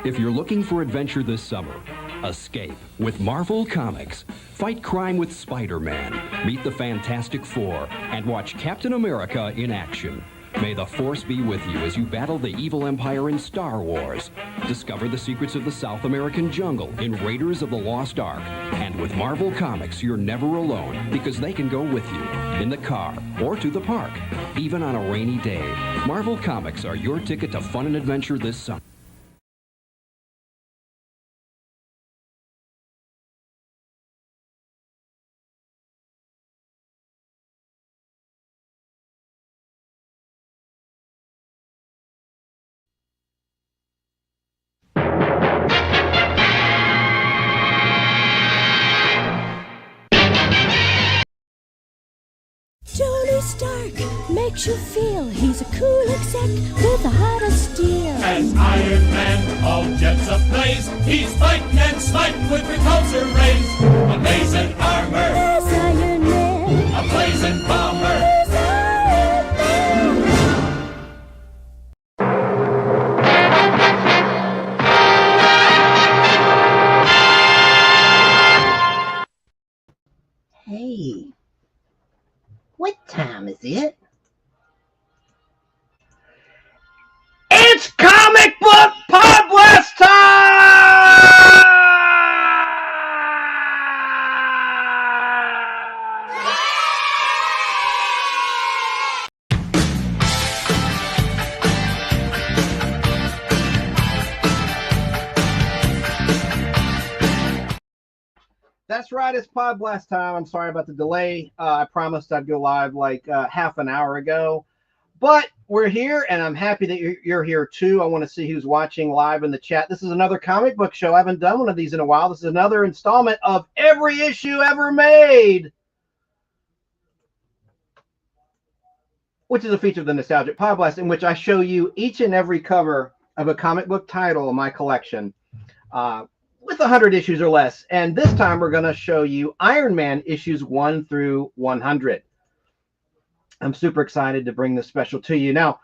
If you're looking for adventure this summer, escape with Marvel Comics. Fight crime with Spider-Man, meet the Fantastic Four, and watch Captain America in action. May the Force be with you as you battle the evil empire in Star Wars. Discover the secrets of the South American jungle in Raiders of the Lost Ark. And with Marvel Comics, you're never alone because they can go with you in the car or to the park, even on a rainy day. Marvel Comics are your ticket to fun and adventure this summer. Tony Stark makes you feel he's a cool exec with a heart of steel. As Iron Man, all jets ablaze, he's fighting and smiting with repulsor rays. Amazing armor, There's Iron Man. a blazing bomber. There's Iron Man. Hey, what time is it? It's comic book Podblast time! That's right, it's Podblast time. I'm sorry about the delay. I promised I'd go live like half an hour ago. But we're here, and I'm happy that you're here too. I want to see who's watching live in the chat. This is another comic book show. I haven't done one of these in a while. This is another installment of Every Issue Ever Made, which is a feature of the Nostalgic Podblast, in which I show you each and every cover of a comic book title in my collection with 100 issues or less. And this time we're going to show you Iron Man issues 1 through 100. I'm super excited to bring this special to you. Now,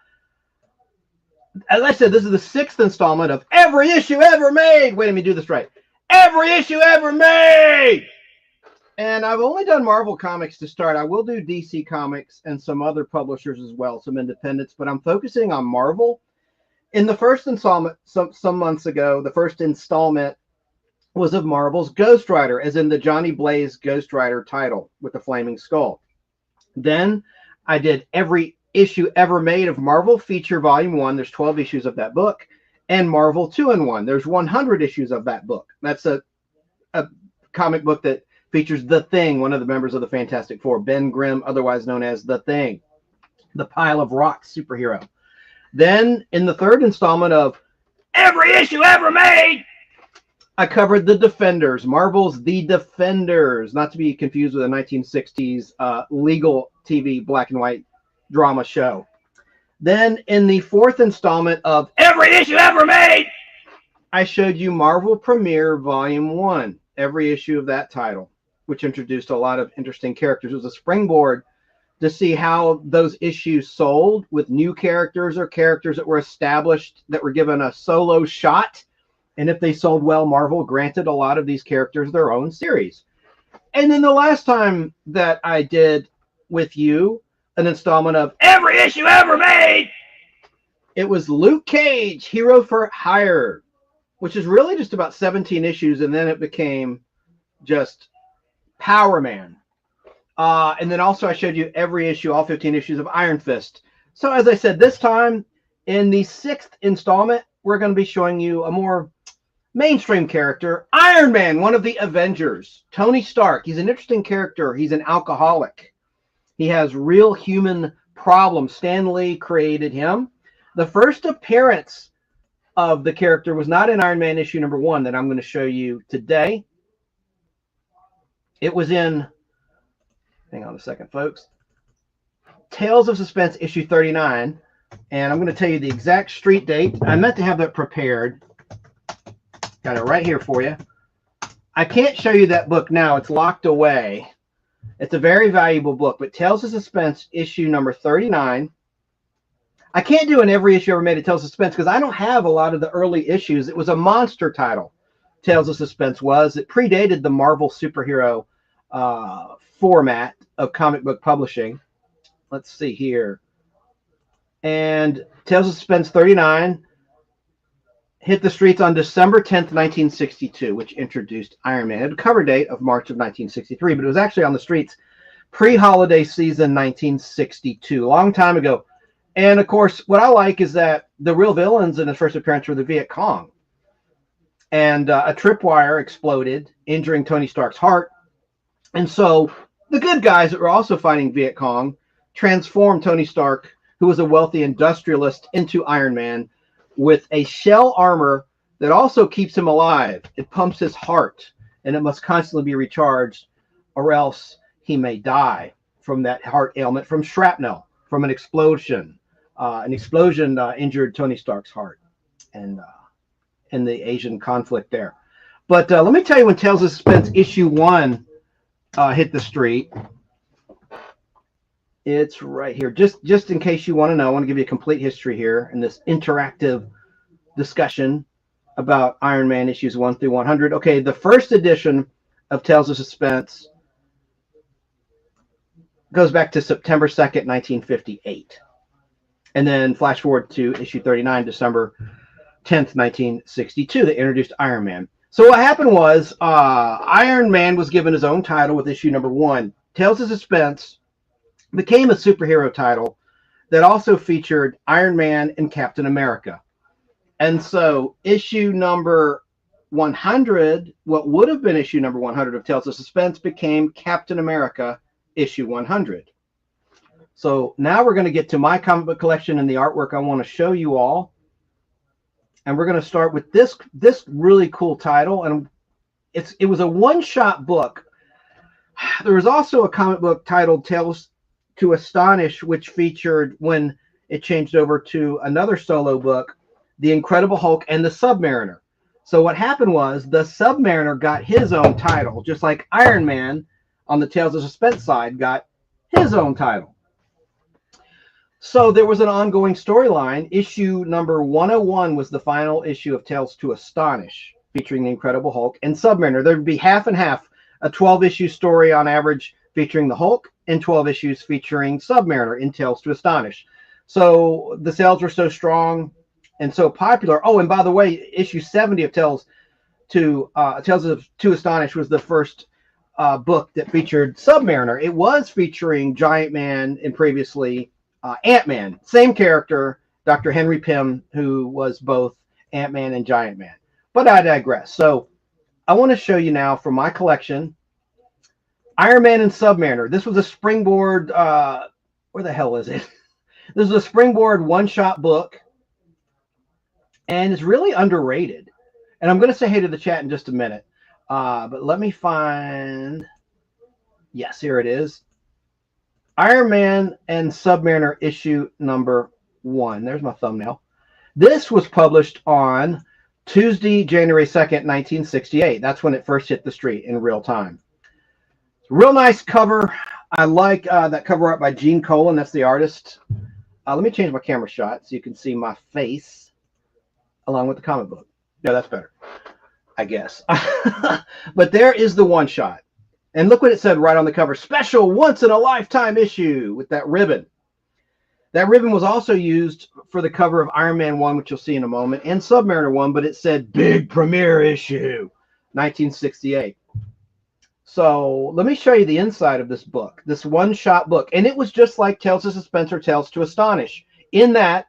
as I said, this is the 6th installment of Every Issue Ever Made. Wait, let me do this right. Every Issue Ever Made! And I've only done Marvel Comics to start. I will do DC Comics and some other publishers as well, some independents, but I'm focusing on Marvel. In the first installment, some months ago, the first installment was of Marvel's Ghost Rider, as in the Johnny Blaze Ghost Rider title with the flaming skull. Then I did Every Issue Ever Made of Marvel Feature Volume 1. There's 12 issues of that book. And Marvel 2-in-1. There's 100 issues of that book. That's a comic book that features The Thing, one of the members of the Fantastic Four. Ben Grimm, otherwise known as The Thing, the pile of rocks superhero. Then in the third installment of Every Issue Ever Made, I covered The Defenders, Marvel's The Defenders, not to be confused with a 1960s legal TV black and white drama show. Then in the fourth installment of Every Issue Ever Made, I showed you Marvel Premiere Volume 1, every issue of that title, which introduced a lot of interesting characters. It was a springboard to see how those issues sold with new characters or characters that were established that were given a solo shot. And if they sold well, Marvel granted a lot of these characters their own series. And then the last time that I did with you an installment of Every Issue Ever Made, it was Luke Cage, Hero for Hire, which is really just about 17 issues, and then it became just Power Man. And then also I showed you every issue, all 15 issues of Iron Fist. So as I said, this time in the 6th installment, we're going to be showing you a more mainstream character, Iron Man, one of the Avengers. Tony Stark. He's an interesting character. He's an alcoholic. He has real human problems. Stan Lee created him. The first appearance of the character was not in Iron Man issue number 1 that I'm going to show you today. It was in, hang on a second, folks, Tales of Suspense issue 39. And I'm going to tell you the exact street date. I meant to have that prepared. Got it right here for you. I can't show you that book now. It's locked away. It's a very valuable book. But Tales of Suspense issue number 39. I can't do an every issue ever made of Tales of Suspense because I don't have a lot of the early issues. It was a monster title. Tales of Suspense was. It predated the Marvel superhero format of comic book publishing. Let's see here. And Tales of Suspense 39 hit the streets on December 10th, 1962, which introduced Iron Man. It had a cover date of March of 1963, but it was actually on the streets pre-holiday season 1962, a long time ago. And, of course, what I like is that the real villains in his first appearance were the Viet Cong. And a tripwire exploded, injuring Tony Stark's heart. And so the good guys that were also fighting Viet Cong transformed Tony Stark, who was a wealthy industrialist, into Iron Man with a shell armor that also keeps him alive. It pumps his heart, and it must constantly be recharged, or else he may die from that heart ailment, from shrapnel, from an explosion. An explosion injured Tony Stark's heart, and in the Asian conflict there. But let me tell you when Tales of Suspense issue 1 hit the street. It's right here. Just in case you want to know, I want to give you a complete history here in this interactive discussion about Iron Man issues 1 through 100. Okay, the first edition of Tales of Suspense goes back to September 2nd, 1958. And then flash forward to issue 39, December 10th, 1962, that introduced Iron Man. So what happened was Iron Man was given his own title with issue number 1. Tales of Suspense became a superhero title that also featured Iron Man and Captain America. And so issue number 100, what would have been issue number 100 of Tales of Suspense, became Captain America issue 100. So now we're going to get to my comic book collection and the artwork I want to show you all. And we're going to start with this really cool title. And it was a one-shot book. There was also a comic book titled Tales to Astonish, which featured, when it changed over to another solo book, the Incredible Hulk and the Submariner. So what happened was the Submariner got his own title, just like Iron Man on the Tales of Suspense side got his own title. So there was an ongoing storyline. Issue number 101 was the final issue of Tales to Astonish, featuring the Incredible Hulk and Submariner. There would be half and half, a 12-issue story on average featuring the Hulk, and 12 issues featuring Submariner in Tales to Astonish. So the sales were so strong and so popular. Oh, and by the way, issue 70 of Tales to Astonish was the first book that featured Submariner. It was featuring Giant Man and previously Ant-Man. Same character, Dr. Henry Pym, who was both Ant-Man and Giant Man. But I digress. So I want to show you now from my collection Iron Man and Submariner. This was a springboard, where the hell is it? This is a springboard one-shot book, and it's really underrated. And I'm going to say hey to the chat in just a minute. But let me find, yes, here it is. Iron Man and Submariner issue number 1. There's my thumbnail. This was published on Tuesday, January 2nd, 1968. That's when it first hit the street in real time. Real nice cover. I like that cover art by Gene Colan. That's the artist. Let me change my camera shot so you can see my face along with the comic book. Yeah, that's better, I guess. But there is the one shot. And look what it said right on the cover. Special once-in-a-lifetime issue with that ribbon. That ribbon was also used for the cover of Iron Man 1, which you'll see in a moment, and Submariner 1, but it said big premiere issue, 1968. So let me show you the inside of this book, this one-shot book. And it was just like Tales of Suspense or Tales to Astonish, in that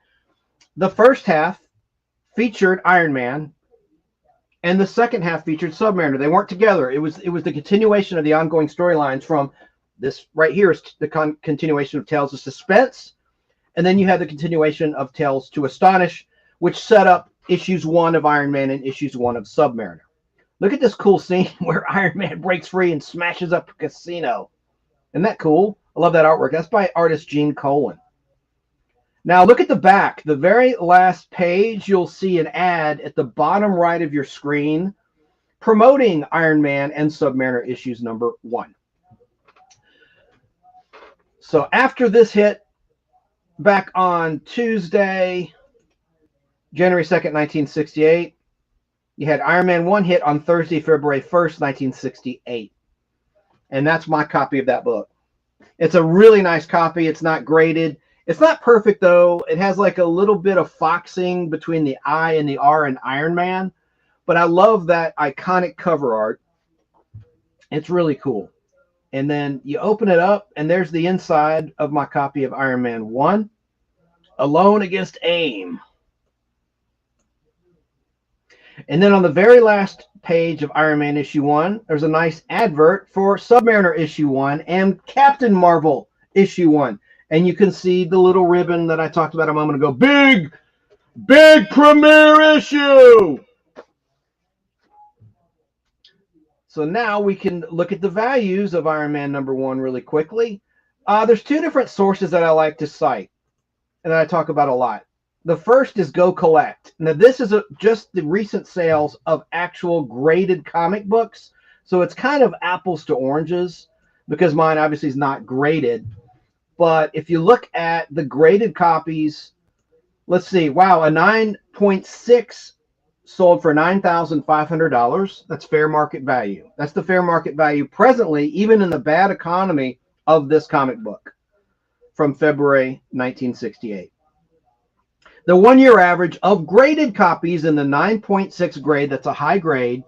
the first half featured Iron Man, and the second half featured Submariner. They weren't together. It was the continuation of the ongoing storylines from this right here is the continuation of Tales of Suspense. And then you have the continuation of Tales to Astonish, which set up issues 1 of Iron Man and issues 1 of Submariner. Look at this cool scene where Iron Man breaks free and smashes up a casino. Isn't that cool? I love that artwork. That's by artist Gene Colan. Now look at the back. The very last page, you'll see an ad at the bottom right of your screen promoting Iron Man and Submariner issues number 1. So after this hit, back on Tuesday, January 2nd, 1968. You had Iron Man 1 hit on Thursday, February 1st, 1968. And that's my copy of that book. It's a really nice copy. It's not graded. It's not perfect, though. It has like a little bit of foxing between the I and the R in Iron Man. But I love that iconic cover art. It's really cool. And then you open it up, and there's the inside of my copy of Iron Man 1, Alone Against AIM. And then on the very last page of Iron Man issue 1, there's a nice advert for Submariner issue 1 and Captain Marvel issue 1. And you can see the little ribbon that I talked about a moment ago. Big premiere issue! So now we can look at the values of Iron Man number 1 really quickly. There's two different sources that I like to cite and that I talk about a lot. The first is Go Collect. Now, this is just the recent sales of actual graded comic books. So it's kind of apples to oranges because mine obviously is not graded. But if you look at the graded copies, let's see. Wow, a 9.6 sold for $9,500. That's fair market value. That's the fair market value presently, even in the bad economy of this comic book from February 1968. The 1 year average of graded copies in the 9.6 grade, that's a high grade,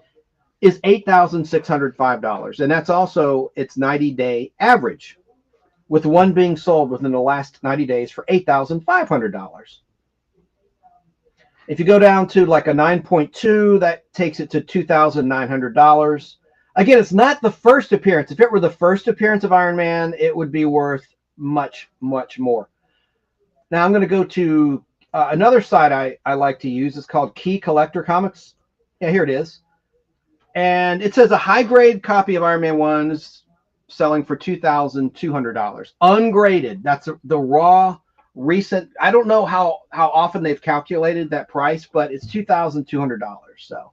is $8,605. And that's also its 90-day average, with one being sold within the last 90 days for $8,500. If you go down to like a 9.2, that takes it to $2,900. Again, it's not the first appearance. If it were the first appearance of Iron Man, it would be worth much, much more. Now I'm going to go to another site I like to use. It's called Key Collector Comics. Yeah, here it is. And it says a high-grade copy of Iron Man 1 is selling for $2,200. Ungraded. That's the raw, recent. I don't know how often they've calculated that price, but it's $2,200. So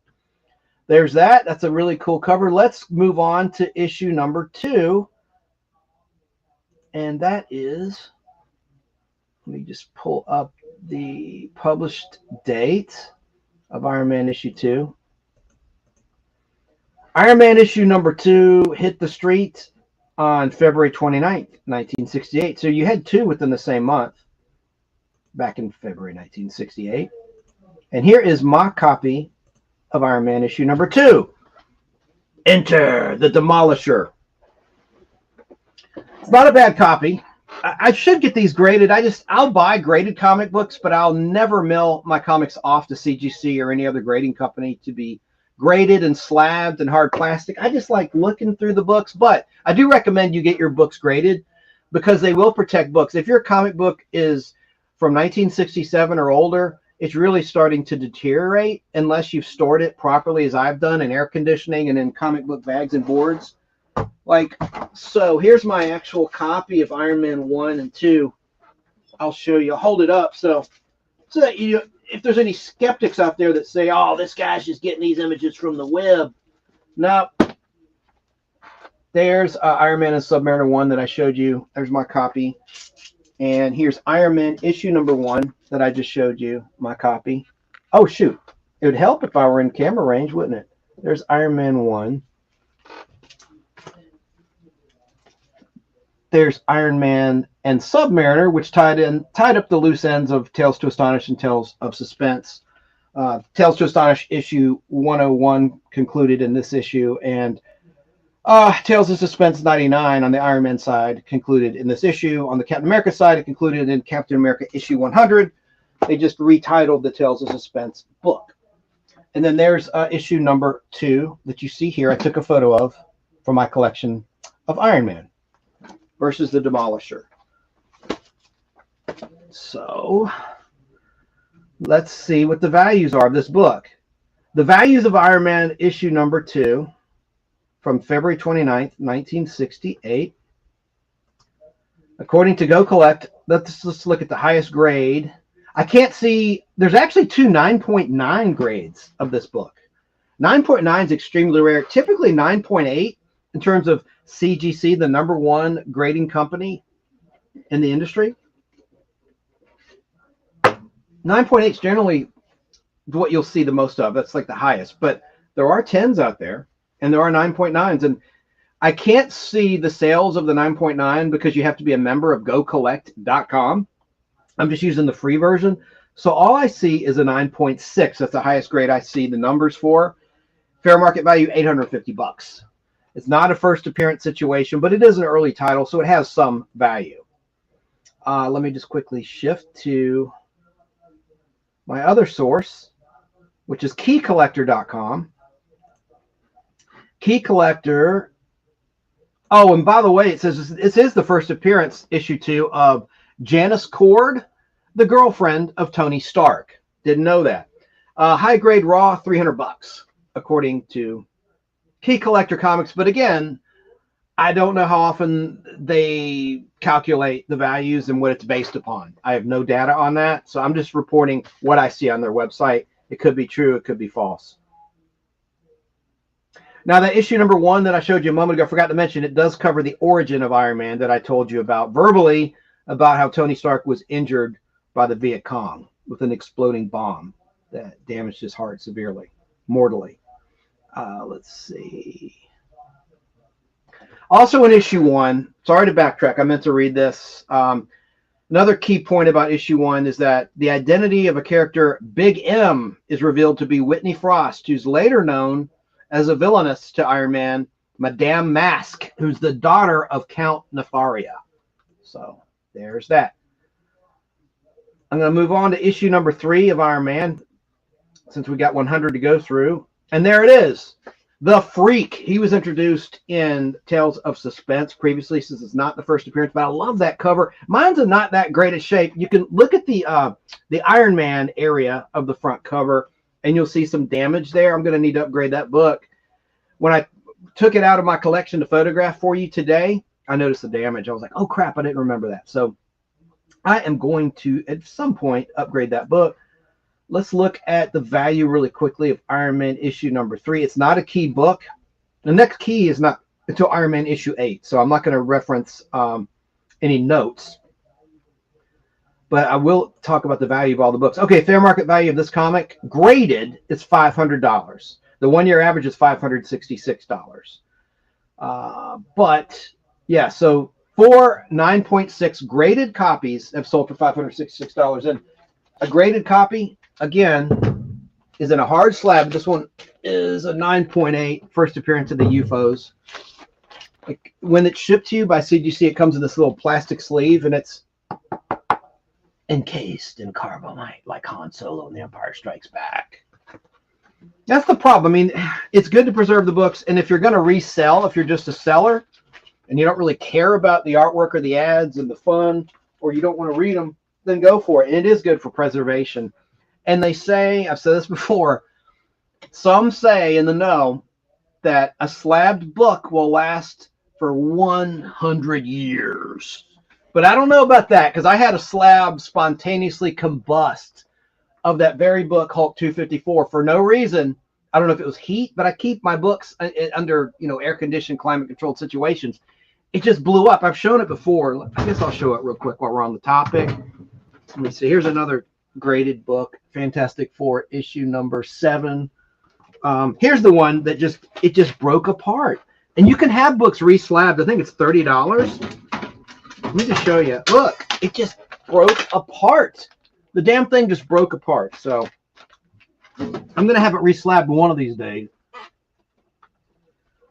there's that. That's a really cool cover. Let's move on to issue number 2. And that is, let me just pull up the published date of Iron Man issue 2. Iron Man issue number 2 hit the street on February 29th, 1968. So you had 2 within the same month back in February 1968. And here is my copy of Iron Man issue number 2. Enter the Demolisher. It's not a bad copy. I should get these graded. I'll buy graded comic books, but I'll never mail my comics off to CGC or any other grading company to be graded and slabbed and hard plastic. I just like looking through the books, but I do recommend you get your books graded because they will protect books. If your comic book is from 1967 or older, it's really starting to deteriorate unless you've stored it properly, as I've done, in air conditioning and in comic book bags and boards. So here's my actual copy of Iron Man 1 and 2. I'll show you. I'll hold it up so that if there's any skeptics out there that say, oh, this guy's just getting these images from the web. No. There's Iron Man and Submariner 1 that I showed you. There's my copy. And here's Iron Man issue number 1 that I just showed you, my copy. Oh, shoot. It would help if I were in camera range, wouldn't it? There's Iron Man 1. There's Iron Man and Submariner, which tied up the loose ends of Tales to Astonish and Tales of Suspense. Tales to Astonish issue 101 concluded in this issue, and Tales of Suspense 99 on the Iron Man side concluded in this issue. On the Captain America side, it concluded in Captain America issue 100. They just retitled the Tales of Suspense book. And then there's issue number 2 that you see here. I took a photo of for my collection of Iron Man versus the Demolisher. So let's see what the values are of this book. The values of Iron Man issue number 2 from February 29th, 1968. According to Go Collect, let's look at the highest grade. I can't see, there's actually 2 9.9 grades of this book. 9.9 is extremely rare. Typically 9.8 in terms of CGC, the #1 grading company in the industry. 9.8 is generally what you'll see the most of. That's like the highest, but there are 10s out there and there are 9.9s, and I can't see the sales of the 9.9 because you have to be a member of gocollect.com. I'm just using the free version. So all I see is a 9.6. That's the highest grade I see the numbers for. Fair market value, $850. It's not a first appearance situation, but it is an early title, so it has some value. Let me just quickly shift to my other source, which is keycollector.com. Key Collector. Oh, and by the way, it says this is the first appearance, issue 2, of Janice Cord, the girlfriend of Tony Stark. Didn't know that. High grade raw, $300, according to Key Collector Comics. But again, I don't know how often they calculate the values and what it's based upon. I have no data on that, so I'm just reporting what I see on their website. It could be true, it could be false. Now, that issue number 1 that I showed you a moment ago, I forgot to mention, it does cover the origin of Iron Man that I told you about verbally, about how Tony Stark was injured by the Viet Cong with an exploding bomb that damaged his heart severely, mortally. Let's see. Also in issue 1, sorry to backtrack, I meant to read this. Another key point about issue 1 is that the identity of a character, Big M, is revealed to be Whitney Frost, who's later known as a villainess to Iron Man, Madame Mask, who's the daughter of Count Nefaria. So there's that. I'm going to move on to issue number 3 of Iron Man, since we got 100 to go through. And there it is. The Freak. He was introduced in Tales of Suspense previously, since it's not the first appearance, but I love that cover. Mine's in not that great a shape. You can look at the Iron Man area of the front cover, and you'll see some damage there. I'm going to need to upgrade that book. When I took it out of my collection to photograph for you today, I noticed the damage. I was like, oh, crap, I didn't remember that. So I am going to, at some point, upgrade that book. Let's look at the value really quickly of Iron Man issue number 3. It's not a key book. The next key is not until Iron Man issue 8, so I'm not going to reference any notes. But I will talk about the value of all the books. Okay, fair market value of this comic, graded, is $500. The 1-year average is $566. But, yeah, so 4 9.6 graded copies have sold for $566. And a graded copy, again, is in a hard slab. This one is a 9.8, first appearance of the UFOs. When it's shipped to you by CGC, it comes in this little plastic sleeve, and it's encased in carbonite like Han Solo in The Empire Strikes Back. That's the problem. I mean, it's good to preserve the books, and if you're going to resell, if you're just a seller and you don't really care about the artwork or the ads and the fun, or you don't want to read them, then go for it. And it is good for preservation. And they say, I've said this before, some say in the know that a slabbed book will last for 100 years. But I don't know about that, because I had a slab spontaneously combust of that very book, Hulk 254, for no reason. I don't know if it was heat, but I keep my books under, air-conditioned, climate-controlled situations. It just blew up. I've shown it before. I guess I'll show it real quick while we're on the topic. Let me see. Here's another graded book, Fantastic Four, issue number 7. Here's the one that just broke apart. And you can have books reslabbed. I think it's $30. Let me just show you. Look, it just broke apart. The damn thing just broke apart. So I'm going to have it reslabbed one of these days.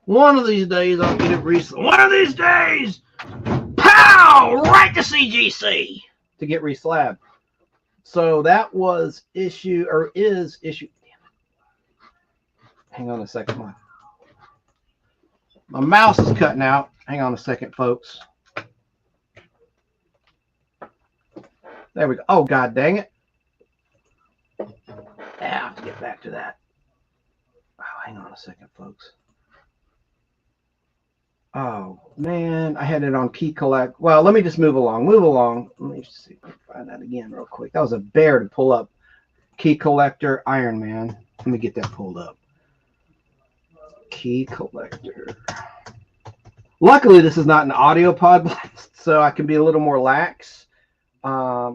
One of these days, I'll get it reslabbed. One of these days, pow, right to CGC to get reslabbed. So that was is issue. Hang on a second. My mouse is cutting out. Hang on a second, folks. There we go. Oh, God dang it. I have to get back to that. Oh, hang on a second, folks. Oh, man. I had it on Key Collect. Well, let me just move along. Let me see if I can find that again real quick. That was a bear to pull up. Key Collector, Iron Man. Let me get that pulled up. Key Collector. Luckily, this is not an audio Podblast, so I can be a little more lax.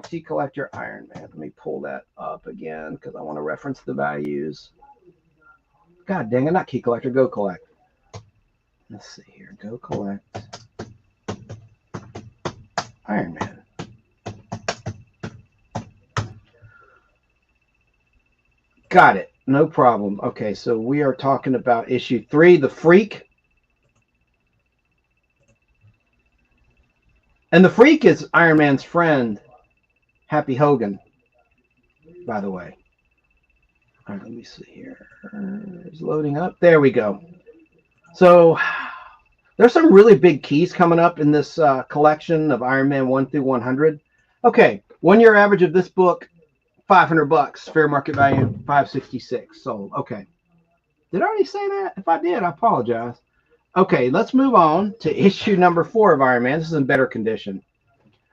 Key collector Iron Man. Let me pull that up again because I want to reference the values. God dang it, not key collector, go collect. Let's see here. Go collect Iron Man. Got it. No problem. Okay, so we are talking about issue 3, The Freak. And the Freak is Iron Man's friend, Happy Hogan, by the way. All right, let me see here. It's loading up. There we go. So there's some really big keys coming up in this collection of Iron Man 1 through 100. Okay, 1 year average of this book, $500. Fair market value, $566. Sold. Okay. Did I already say that? If I did, I apologize. Okay, let's move on to issue number 4 of Iron Man. This is in better condition.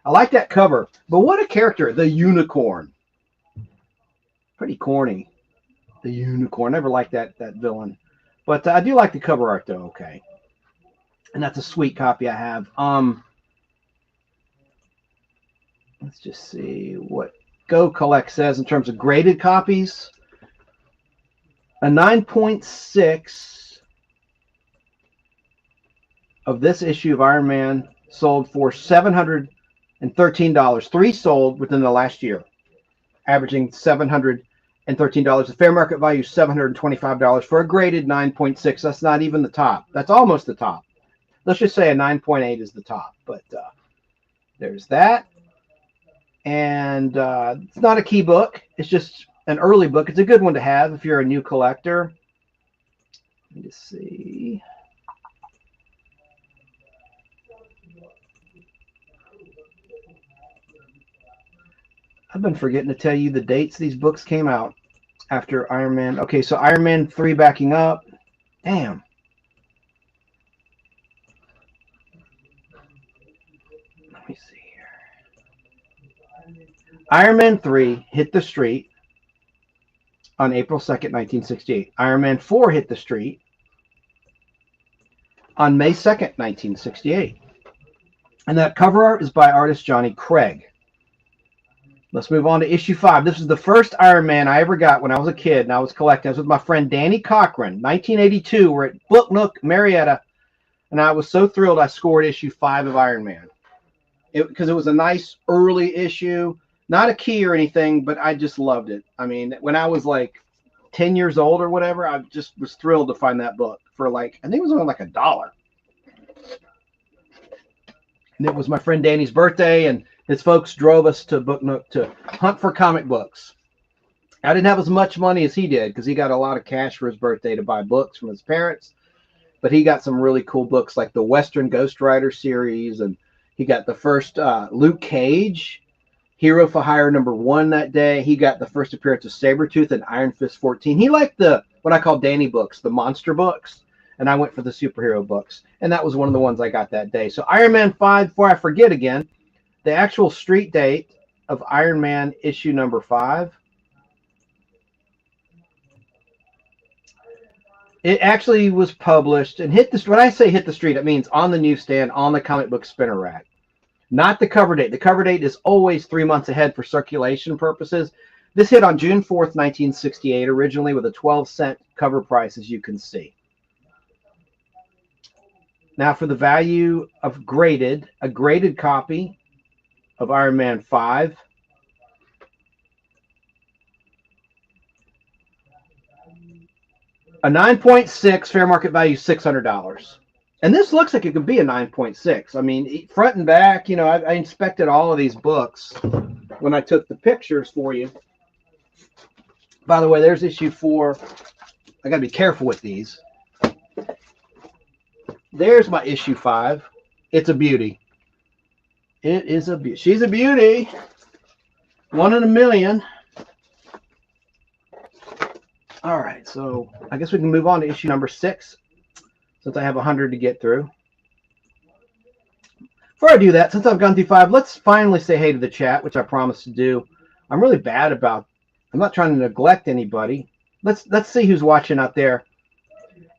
I like that cover, but what a character, the unicorn. Pretty corny, the unicorn. Never liked that villain, but I do like the cover art though. Okay, and that's a sweet copy I have. Let's just see what Go Collect says in terms of graded copies. A 9.6 of this issue of Iron Man sold for $713. 3 sold within the last year, averaging $713. The fair market value is $725 for a graded 9.6. That's not even the top. That's almost the top. Let's just say a 9.8 is the top. But there's that. And it's not a key book. It's just an early book. It's a good one to have if you're a new collector. Let me just see. I've been forgetting to tell you the dates these books came out after Iron Man. Okay, so Iron Man 3 backing up. Damn. Let me see here. Iron Man 3 hit the street on April 2nd, 1968. Iron Man 4 hit the street on May 2nd, 1968. And that cover art is by artist Johnny Craig. Let's move on to issue 5. This is the first Iron Man I ever got when I was a kid, and I was collecting. I was with my friend Danny Cochran, 1982. We're at Book Nook, Marietta, and I was so thrilled I scored issue 5 of Iron Man. Because it was a nice early issue, not a key or anything, but I just loved it. I mean, when I was like 10 years old or whatever, I just was thrilled to find that book for like, I think it was only like $1. And it was my friend Danny's birthday, and his folks drove us to Book Nook to hunt for comic books. I didn't have as much money as he did because he got a lot of cash for his birthday to buy books from his parents. But he got some really cool books like the Western Ghost Rider series. And he got the first Luke Cage, Hero for Hire #1 that day. He got the first appearance of Sabretooth and Iron Fist 14. He liked the, what I call Danny books, the monster books. And I went for the superhero books. And that was one of the ones I got that day. So Iron Man 5, before I forget again, the actual street date of Iron Man issue number 5. It actually was published and hit the, when I say hit the street, it means on the newsstand, on the comic book spinner rack. Not the cover date. The cover date is always 3 months ahead for circulation purposes. This hit on June 4th, 1968, originally with a 12-cent cover price, as you can see. Now for the value of graded, a graded copy of Iron Man 5. A 9.6, fair market value $600. And this looks like it could be a 9.6. I mean, front and back, you know, I inspected all of these books when I took the pictures for you. By the way, there's issue 4. I got to be careful with these. There's my issue 5. It's a beauty. It is a beauty. She's a beauty. 1 in a million. All right, so I guess we can move on to issue number 6, since I have 100 to get through. Before I do that, since I've gone through 5, let's finally say hey to the chat, which I promised to do. I'm really bad about. I'm not trying to neglect anybody. Let's see who's watching out there.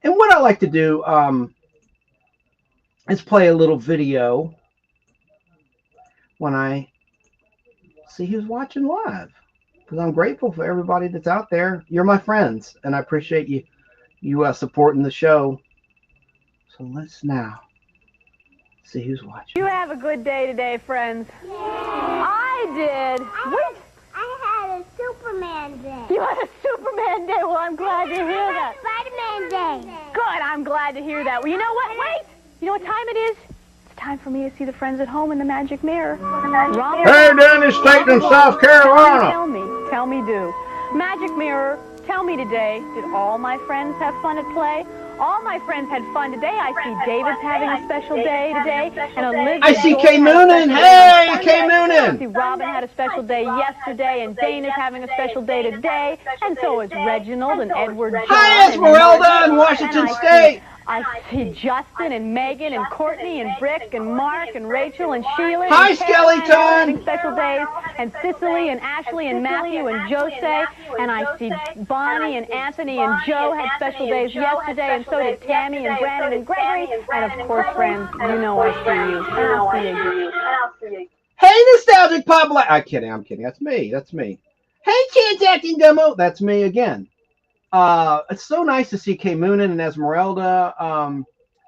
And what I like to do is play a little video when I see who's watching live. Because I'm grateful for everybody that's out there. You're my friends, and I appreciate you supporting the show. So let's now see who's watching. You have a good day today, friends. Yeah. I did. I had a Superman day. You had a Superman day. Well, I'm glad to hear that. Spider-Man day. Good. I'm glad to hear that. Well, you know what? Wait. You know what time it is? It's time for me to see the friends at home in the magic mirror. Hey, Dennis Staten, South Carolina. Tell me, do. Magic mirror, tell me today, did all my friends have fun at play? All my friends had fun today. I see David's having a special day today, and Olivia. I see Kay Moonen. Hey, Kay I see Moonen. Robin had a special day yesterday, and Dana's having a special day today, and so is Reginald and Edward John. Hi, Esmeralda in Washington State. I see Justin and Megan and Courtney and Brick and Mark and Rachel and Sheila. Hi, and Caroline Skeleton. having special days, and Cicely and Ashley and Matthew and Jose, and I see Bonnie and Anthony and Joe had special days yesterday, and so did Tammy and Brandon and Gregory, and of course, friends, you know I see you. And I'll see you. Hey, Nostalgic Podblast. I'm kidding. That's me. Hey, Chance Acting Demo. That's me again. It's so nice to see Kay Moonen and Esmeralda.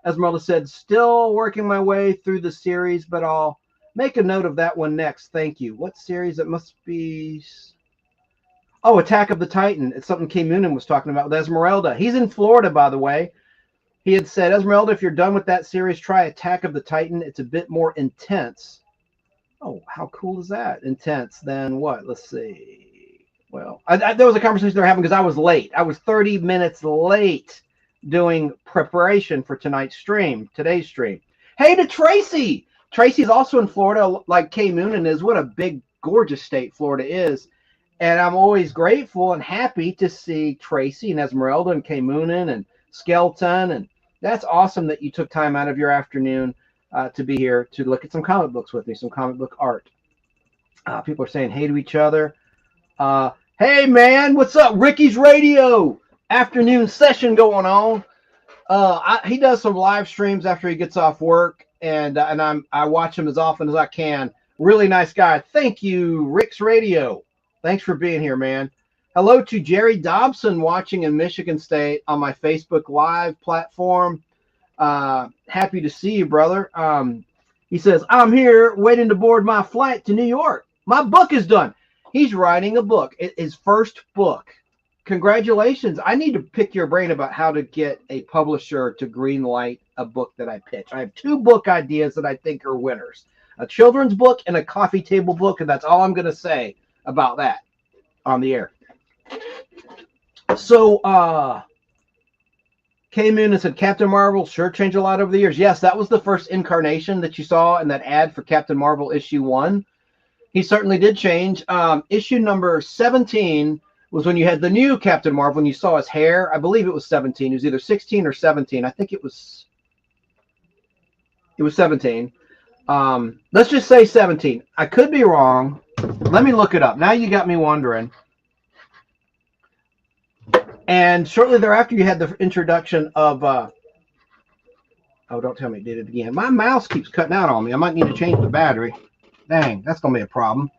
Esmeralda said, still working my way through the series, but I'll make a note of that one next. Thank you. What series? It must be... Oh, Attack of the Titan. It's something Kay Moonen was talking about with Esmeralda. He's in Florida, by the way. He had said, Esmeralda, if you're done with that series, try Attack of the Titan. It's a bit more intense. Oh, how cool is that? Intense. Then what? Let's see. Well, there was a conversation they were having because I was late. I was 30 minutes late doing preparation for today's stream. Hey to Tracy. Tracy's also in Florida like Kay Moonen is. What a big, gorgeous state Florida is. And I'm always grateful and happy to see Tracy and Esmeralda and Kay Moonen and Skeleton. And that's awesome that you took time out of your afternoon to be here to look at some comic books with me, some comic book art. People are saying hey to each other. Hey man, what's up? Ricky's Radio afternoon session going on. He does some live streams after he gets off work, and I watch him as often as I can. Really nice guy. Thank you, Rick's Radio. Thanks for being here, man. Hello to Jerry Dobson watching in Michigan State on my Facebook Live platform. Happy to see you, brother. He says, I'm here waiting to board my flight to New York. My book is done. He's writing a book, his first book. Congratulations. I need to pick your brain about how to get a publisher to green light a book that I pitch. I have 2 book ideas that I think are winners. A children's book and a coffee table book, and that's all I'm going to say about that on the air. So, Kay Moonen said, Captain Marvel sure changed a lot over the years. Yes, that was the first incarnation that you saw in that ad for Captain Marvel issue 1. He certainly did change. Issue number 17 was when you had the new Captain Marvel and you saw his hair. I believe it was 17. It was either 16 or 17. I think it was 17. Let's just say 17. I could be wrong. Let me look it up. Now you got me wondering. And shortly thereafter, you had the introduction of... oh, don't tell me it did it again. My mouse keeps cutting out on me. I might need to change the battery. Dang, that's going to be a problem.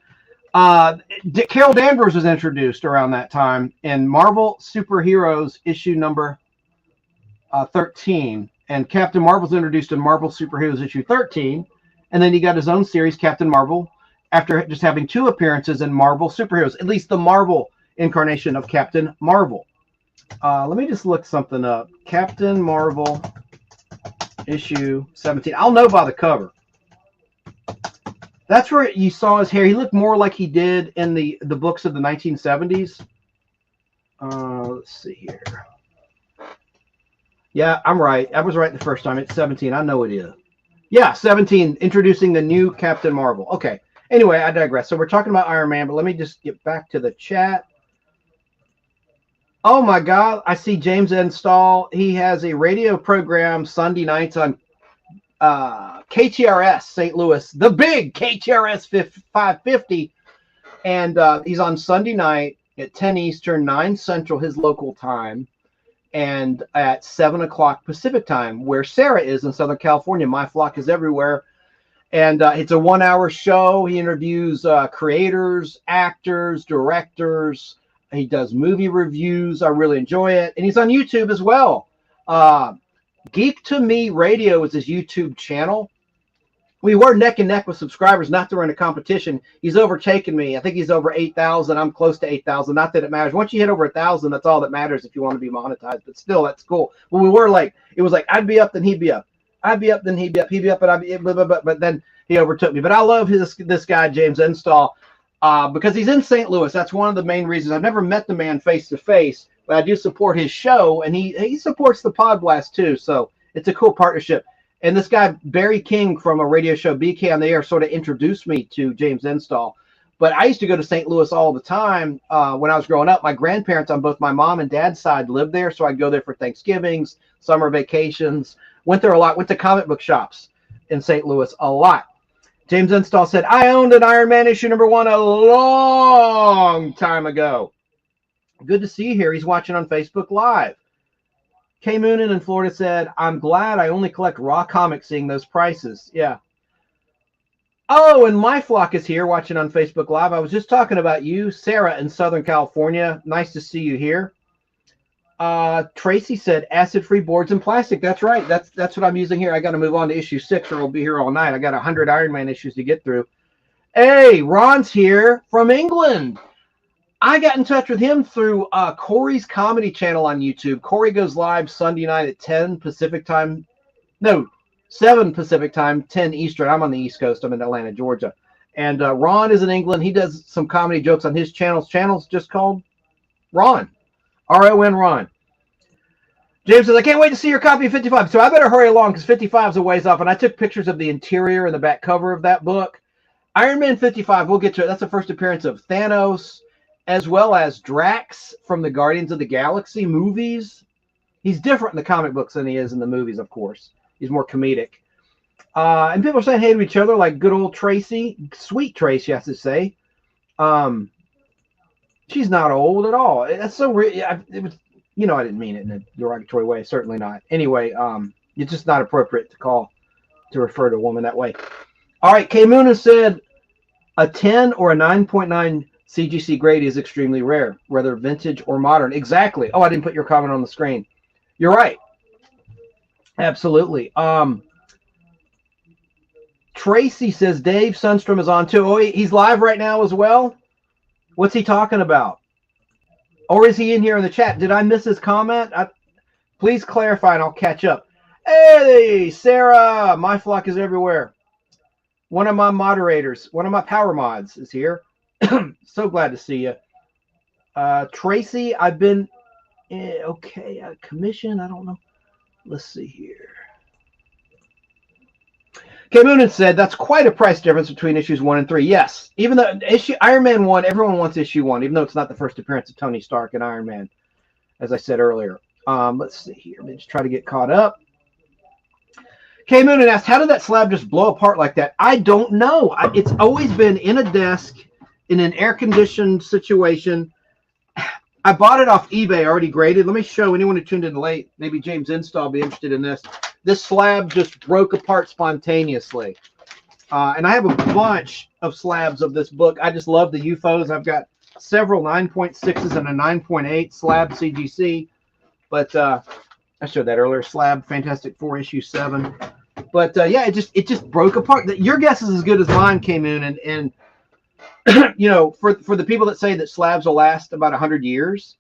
Carol Danvers was introduced around that time in Marvel Superheroes issue number 13. And Captain Marvel's introduced in Marvel Superheroes issue 13. And then he got his own series, Captain Marvel, after just having 2 appearances in Marvel Superheroes, at least the Marvel incarnation of Captain Marvel. Let me just look something up. Captain Marvel issue 17. I'll know by the cover. That's where you saw his hair. He looked more like he did in the books of the 1970s. Let's see here. Yeah, I'm right. I was right the first time. It's 17. I know it is. Yeah, 17, introducing the new Captain Marvel. Okay. Anyway, I digress. So we're talking about Iron Man, but let me just get back to the chat. Oh, my God. I see James Install. He has a radio program Sunday nights on KTRS St. Louis, the big KTRS 550, and he's on Sunday night at 10 Eastern, 9 Central, his local time, and at 7 o'clock Pacific time, where Sarah is in Southern California. My flock is everywhere, And it's a 1-hour show. He interviews creators, actors, directors. He does movie reviews. I really enjoy it. And he's on YouTube as well. Geek to Me Radio is his YouTube channel. We were neck and neck with subscribers, not that we're in a competition. He's overtaken me. I think he's over 8,000. I'm close to 8,000. Not that it matters. Once you hit over 1,000, that's all that matters if you want to be monetized. But still, that's cool. Well, we were like, it was like I'd be up, then he'd be up. I'd be up, then he'd be up. He'd be up, but I'd be but then he overtook me. But I love this guy, James Install, because he's in St. Louis. That's one of the main reasons. I've never met the man face to face, but I do support his show, and he supports the Podblast too. So it's a cool partnership. And this guy, Barry King from a radio show, BK on the Air, sort of introduced me to James Install. But I used to go to St. Louis all the time when I was growing up. My grandparents on both my mom and dad's side lived there, so I'd go there for Thanksgivings, summer vacations. Went there a lot. Went to comic book shops in St. Louis a lot. James Install said, I owned an Iron Man issue #1 a long time ago. Good to see you here. He's watching on Facebook Live. Kay Moonen in Florida said, I'm glad I only collect raw comics seeing those prices. Yeah. Oh, and My Flock is here watching on Facebook Live. I was just talking about you, Sarah in Southern California. Nice to see you here. Tracy said, acid-free boards and plastic. That's right. That's what I'm using here. I got to move on to issue 6 or I'll be here all night. I got 100 Iron Man issues to get through. Hey, Ron's here from England. I got in touch with him through Corey's comedy channel on YouTube. Corey goes live Sunday night at 10 Pacific time. No, 7 Pacific time, 10 Eastern. I'm on the East Coast. I'm in Atlanta, Georgia. And Ron is in England. He does some comedy jokes on his channel. Channel's just called Ron. R-O-N Ron. James says, I can't wait to see your copy of 55. So I better hurry along because 55 is a ways off. And I took pictures of the interior and the back cover of that book. Iron Man 55, we'll get to it. That's the first appearance of Thanos, as well as Drax from the Guardians of the Galaxy movies. He's different in the comic books than he is in the movies, of course. He's more comedic. And people are saying hey to each other, like good old Tracy. Sweet Tracy, I have to say. She's not old at all. That's so it was, you know, I didn't mean it in a derogatory way. Certainly not. Anyway, it's just not appropriate to refer to a woman that way. All right, Kay Moonen said a 10 or a 9.9 CGC grade is extremely rare, whether vintage or modern. Exactly. Oh, I didn't put your comment on the screen. You're right. Absolutely. Tracy says Dave Sundstrom is on too. Oh, he's live right now as well. What's he talking about? Or is he in here in the chat? Did I miss his comment? Please clarify and I'll catch up. Hey, Sarah. My Flock is everywhere. One of my moderators, one of my power mods is here. So glad to see you. Tracy, I've been okay. Commission, I don't know. Let's see here. Kay Moonen said that's quite a price difference between issues 1 and 3. Yes, even though Iron Man 1, everyone wants issue 1, even though it's not the first appearance of Tony Stark and Iron Man, as I said earlier. Let's see here. Let me just try to get caught up. Kay Moonen asked, how did that slab just blow apart like that? I don't know. It's always been in a desk in an air-conditioned situation. I bought it off eBay already graded. Let me show anyone who tuned in late. Maybe James Install will be interested in this. This slab just broke apart spontaneously. And I have a bunch of slabs of this book. I just love the UFOs. I've got several 9.6s and a 9.8 slab CGC. But I showed that earlier. Slab Fantastic Four issue 7. But yeah, it just broke apart. Your guess is as good as mine came in. And you know, for the people that say that slabs will last about 100 years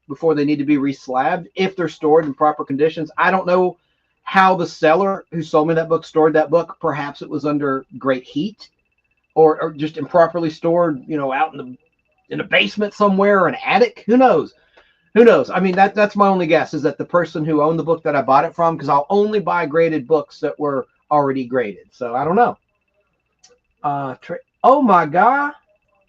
before they need to be reslabbed, if they're stored in proper conditions. I don't know how the seller who sold me that book stored that book. Perhaps it was under great heat or just improperly stored, you know, out in the basement somewhere or an attic. Who knows? Who knows? I mean, that's my only guess, is that the person who owned the book that I bought it from, because I'll only buy graded books that were already graded. So I don't know. Oh my God.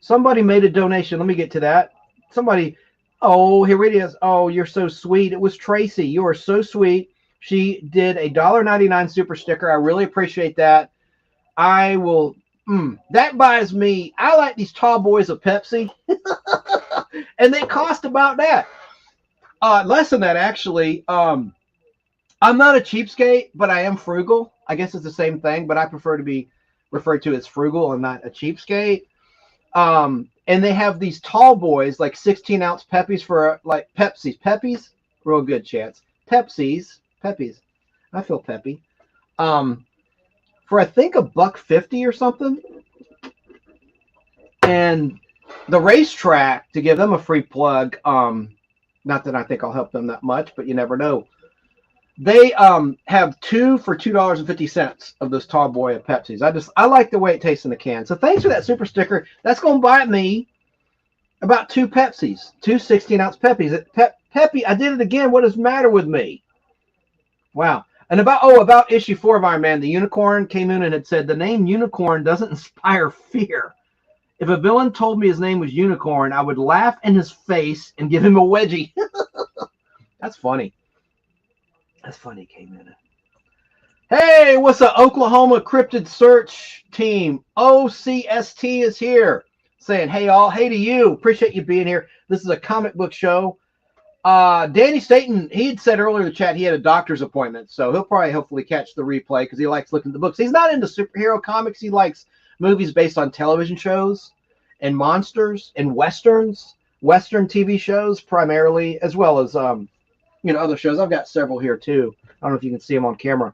Somebody made a donation. Let me get to that. Somebody. Oh, here it is. Oh, you're so sweet. It was Tracy. You are so sweet. She did a $1.99 super sticker. I really appreciate that. I will. That buys me. I like these tall boys of Pepsi. And they cost about that. Less than that, actually. I'm not a cheapskate, but I am frugal. I guess it's the same thing, but I prefer to be referred to as frugal and not a cheapskate. And they have these tall boys, like 16-ounce Pepsis for like Pepsis, real good chance. Pepsis. I feel peppy. For I think $1.50 or something. And the racetrack, to give them a free plug, not that I think I'll help them that much, but you never know. They have 2 for $2.50 of those tall boy of Pepsis. I like the way it tastes in the can. So thanks for that super sticker. That's going to buy me about 2 Pepsis, 2 16-ounce Pepsis. Peppy, I did it again. What is the matter with me? Wow. And about issue 4 of Iron Man, the unicorn came in and had said the name unicorn doesn't inspire fear. If a villain told me his name was Unicorn, I would laugh in his face and give him a wedgie. That's funny. That's funny, came in. Hey, what's up, Oklahoma Cryptid Search Team? OCST is here. Saying, hey, all. Hey to you. Appreciate you being here. This is a comic book show. Danny Staten, he had said earlier in the chat he had a doctor's appointment, so he'll probably hopefully catch the replay because he likes looking at the books. He's not into superhero comics. He likes movies based on television shows and monsters and westerns, Western TV shows primarily, as well as other shows. I've got several here too. I don't know if you can see them on camera.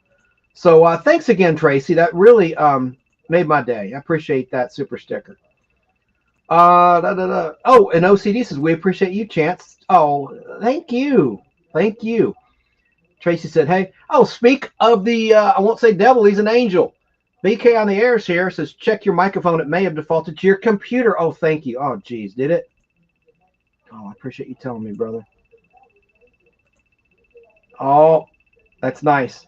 So thanks again, Tracy. That really made my day. I appreciate that super sticker. Oh, and OCD says, we appreciate you, Chance. Oh, thank you. Thank you. Tracy said, hey. Oh, speak of the, I won't say devil, he's an angel. BK on the airs here says, check your microphone. It may have defaulted to your computer. Oh, thank you. Oh, geez, did it? Oh, I appreciate you telling me, brother. Oh, that's nice.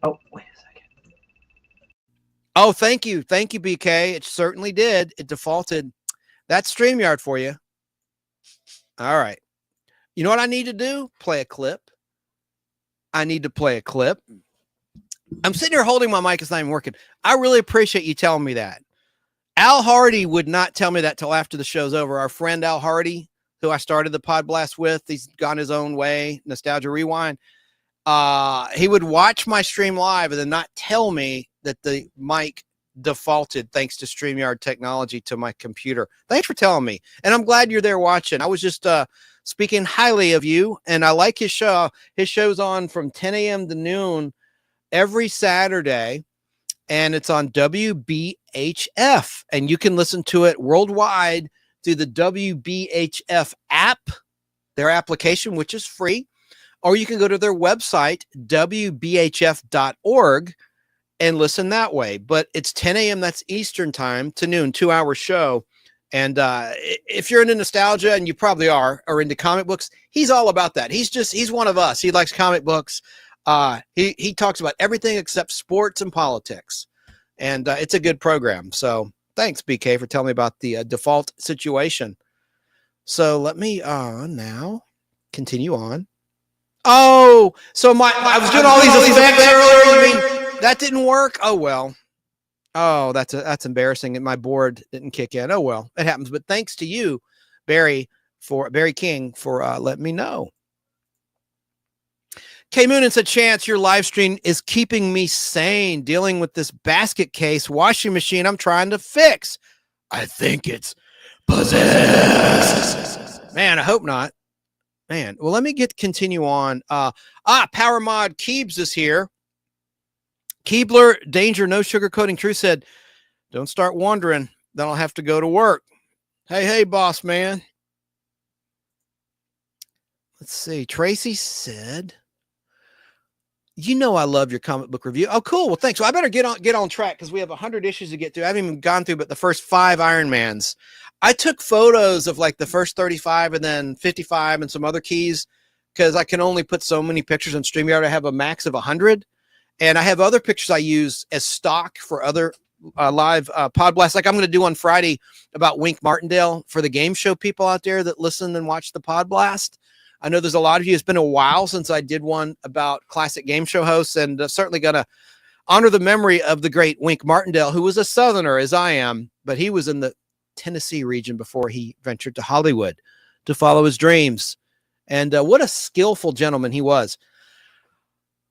Oh, wait a second. Oh, thank you. Thank you, BK. It certainly did. It defaulted. That's StreamYard for you. All right. You know what I need to do? Play a clip. I need to play a clip. I'm sitting here holding my mic. It's not even working. I really appreciate you telling me that. Al Hardy would not tell me that till after the show's over. Our friend Al Hardy, who I started the Podblast with, he's gone his own way, Nostalgia Rewind. He would watch my stream live and then not tell me that the mic defaulted thanks to StreamYard technology to my computer. Thanks for telling me. And I'm glad you're there watching. I was just speaking highly of you, and I like his show. His show's on from 10 a.m. to noon every Saturday, and it's on WBHF, and you can listen to it worldwide through the WBHF app, their application, which is free, or you can go to their website, WBHF.org, and listen that way. But it's 10 a.m. that's Eastern time to noon, 2-hour show. And if you're into nostalgia, and you probably are, or into comic books, he's all about that. He's one of us. He likes comic books. He talks about everything except sports and politics. And it's a good program. So thanks, BK, for telling me about the default situation. So let me now continue on. Oh, so I was doing all these effects earlier. You mean that didn't work? Oh, well. Oh, that's embarrassing. And my board didn't kick in. Oh, well, it happens. But thanks to you, Barry King, for letting me know. K Moonin said, Chance, your live stream is keeping me sane dealing with this basket case washing machine I'm trying to fix. I think it's possessed. Man, I hope not. Man, well, let me continue on. Power Mod Keebs is here. Keebler, Danger, No Sugarcoating Truth said, don't start wondering. Then I'll have to go to work. Hey, boss man. Let's see. Tracy said, you know I love your comic book review. Oh, cool. Well, thanks. Well, I better get on track because we have 100 issues to get through. I haven't even gone through but the first 5 Iron Mans. I took photos of like the first 35 and then 55 and some other keys because I can only put so many pictures on StreamYard. I have a max of 100. And I have other pictures I use as stock for other live Podblast. Like I'm going to do on Friday about Wink Martindale for the game show people out there that listen and watch the Podblast. I know there's a lot of you. It's been a while since I did one about classic game show hosts, and certainly going to honor the memory of the great Wink Martindale, who was a Southerner as I am, but he was in the Tennessee region before he ventured to Hollywood to follow his dreams. And what a skillful gentleman he was.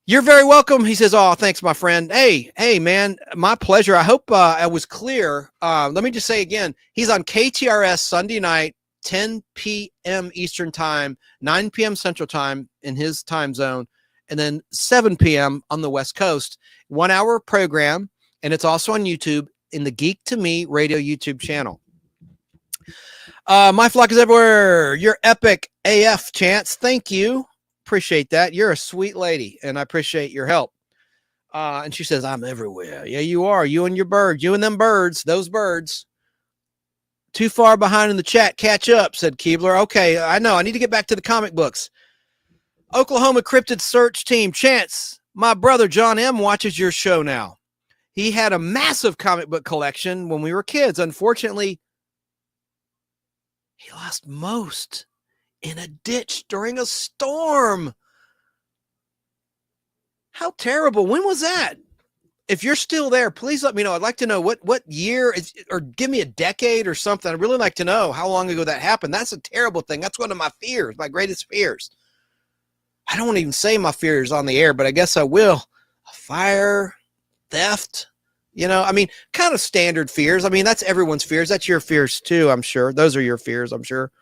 You're very welcome. He says, oh, thanks, my friend. Hey, man, my pleasure. I hope I was clear. Let me just say again, he's on KTRS Sunday night, 10 p.m. Eastern time, 9 p.m. Central time in his time zone, and then 7 p.m. on the West Coast. 1 hour program, and it's also on YouTube in the Geek to Me radio YouTube channel. My flock is everywhere. You're epic AF, Chance. Thank you. Appreciate that. You're a sweet lady, and I appreciate your help. And she says, I'm everywhere. Yeah, you are. You and your birds. You and them birds. Those birds. Too far behind in the chat. Catch up, said Keebler. Okay, I know. I need to get back to the comic books. Oklahoma Cryptid Search Team. Chance, my brother John M. watches your show now. He had a massive comic book collection when we were kids. Unfortunately, he lost most in a ditch during a storm. How terrible. When was that? If you're still there, please let me know. I'd like to know what year, or give me a decade or something. I'd really like to know how long ago that happened. That's a terrible thing. That's one of my fears, my greatest fears. I don't want to even say my fears on the air, but I guess I will. Fire, theft, kind of standard fears. I mean, that's everyone's fears. That's your fears too, I'm sure. Those are your fears, I'm sure.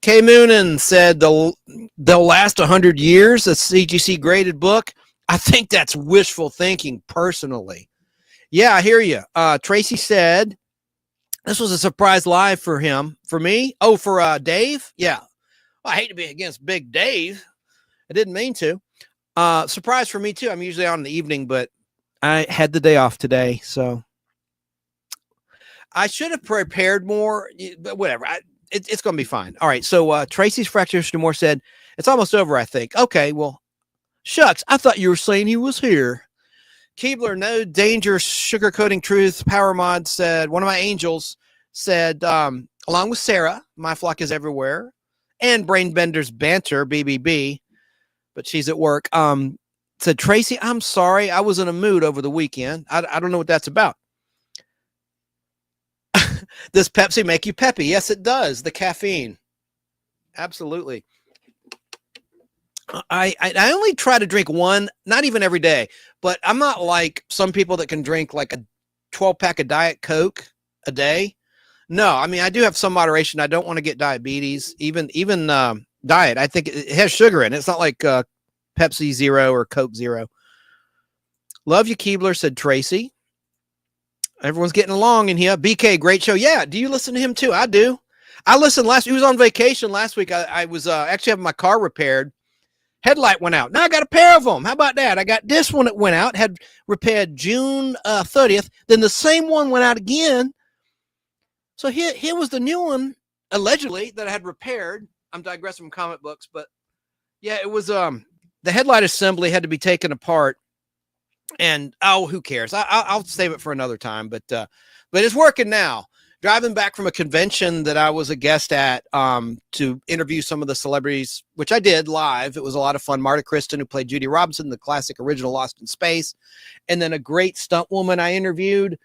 K. Moonen said they'll last 100 years, a CGC graded book. I think that's wishful thinking, personally. Yeah, I hear you. Tracy said this was a surprise live for him. For me? Oh, for Dave? Yeah. Well, I hate to be against Big Dave. I didn't mean to. Surprise for me, too. I'm usually on in the evening, but I had the day off today, so I should have prepared more, but whatever. It's going to be fine. All right. So Tracy's Fracture Moore said, it's almost over, I think. Okay. Well, shucks. I thought you were saying he was here. Keebler, no danger, sugarcoating truth. Power Mod said, one of my angels said, along with Sarah, my flock is everywhere, and Brainbender's banter, BBB, but she's at work. Said, Tracy, I'm sorry. I was in a mood over the weekend. I don't know what that's about. Does Pepsi make you peppy? Yes, it does. The caffeine. Absolutely. I only try to drink one, not even every day, but I'm not like some people that can drink like a 12-pack of Diet Coke a day. No, I mean, I do have some moderation. I don't want to get diabetes, even diet. I think it has sugar in it. It's not like Pepsi Zero or Coke Zero. Love you, Keebler, said Tracy. Everyone's getting along in here. BK, great show. Yeah. Do you listen to him too? I do. I listened he was on vacation last week. I was actually having my car repaired. Headlight went out. Now I got a pair of them. How about that? I got this one that went out, had repaired June 30th. Then the same one went out again. So here was the new one, allegedly, that I had repaired. I'm digressing from comic books, but yeah, it was the headlight assembly had to be taken apart. And who cares? I'll save it for another time. But it's working now. Driving back from a convention that I was a guest at to interview some of the celebrities, which I did live. It was a lot of fun. Marta Kristen, who played Judy Robinson, the classic original Lost in Space, and then a great stunt woman I interviewed,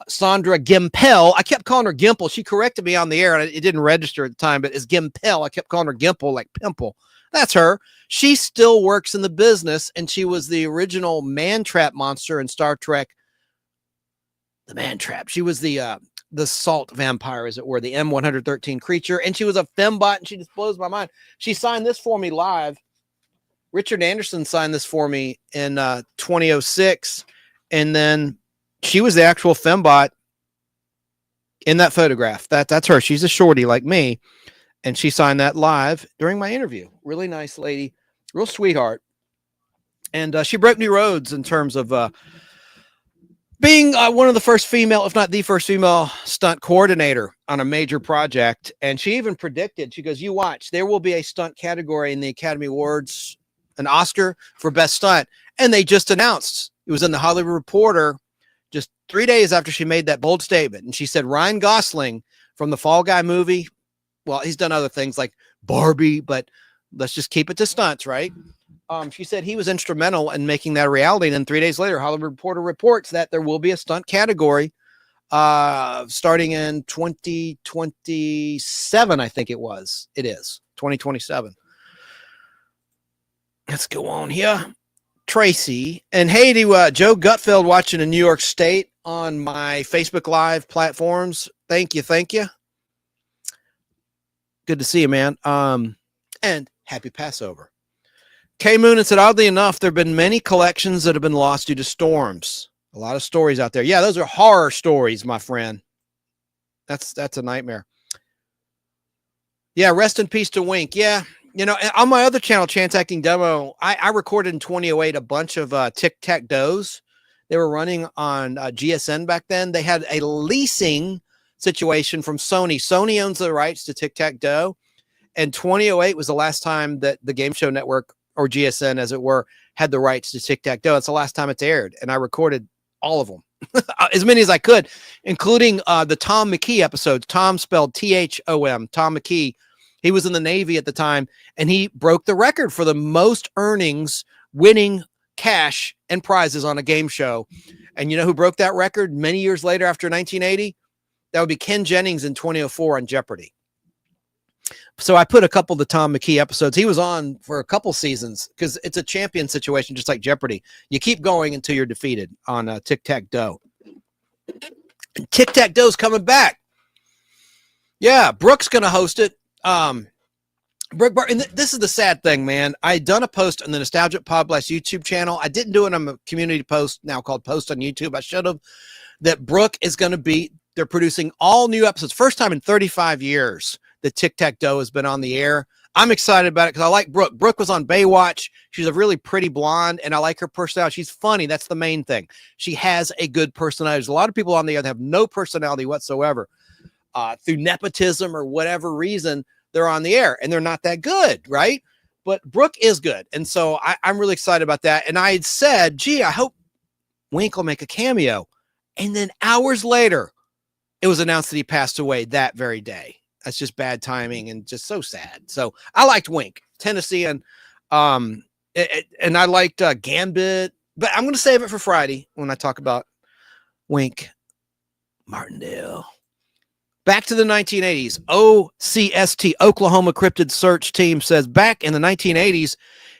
Sandra Gimpel. I kept calling her Gimple. She corrected me on the air, and it didn't register at the time, but it's Gimpel. I kept calling her Gimple, like pimple. That's her. She still works in the business, and she was the original man-trap monster in Star Trek. The man-trap. She was the salt vampire, as it were, the M113 creature, and she was a fembot, and she just blows my mind. She signed this for me live. Richard Anderson signed this for me in 2006, and then she was the actual fembot in that photograph. That's her. She's a shorty like me, and she signed that live during my interview. Really nice lady, real sweetheart, and she broke new roads in terms of being one of the first female, if not the first female stunt coordinator on a major project. And she even predicted, she goes, you watch, there will be a stunt category in the Academy Awards, an Oscar for best stunt. And they just announced, it was in the Hollywood Reporter just 3 days after she made that bold statement. And she said, Ryan Gosling from the Fall Guy movie. Well, he's done other things like Barbie, but let's just keep it to stunts, right? She said he was instrumental in making that a reality. And then 3 days later, Hollywood Reporter reports that there will be a stunt category starting in 2027, I think it was. It is 2027. Let's go on here. Tracy. And hey to Joe Gutfeld watching in New York State on my Facebook Live platforms. Thank you. Good to see you, man. And happy Passover. K Moon said, oddly enough, there have been many collections that have been lost due to storms. A lot of stories out there. Yeah, those are horror stories, my friend. That's a nightmare. Yeah, rest in peace to Wink. Yeah, you know, on my other channel, Chance Acting Demo, I recorded in 2008 a bunch of tic-tac-does. They were running on GSN back then. They had a leasing situation from Sony. Sony owns the rights to tic-tac-doe, and 2008 was the last time that the Game Show Network, or GSN as it were, had the rights to tic-tac-doe. It's the last time it's aired, and I recorded all of them, as many as I could, including the Tom McKee episodes. Tom spelled T-H-O-M, Tom McKee. He was in the Navy at the time, and he broke the record for the most earnings, winning cash and prizes on a game show. And you know who broke that record many years later after 1980? That would be Ken Jennings in 2004 on Jeopardy. So I put a couple of the Tom McKee episodes. He was on for a couple seasons because it's a champion situation, just like Jeopardy. You keep going until you're defeated on tic-tac-doe. Tic-tac-doe's coming back. Yeah, Brooke's going to host it. Brooke, and this is the sad thing, man. I had done a post on the Nostalgic Podblast YouTube channel. I didn't do it on a community post now called Post on YouTube. I should have. That Brooke is going to be, they're producing all new episodes. First time in 35 years that Tic-Tac-Doe has been on the air. I'm excited about it because I like Brooke. Brooke was on Baywatch. She's a really pretty blonde, and I like her personality. She's funny. That's the main thing. She has a good personality. There's a lot of people on the air that have no personality whatsoever. Through nepotism or whatever reason, they're on the air, and they're not that good, right? But Brooke is good, and so I'm really excited about that. And I had said, gee, I hope Wink will make a cameo. And then hours later, it was announced that he passed away that very day. That's just bad timing and just so sad. So I liked Wink, Tennessean, and I liked Gambit, but I'm going to save it for Friday when I talk about Wink Martindale. Back to the 1980s. OCST, Oklahoma Cryptid Search Team, says back in the 1980s,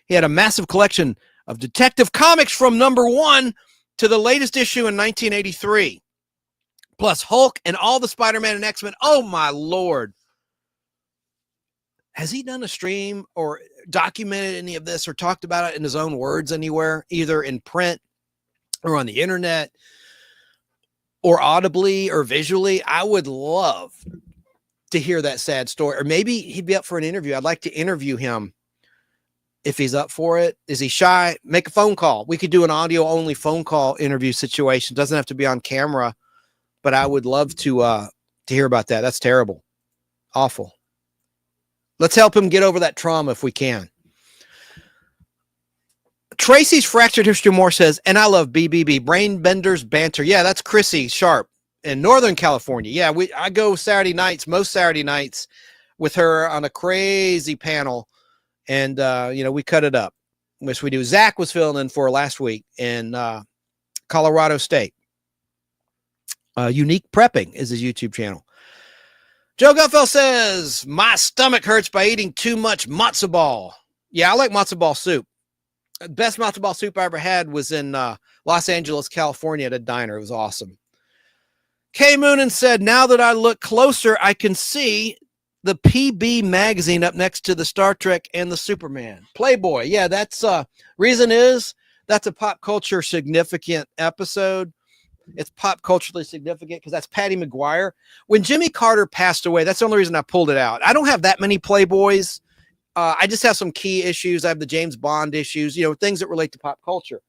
he had a massive collection of Detective Comics from #1 to the latest issue in 1983. Plus Hulk and all the Spider-Man and X-Men. Oh, my Lord. Has he done a stream or documented any of this or talked about it in his own words anywhere, either in print or on the internet or audibly or visually? I would love to hear that sad story. Or maybe he'd be up for an interview. I'd like to interview him if he's up for it. Is he shy? Make a phone call. We could do an audio-only phone call interview situation. Doesn't have to be on camera. But I would love to hear about that. That's terrible. Awful. Let's help him get over that trauma if we can. Tracy's Fractured History More says, and I love BBB, Brain Benders Banter. Yeah, that's Chrissy Sharp in Northern California. Yeah, I go Saturday nights, most Saturday nights, with her on a crazy panel. And, we cut it up, which we do. Zach was filling in for last week in Colorado State. Unique Prepping is his YouTube channel. Joe Gutfeld says, my stomach hurts by eating too much matzo ball. Yeah, I like matzo ball soup. The best matzo ball soup I ever had was in Los Angeles, California at a diner. It was awesome. Kay Moonen said, now that I look closer, I can see the PB magazine up next to the Star Trek and the Superman. Playboy. Yeah, that's reason is that's a pop culture significant episode. It's pop culturally significant because that's Patty McGuire. When Jimmy Carter passed away, that's the only reason I pulled it out. I don't have that many Playboys. I just have some key issues. I have the James Bond issues, things that relate to pop culture.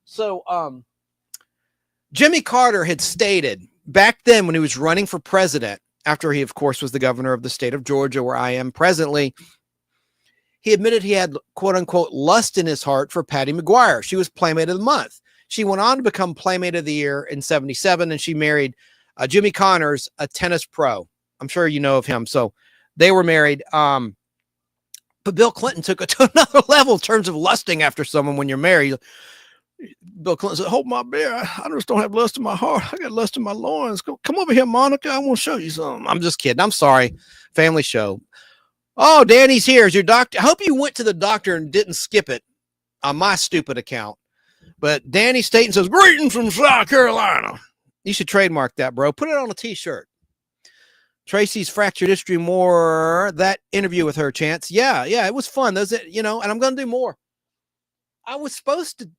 So Jimmy Carter had stated back then when he was running for president, after he, of course, was the governor of the state of Georgia, where I am presently, he admitted he had, quote unquote, lust in his heart for Patty McGuire. She was Playmate of the Month. She went on to become Playmate of the Year in 1977, and she married Jimmy Connors, a tennis pro. I'm sure you know of him. So they were married. But Bill Clinton took it to another level in terms of lusting after someone when you're married. Bill Clinton said, hold my beer. I just don't have lust in my heart. I got lust in my loins. Come over here, Monica. I want to show you something. I'm just kidding. I'm sorry. Family show. Oh, Danny's here. Is your doctor? I hope you went to the doctor and didn't skip it on my stupid account. But Danny Staten says, greetings from South Carolina. You should trademark that, bro. Put it on a t-shirt. Tracy's Fractured History more. That interview with her, Chance. Yeah, it was fun. Those, and I'm going to do more. I was supposed to,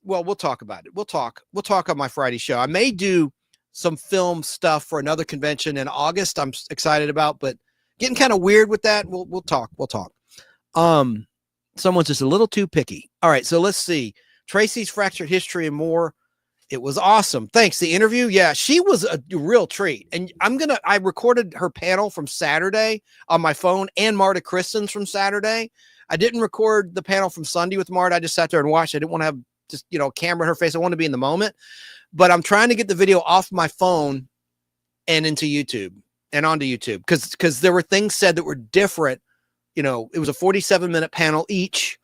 well, we'll talk about it. We'll talk on my Friday show. I may do some film stuff for another convention in August. I'm excited about, but getting kind of weird with that. We'll talk. Someone's just a little too picky. All right. So let's see. Tracy's Fractured History and more. It was awesome. Thanks. The interview. Yeah, she was a real treat. And I recorded her panel from Saturday on my phone and Marta Kristen's from Saturday. I didn't record the panel from Sunday with Marta. I just sat there and watched. I didn't want to have just, camera in her face. I want to be in the moment, but I'm trying to get the video off my phone and into YouTube and onto YouTube. Cause there were things said that were different. It was a 47-minute panel each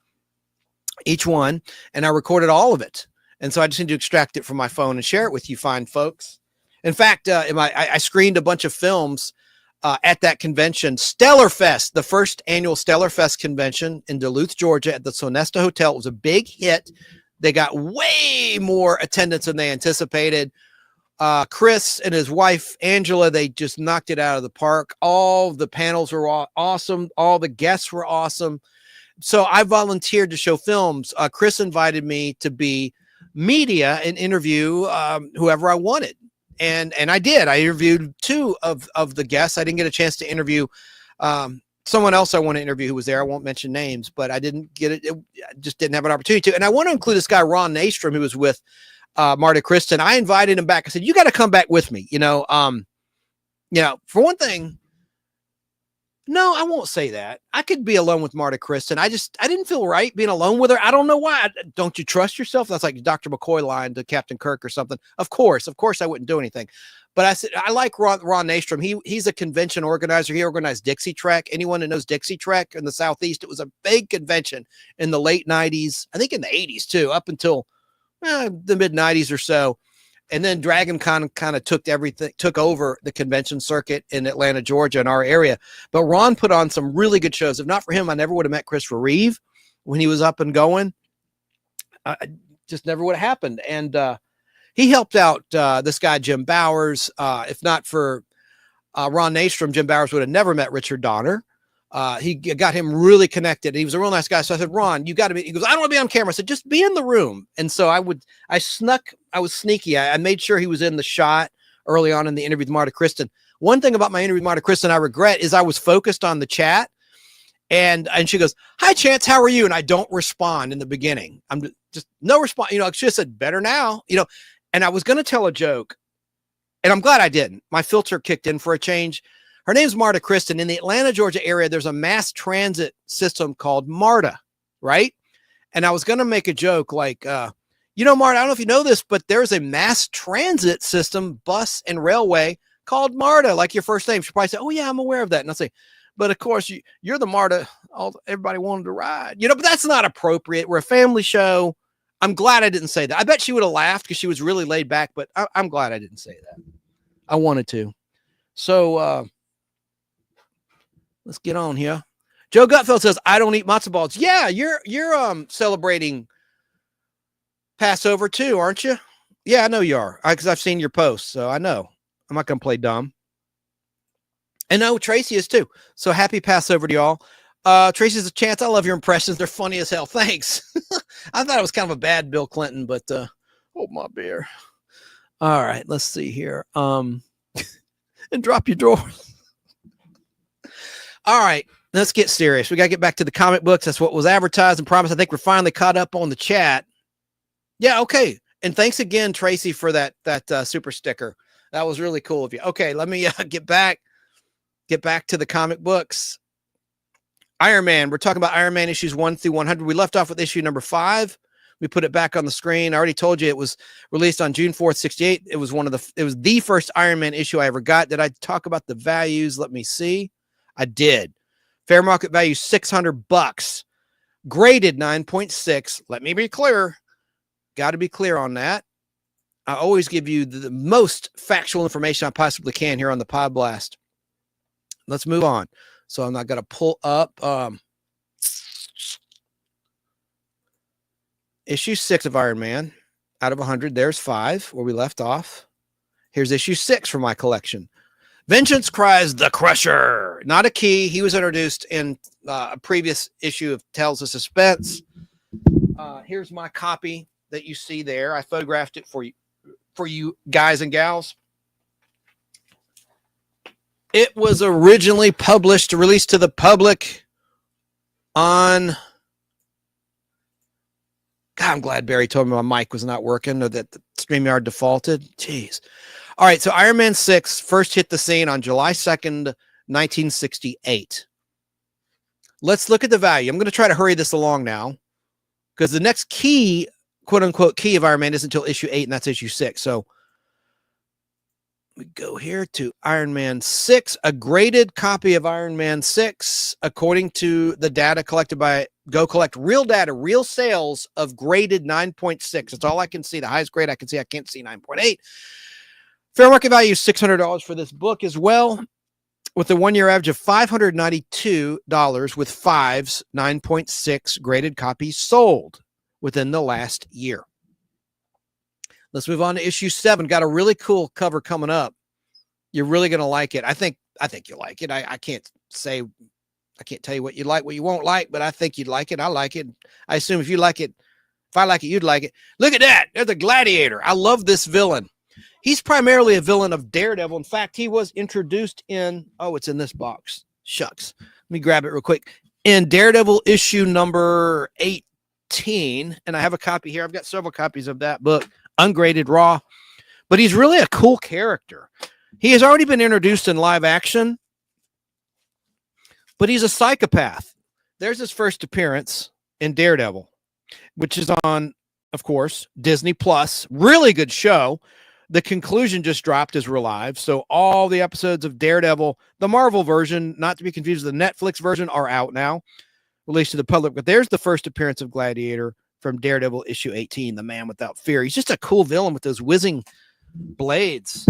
one. And I recorded all of it. And so I just need to extract it from my phone and share it with you fine folks. In fact, I screened a bunch of films at that convention, Stellar Fest, the first annual Stellar Fest convention in Duluth, Georgia at the Sonesta Hotel. It was a big hit. They got way more attendance than they anticipated. Chris and his wife, Angela, they just knocked it out of the park. All the panels were awesome. All the guests were awesome. So I volunteered to show films. Chris invited me to be media and interview whoever I wanted. And I did. I interviewed two of the guests. I didn't get a chance to interview someone else I want to interview who was there. I won't mention names, but I didn't get it. I just didn't have an opportunity to. And I want to include this guy, Ron Nastrom, who was with Marta Kristen. I invited him back. I said, you got to come back with me. For one thing, no, I won't say that. I could be alone with Marta Kristen. I didn't feel right being alone with her. I don't know why. Don't you trust yourself? That's like Dr. McCoy line to Captain Kirk or something. Of course I wouldn't do anything. But I said, I like Ron Nastrom. He's a convention organizer. He organized Dixie Trek. Anyone that knows Dixie Trek in the Southeast, it was a big convention in the late 90s. I think in the 80s too, up until the mid 90s or so. And then Dragon Con kind of took over the convention circuit in Atlanta, Georgia, in our area. But Ron put on some really good shows. If not for him, I never would have met Christopher Reeve when he was up and going. I just never would have happened. And he helped out this guy, Jim Bowers. If not for Ron Nastrom, Jim Bowers would have never met Richard Donner. He got him really connected. He was a real nice guy. So I said, Ron, you got to be, he goes, I don't want to be on camera. I said, just be in the room. And so I was sneaky. I made sure he was in the shot early on in the interview with Marta Kristen. One thing about my interview with Marta Kristen I regret is I was focused on the chat and she goes, hi Chance, how are you? And I don't respond in the beginning. I'm just no response. She just said better now, and I was going to tell a joke and I'm glad I didn't. My filter kicked in for a change. Her name's Marta Kristen. In the Atlanta, Georgia area, there's a mass transit system called MARTA, right? And I was going to make a joke like, Marta, I don't know if you know this, but there's a mass transit system, bus and railway called MARTA, like your first name. She'll probably say, oh, yeah, I'm aware of that. And I'll say, but of course, you're the MARTA everybody wanted to ride. But that's not appropriate. We're a family show. I'm glad I didn't say that. I bet she would have laughed because she was really laid back, but I'm glad I didn't say that. I wanted to. So, let's get on here. Joe Gutfeld says, I don't eat matzo balls. Yeah, you're celebrating Passover too, aren't you? Yeah, I know you are. Because I've seen your posts, so I know. I'm not going to play dumb. And no, Tracy is too. So happy Passover to y'all. Tracy's a Chance. I love your impressions. They're funny as hell. Thanks. I thought it was kind of a bad Bill Clinton, but hold my beer. All right, let's see here. And drop your drawers. All right, let's get serious. We got to get back to the comic books. That's what was advertised and promised. I think we're finally caught up on the chat. Yeah, okay. And thanks again, Tracy, for that super sticker. That was really cool of you. Okay, let me get back to the comic books. Iron Man. We're talking about Iron Man issues 1 through 100. We left off with issue number 5. We put it back on the screen. I already told you it was released on June 4th, 1968. It was the first Iron Man issue I ever got. Did I talk about the values? Let me see. I did. Fair market value $600. Graded 9.6. Let me be clear. Got to be clear on that. I always give you the most factual information I possibly can here on the Podblast. Let's move on. So I'm not going to pull up. issue 6 of Iron Man out of 100. There's 5 where we left off. Here's issue 6 from my collection. Vengeance Cries the Crusher. Not a key. He was introduced in a previous issue of Tales of Suspense. Here's my copy that you see there. I photographed it for you guys and gals. It was originally released to the public on... God, I'm glad Barry told me my mic was not working or that the StreamYard defaulted. Jeez. All right, so Iron Man 6 first hit the scene on July 2nd, 1968. Let's look at the value. I'm going to try to hurry this along now because the next key, quote-unquote key of Iron Man isn't until issue 8, and that's issue 6. So we go here to Iron Man 6, a graded copy of Iron Man 6, according to the data collected by Go Collect. Real data, real sales of graded 9.6. That's all I can see. The highest grade I can see. I can't see 9.8. Fair market value is $600 for this book as well, with a 1-year average of $592 with 5's 9.6 graded copies sold within the last year. Let's move on to issue 7. Got a really cool cover coming up. You're really going to like it. I think you'll like it. I can't tell you what you like, what you won't like, but I think you'd like it. I like it. I assume if you like it, if I like it, you'd like it. Look at that. There's the Gladiator. I love this villain. He's primarily a villain of Daredevil. In fact, he was introduced in, it's in this box. Shucks. Let me grab it real quick. In Daredevil issue number 18, and I have a copy here. I've got several copies of that book, ungraded raw, but he's really a cool character. He has already been introduced in live action, but he's a psychopath. There's his first appearance in Daredevil, which is on, of course, Disney Plus. Really good show. The conclusion just dropped as we're live. So all the episodes of Daredevil, the Marvel version, not to be confused with the Netflix version, are out now, released to the public. But there's the first appearance of Gladiator from Daredevil issue 18, The Man Without Fear. He's just a cool villain with those whizzing blades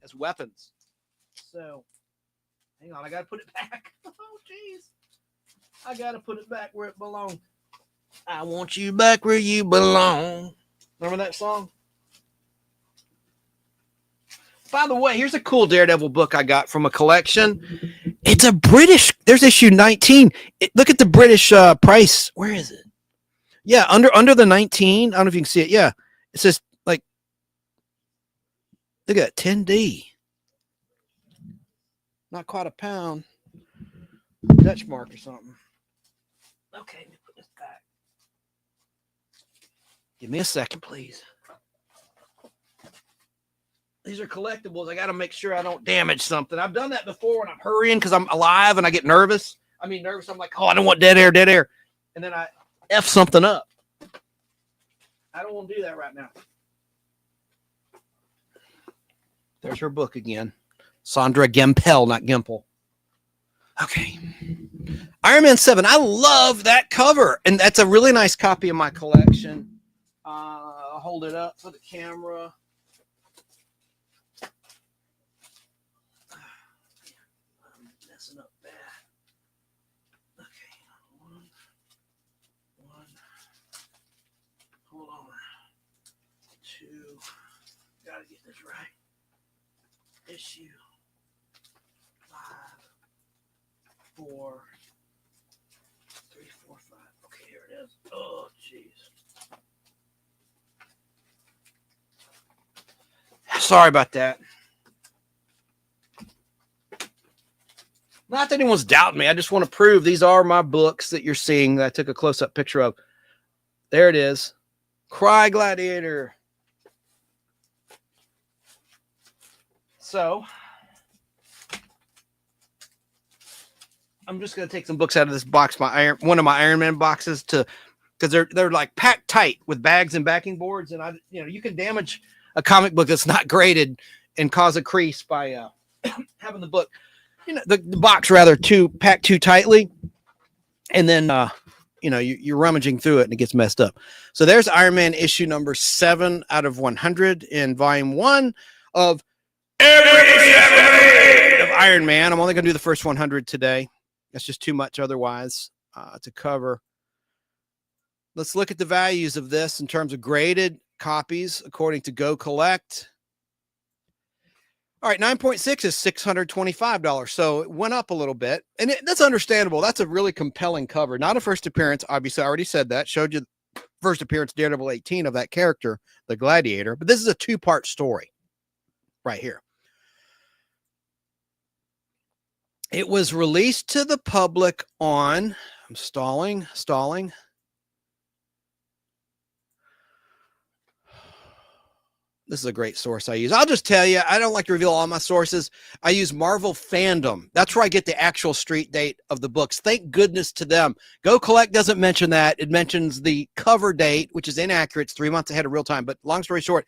as weapons. So, hang on, I got to put it back. Oh, jeez. I got to put it back where it belongs. I want you back where you belong. Remember that song? By the way, here's a cool Daredevil book I got from a collection. It's a British, there's issue 19. Look at the British price. Where is it? Yeah, under the 19. I don't know if you can see it. Yeah. It says, like, look at that, 10D. Not quite a pound. Dutch mark or something. Okay, let me put this back. Give me a second, please. These are collectibles. I got to make sure I don't damage something. I've done that before when I'm hurrying because I'm alive and I get nervous. I'm like, I don't want dead air. And then I F something up. I don't want to do that right now. There's her book again. Sandra Gempel, not Gempel. Okay. Iron Man 7. I love that cover. And that's a really nice copy of my collection. I'll hold it up for the camera. Issue 5, 4, 3, 4, 5. Okay, here it is. Oh, jeez. Sorry about that. Not that anyone's doubting me. I just want to prove these are my books that you're seeing that I took a close-up picture of. There it is. Cry Gladiator. So, I'm just going to take some books out of this box, one of my Iron Man boxes, because they're like packed tight with bags and backing boards, and you can damage a comic book that's not graded and cause a crease by having the book, the box rather packed too tightly, and then you're rummaging through it and it gets messed up. So there's Iron Man issue number 7 out of 100 in volume 1 of of Iron Man. I'm only going to do the first 100 today. That's just too much otherwise to cover. Let's look at the values of this in terms of graded copies according to Go Collect. All right, 9.6 is $625. So it went up a little bit. And that's understandable. That's a really compelling cover. Not a first appearance. Obviously, I already said that. Showed you first appearance Daredevil 18 of that character, the Gladiator. But this is a two-part story right here. It was released to the public on, I'm stalling. This is a great source I use. I'll just tell you, I don't like to reveal all my sources. I use Marvel Fandom. That's where I get the actual street date of the books. Thank goodness to them. Go Collect doesn't mention that. It mentions the cover date, which is inaccurate. It's 3 months ahead of real time. But long story short,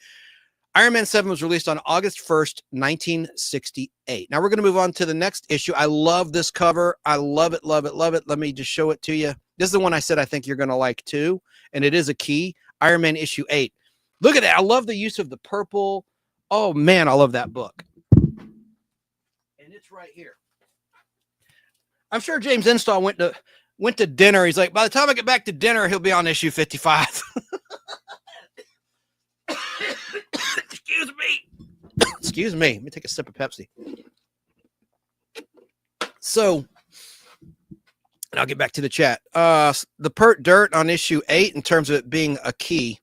Iron Man 7 was released on August 1st, 1968. Now we're going to move on to the next issue. I love this cover. I love it, love it, love it. Let me just show it to you. This is the one I said I think you're going to like too. And it is a key. Iron Man issue 8. Look at that. I love the use of the purple. Oh, man, I love that book. And it's right here. I'm sure James Install went to dinner. He's like, by the time I get back to dinner, he'll be on issue 55. Excuse me. Excuse me. Let me take a sip of Pepsi. So, and I'll get back to the chat. The Pert Dirt on issue 8 in terms of it being a key.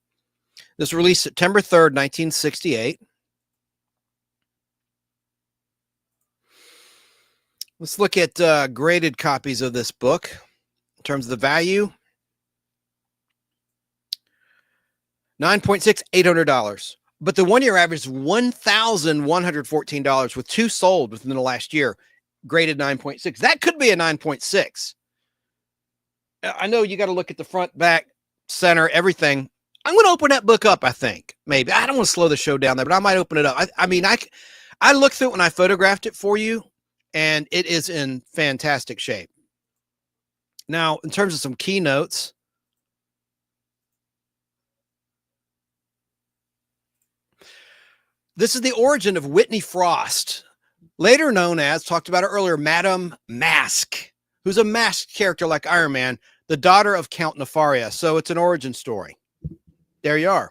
This was released September 3rd, 1968. Let's look at graded copies of this book in terms of the value. 9.6, $800. But the one-year average is $1,114 with 2 sold within the last year. Graded 9.6. That could be a 9.6. I know you got to look at the front, back, center, everything. I'm going to open that book up, I think. Maybe. I don't want to slow the show down there, but I might open it up. I mean, I looked through it when I photographed it for you, and it is in fantastic shape. Now, in terms of some keynotes, this is the origin of Whitney Frost, later known as, talked about it earlier, Madame Mask, who's a masked character like Iron Man, the daughter of Count Nefaria. So it's an origin story. There you are.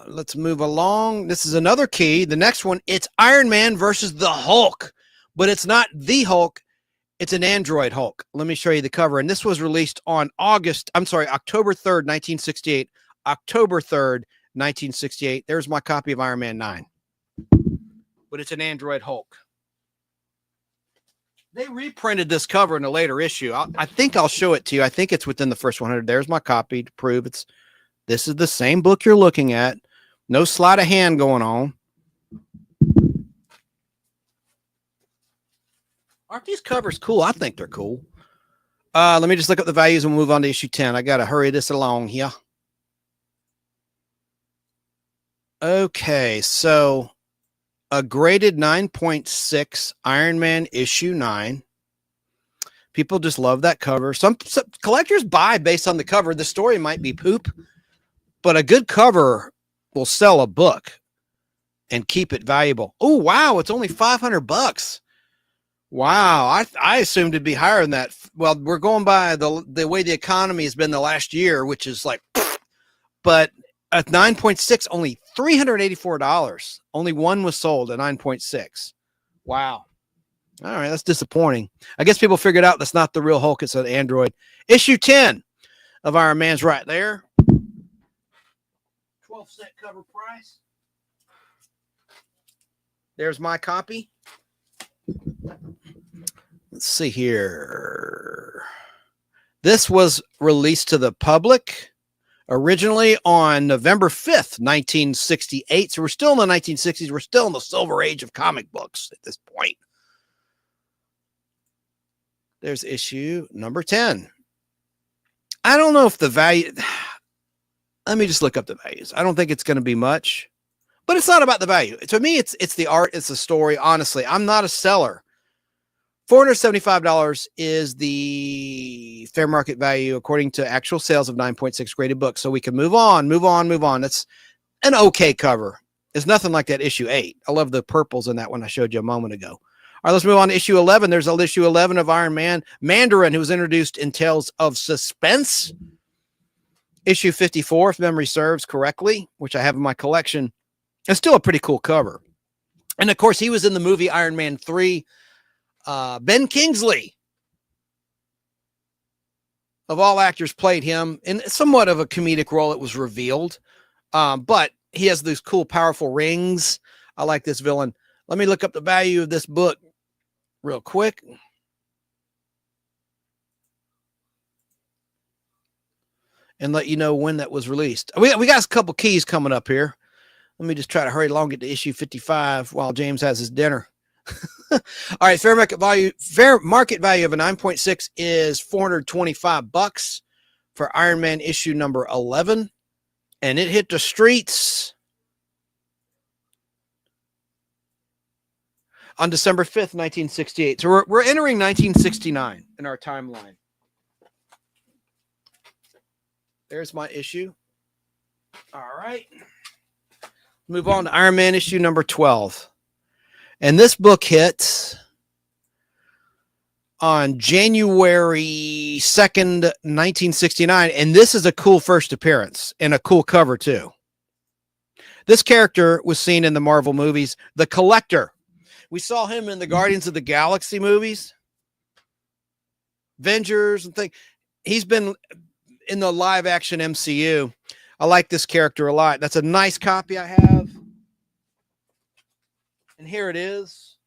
Let's move along. This is another key. The next one, it's Iron Man versus the Hulk, but it's not the Hulk. It's an android Hulk. Let me show you the cover. And this was released on October 3rd, 1968. October 3rd, 1968. There's my copy of Iron Man 9. But it's an android Hulk. They reprinted this cover in a later issue. I think I'll show it to you. I think it's within the first 100. There's my copy to prove this is the same book you're looking at. No sleight of hand going on. Aren't these covers cool? I think they're cool. Let me just look up the values and move on to issue 10. I got to hurry this along here. Okay, so a graded 9.6 Iron Man issue 9. People just love that cover. Some collectors buy based on the cover. The story might be poop, but a good cover will sell a book and keep it valuable. Oh, wow. It's only $500. Wow. I assumed it'd be higher than that. Well, we're going by the way the economy has been the last year, which is like, but at 9.6, only $384. Only one was sold at 9.6. Wow. All right, that's disappointing. I guess people figured out that's not the real Hulk. It's an android. Issue 10 of Iron Man's right there. 12-cent cover price. There's my copy. Let's see here. This was released to the public originally on November 5th, 1968. So we're still in the 1960s. We're still in the silver age of comic books at this point. There's issue number 10. I don't know if the value... Let me just look up the values. I don't think it's going to be much, but it's not about the value. To me, it's the art. It's the story. Honestly, I'm not a seller. $475 is the fair market value according to actual sales of 9.6 graded books. So we can move on. That's an okay cover. It's nothing like that issue 8. I love the purples in that one I showed you a moment ago. All right, let's move on to issue 11. There's issue 11 of Iron Man. Mandarin, who was introduced in Tales of Suspense. Issue 54, if memory serves correctly, which I have in my collection. It's still a pretty cool cover. And, of course, he was in the movie Iron Man 3. Ben Kingsley, of all actors, played him in somewhat of a comedic role. It was revealed. But he has these cool, powerful rings. I like this villain. Let me look up the value of this book real quick. And let you know when that was released. We got a couple keys coming up here. Let me just try to hurry along, get to issue 55 while James has his dinner. All right, fair market value of a 9.6 is $425 for Iron Man issue number 11. And it hit the streets on December 5th, 1968. So we're entering 1969 in our timeline. There's my issue. All right. Move on to Iron Man issue number 12. And this book hit on January 2nd, 1969. And this is a cool first appearance and a cool cover, too. This character was seen in the Marvel movies, The Collector. We saw him in the Guardians of the Galaxy movies, Avengers and things. He's been in the live action MCU. I like this character a lot. That's a nice copy I have. And here it is.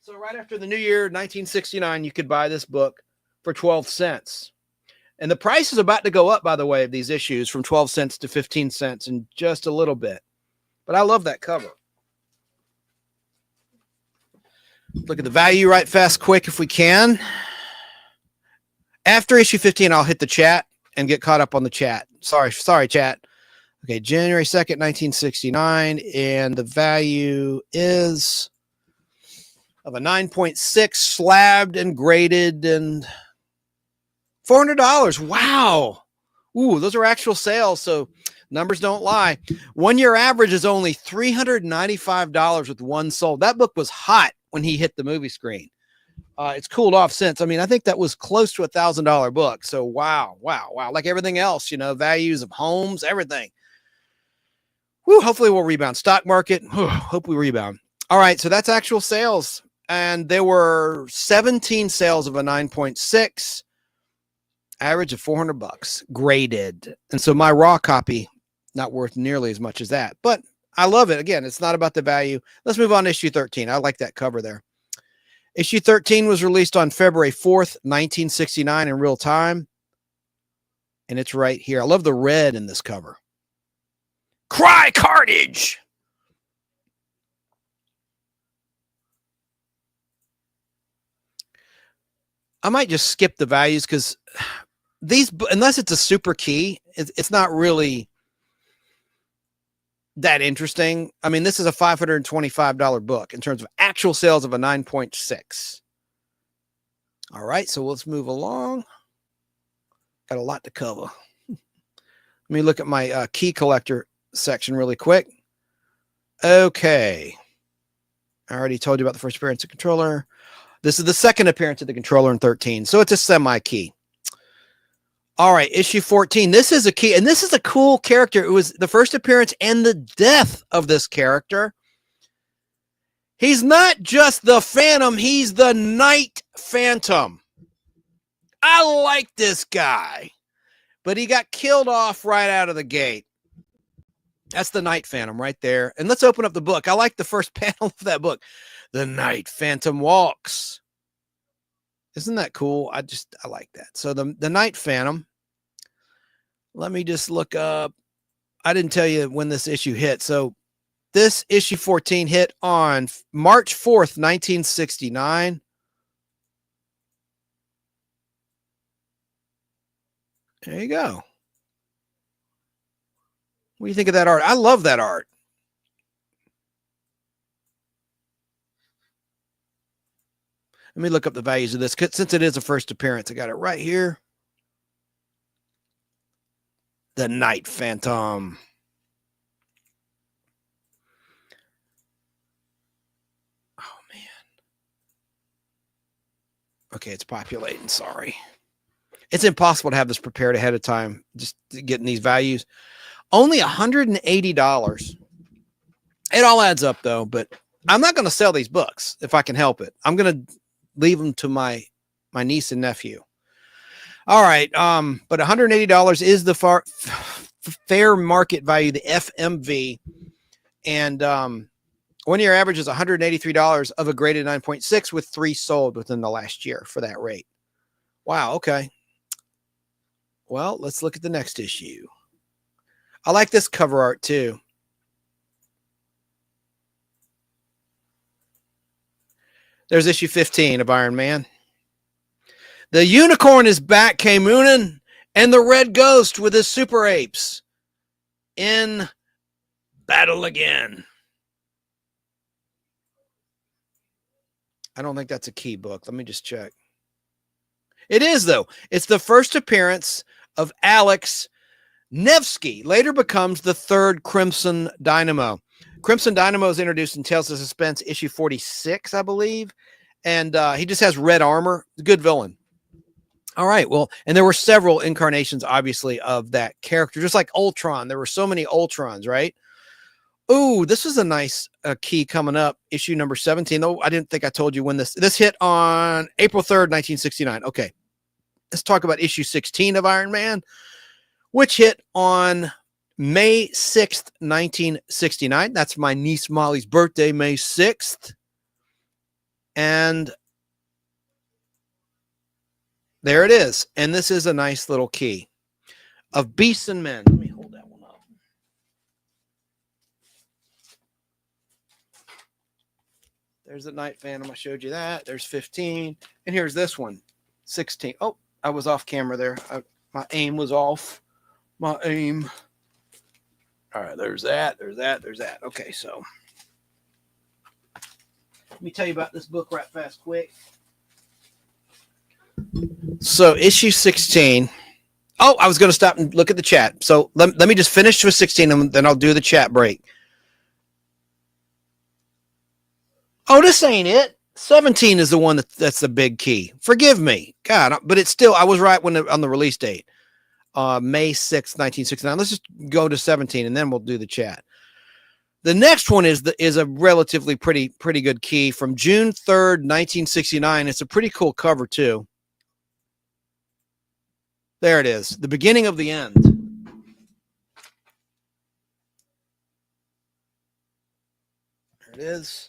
So right after the new year, 1969, you could buy this book for 12 cents. And the price is about to go up, by the way, of these issues from 12 cents to 15 cents in just a little bit. But I love that cover. Look at the value right fast, quick, if we can. After issue 15, I'll hit the chat and get caught up on the chat. Sorry, chat. Okay, January 2nd, 1969, and the value is of a 9.6 slabbed and graded and $400. Wow. Ooh, those are actual sales, so numbers don't lie. 1 year average is only $395 with one sold. That book was hot when he hit the movie screen. It's cooled off since. I mean, I think that was close to $1,000 book. So wow. Like everything else, values of homes, everything. Whew, hopefully we'll rebound. Stock market. Hope we rebound. All right. So that's actual sales. And there were 17 sales of a 9.6, average of $400 graded. And so my raw copy, not worth nearly as much as that, but I love it. Again, it's not about the value. Let's move on to issue 13. I like that cover there. Issue 13 was released on February 4th, 1969 in real time. And it's right here. I love the red in this cover. Cry Carnage! I might just skip the values because these, unless it's a super key, it's not really that interesting. I mean, this is a $525 book in terms of actual sales of a 9.6. All right, so let's move along. Got a lot to cover. Let me look at my key collector section really quick. Okay. I already told you about the first appearance of controller. This is the second appearance of the controller in 13, so it's a semi-key. All right, issue 14. This is a key, and this is a cool character. It was the first appearance and the death of this character. He's not just the Phantom, he's the Night Phantom. I like this guy, but he got killed off right out of the gate. That's the Night Phantom right there. And let's open up the book. I like the first panel of that book. The Night Phantom walks. Isn't that cool? I like that. So the Night Phantom, let me just look up. I didn't tell you when this issue hit. So this issue 14 hit on March 4th, 1969. There you go. What do you think of that art? I love that art. Let me look up the values of this. Since it is a first appearance, I got it right here. The Night Phantom. Okay, it's populating. Sorry. It's impossible to have this prepared ahead of time, just getting these values. Only $180. It all adds up, though, but I'm not going to sell these books if I can help it. I'm going to leave them to my niece and nephew. All right, but $180 is the fair market value, the FMV, and 1 year average is $183 of a graded 9.6 with 3 sold within the last year for that rate. Wow, okay. Well, let's look at the next issue. I like this cover art too. There's issue 15 of Iron Man. The unicorn is back, K. Moonin, and the red ghost with his super apes in battle again. I don't think that's a key book. Let me just check. It is, though. It's the first appearance of Alex Nevsky, later becomes the third Crimson Dynamo. Crimson Dynamo is introduced in Tales of Suspense, issue 46, I believe. And he just has red armor. Good villain. All right. Well, and there were several incarnations, obviously, of that character, just like Ultron. There were so many Ultrons, right? Oh, this is a nice key coming up. Issue number 17. Though I didn't think I told you when this hit on April 3rd, 1969. Okay. Let's talk about issue 16 of Iron Man, which hit on May 6th, 1969. That's my niece Molly's birthday, May 6th. And there it is. And this is a nice little key of Beasts and Men. Let me hold that one up. There's the Night Phantom. I showed you that. There's 15. And here's this one, 16. Oh, I was off camera there. My aim was off. My aim. All right, there's that. There's that. There's that. Okay, so let me tell you about this book right fast, quick. So issue 16. Oh, I was going to stop and look at the chat. So let me just finish with 16 and then I'll do the chat break. Oh, this ain't it. 17 is the one that's the big key. Forgive me. God, but it's still, I was right on the release date. May 6th, 1969. Let's just go to 17 and then we'll do the chat. The next one is a relatively pretty good key from June 3rd, 1969. It's a pretty cool cover too. There it is. The beginning of the end. There it is.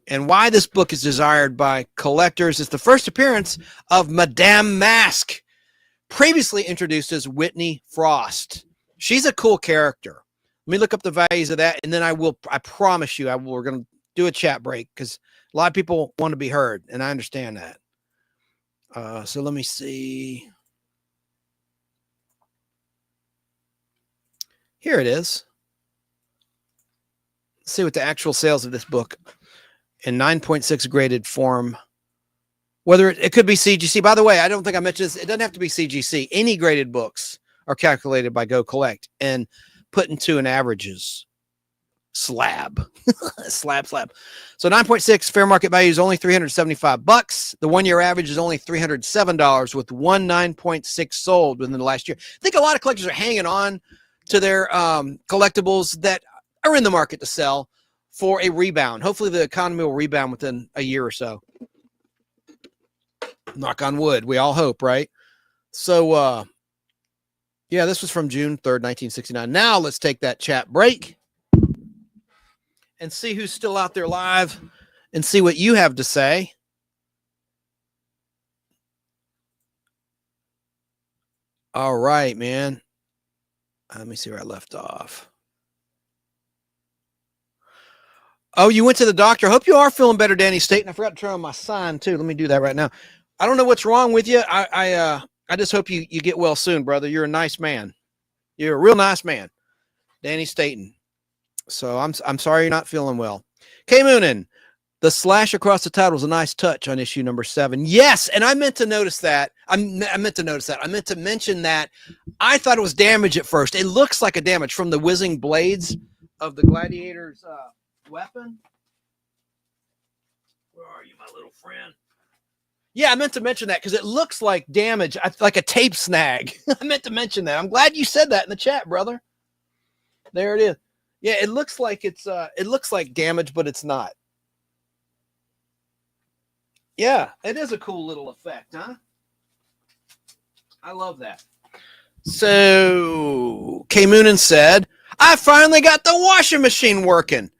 And why this book is desired by collectors is the first appearance of Madame Mask, previously introduced as Whitney Frost. She's a cool character. Let me look up the values of that, and then I promise you, we're going to do a chat break because a lot of people want to be heard, and I understand that. So let me see. Here it is. Let's see what the actual sales of this book in 9.6 graded form. Whether it could be CGC. By the way, I don't think I mentioned this. It doesn't have to be CGC. Any graded books are calculated by Go Collect and put into an averages slab. slab. So 9.6 fair market value is only $375. The 1 year average is only $307 with 9.6 sold within the last year. I think a lot of collectors are hanging on to their collectibles that are in the market to sell for a rebound. Hopefully the economy will rebound within a year or so. Knock on wood. We all hope, right? So, yeah, this was from June 3rd, 1969. Now let's take that chat break and see who's still out there live and see what you have to say. All right, man. Let me see where I left off. Oh, you went to the doctor. I hope you are feeling better, Danny State. And I forgot to turn on my sign, too. Let me do that right now. I don't know what's wrong with you. I just hope you get well soon, brother. You're a nice man. You're a real nice man. Danny Staten. So I'm sorry you're not feeling well. K. Moonin, the slash across the title was a nice touch on issue number 7. Yes, and I meant to notice that. I meant to mention that. I thought it was damage at first. It looks like a damage from the whizzing blades of the gladiator's weapon. Where are you, my little friend? Yeah, I meant to mention that because it looks like damage, like a tape snag. I meant to mention that. I'm glad you said that in the chat, brother. There it is. Yeah, it looks like it looks like damage, but it's not. Yeah, it is a cool little effect, huh? I love that. So K Moonin said, I finally got the washing machine working.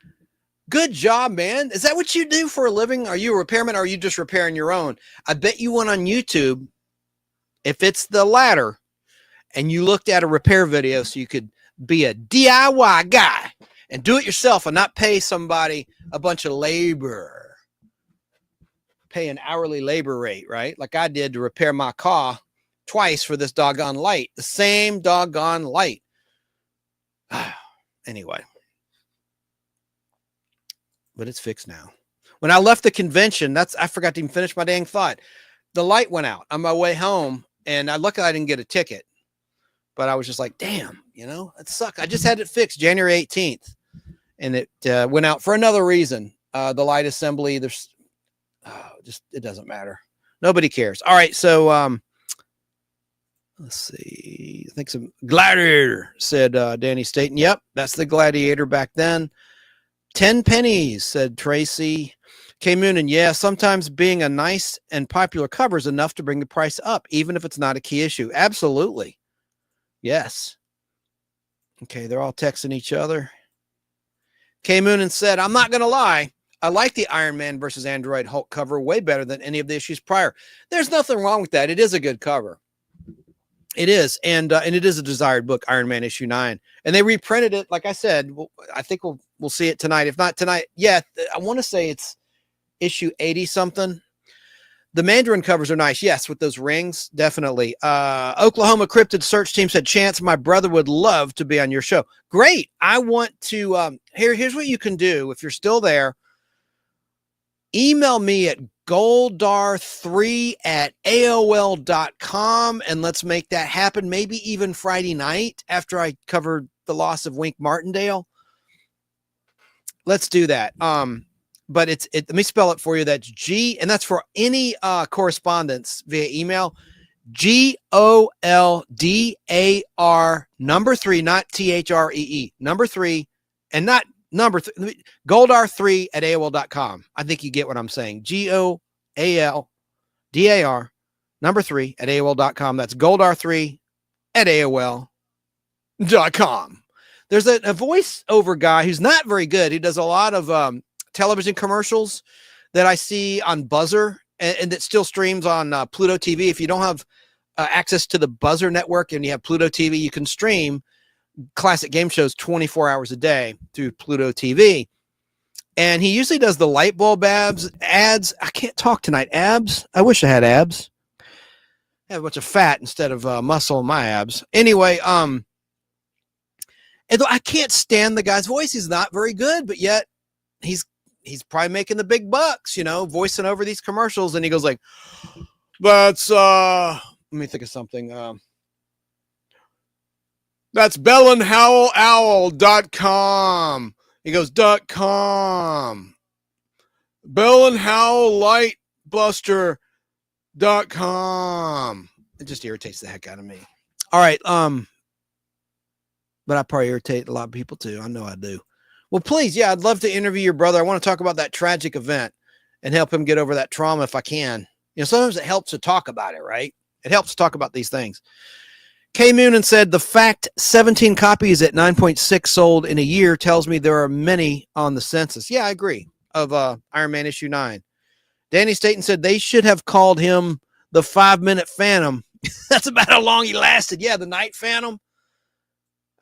Good job, man. Is that what you do for a living? Are you a repairman or are you just repairing your own? I bet you went on YouTube, if it's the latter, and you looked at a repair video so you could be a DIY guy and do it yourself and not pay somebody a bunch of labor. Pay an hourly labor rate, right? Like I did to repair my car twice for this doggone light. The same doggone light. Anyway. But it's fixed now. When I left the convention, I forgot to even finish my dang thought. The light went out on my way home, and luckily I didn't get a ticket. But I was just like, damn, it sucked. I just had it fixed January 18th, and it went out for another reason. The light assembly, it doesn't matter. Nobody cares. All right, so let's see. I think some Gladiator, said Danny Staten. Yep, that's the Gladiator back then. 10 pennies, said Tracy. K Moonin, yeah, sometimes being a nice and popular cover is enough to bring the price up, even if it's not a key issue. Absolutely. Yes. Okay, they're all texting each other. K Moonin said, I'm not going to lie. I like the Iron Man versus Android Hulk cover way better than any of the issues prior. There's nothing wrong with that. It is a good cover. It is. And it is a desired book, Iron Man issue 9. And they reprinted it. Like I said, I think we'll see it tonight. If not tonight, yeah, I want to say it's issue 80 something. The Mandarin covers are nice. Yes, with those rings, definitely. Oklahoma Cryptid Search Team said, Chance, my brother would love to be on your show. Great. I want to, here's what you can do. If you're still there, email me at goldar3@aol.com and let's make that happen. Maybe even Friday night after I cover the loss of Wink Martindale. Let's do that. But let me spell it for you. That's G, and that's for any correspondence via email. GOLDAR number 3, not THREE, number 3, and not number 3, goldar3@aol.com. I think you get what I'm saying. GOALDAR number 3@aol.com. That's goldar3@aol.com. There's a voiceover guy who's not very good. He does a lot of television commercials that I see on Buzzer and that still streams on Pluto TV. If you don't have access to the Buzzer network and you have Pluto TV, you can stream classic game shows 24 hours a day through Pluto TV. And he usually does the light bulb ads. I can't talk tonight. Abs. I wish I had abs. I have a bunch of fat instead of muscle in my abs. Anyway, and I can't stand the guy's voice. He's not very good, but yet he's probably making the big bucks, voicing over these commercials. And he goes like, that's, let me think of something. That's bellandhowellowl.com. He goes, .com. bellandhowelllightbuster.com. It just irritates the heck out of me. All right. But I probably irritate a lot of people too. I know I do. Well, please. Yeah. I'd love to interview your brother. I want to talk about that tragic event and help him get over that trauma if I can. Sometimes it helps to talk about it, right? It helps to talk about these things. K Moonin said, the fact 17 copies at 9.6 sold in a year tells me there are many on the census. Yeah, I agree. Of Iron Man issue 9. Danny Staten said they should have called him the 5-minute Phantom. That's about how long he lasted. Yeah, the Night Phantom.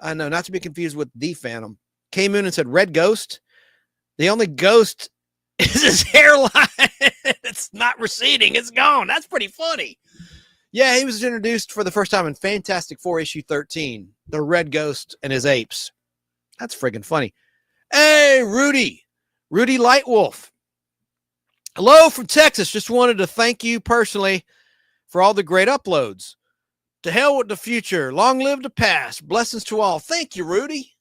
I know, not to be confused with the Phantom. K Moonin said Red Ghost. The only ghost is his hairline. It's not receding. It's gone. That's pretty funny. Yeah, he was introduced for the first time in Fantastic Four issue 13, the Red Ghost and his apes. That's friggin' funny. Hey, Rudy Lightwolf. Hello from Texas. Just wanted to thank you personally for all the great uploads. To hell with the future. Long live the past. Blessings to all. Thank you, Rudy.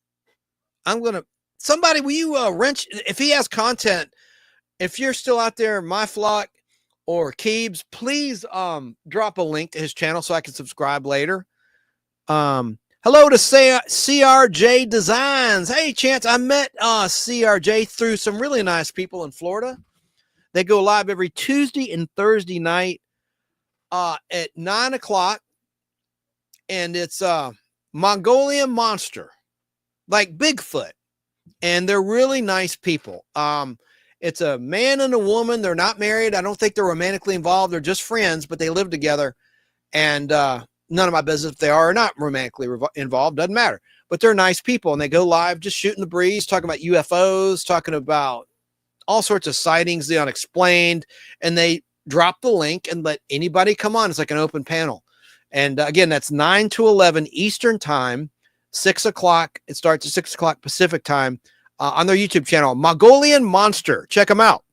Somebody, will you wrench, if he has content, if you're still out there, my flock, or Keebs, please drop a link to his channel so I can subscribe later. Hello to CRJ Designs. Hey, Chance, I met CRJ through some really nice people in Florida. They go live every Tuesday and Thursday night at 9 o'clock. And it's Mongolian Monster, like Bigfoot. And they're really nice people. It's a man and a woman. They're not married. I don't think they're romantically involved. They're just friends, but they live together. And none of my business if they are or not romantically involved. Doesn't matter. But they're nice people. And they go live just shooting the breeze, talking about UFOs, talking about all sorts of sightings, the unexplained. And they drop the link and let anybody come on. It's like an open panel. And again, that's 9 to 11 Eastern time, 6 o'clock. It starts at 6 o'clock Pacific time on their YouTube channel, Mongolian Monster. Check them out.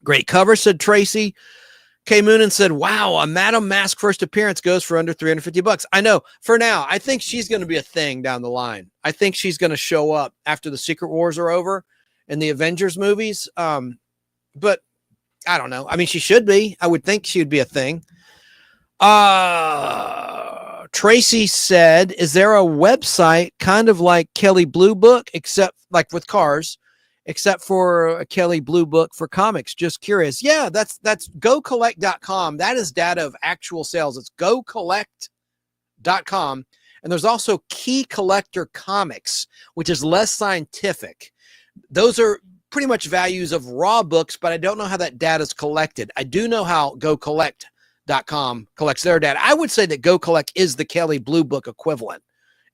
Great cover, said Tracy. K. Moonen said, wow, a Madam Mask first appearance goes for under $350. I know. For now, I think she's going to be a thing down the line. I think she's going to show up after the Secret Wars are over and the Avengers movies. But I don't know. I mean, she should be. I would think she would be a thing. Tracy said, is there a website kind of like Kelly Blue Book, except like with cars, except for a Kelly Blue Book for comics? Just curious. Yeah, that's gocollect.com. That is data of actual sales. It's gocollect.com. And there's also Key Collector Comics, which is less scientific. Those are pretty much values of raw books, but I don't know how that data is collected. I do know how gocollect.com collects their data. I would say that Go Collect is the Kelly Blue Book equivalent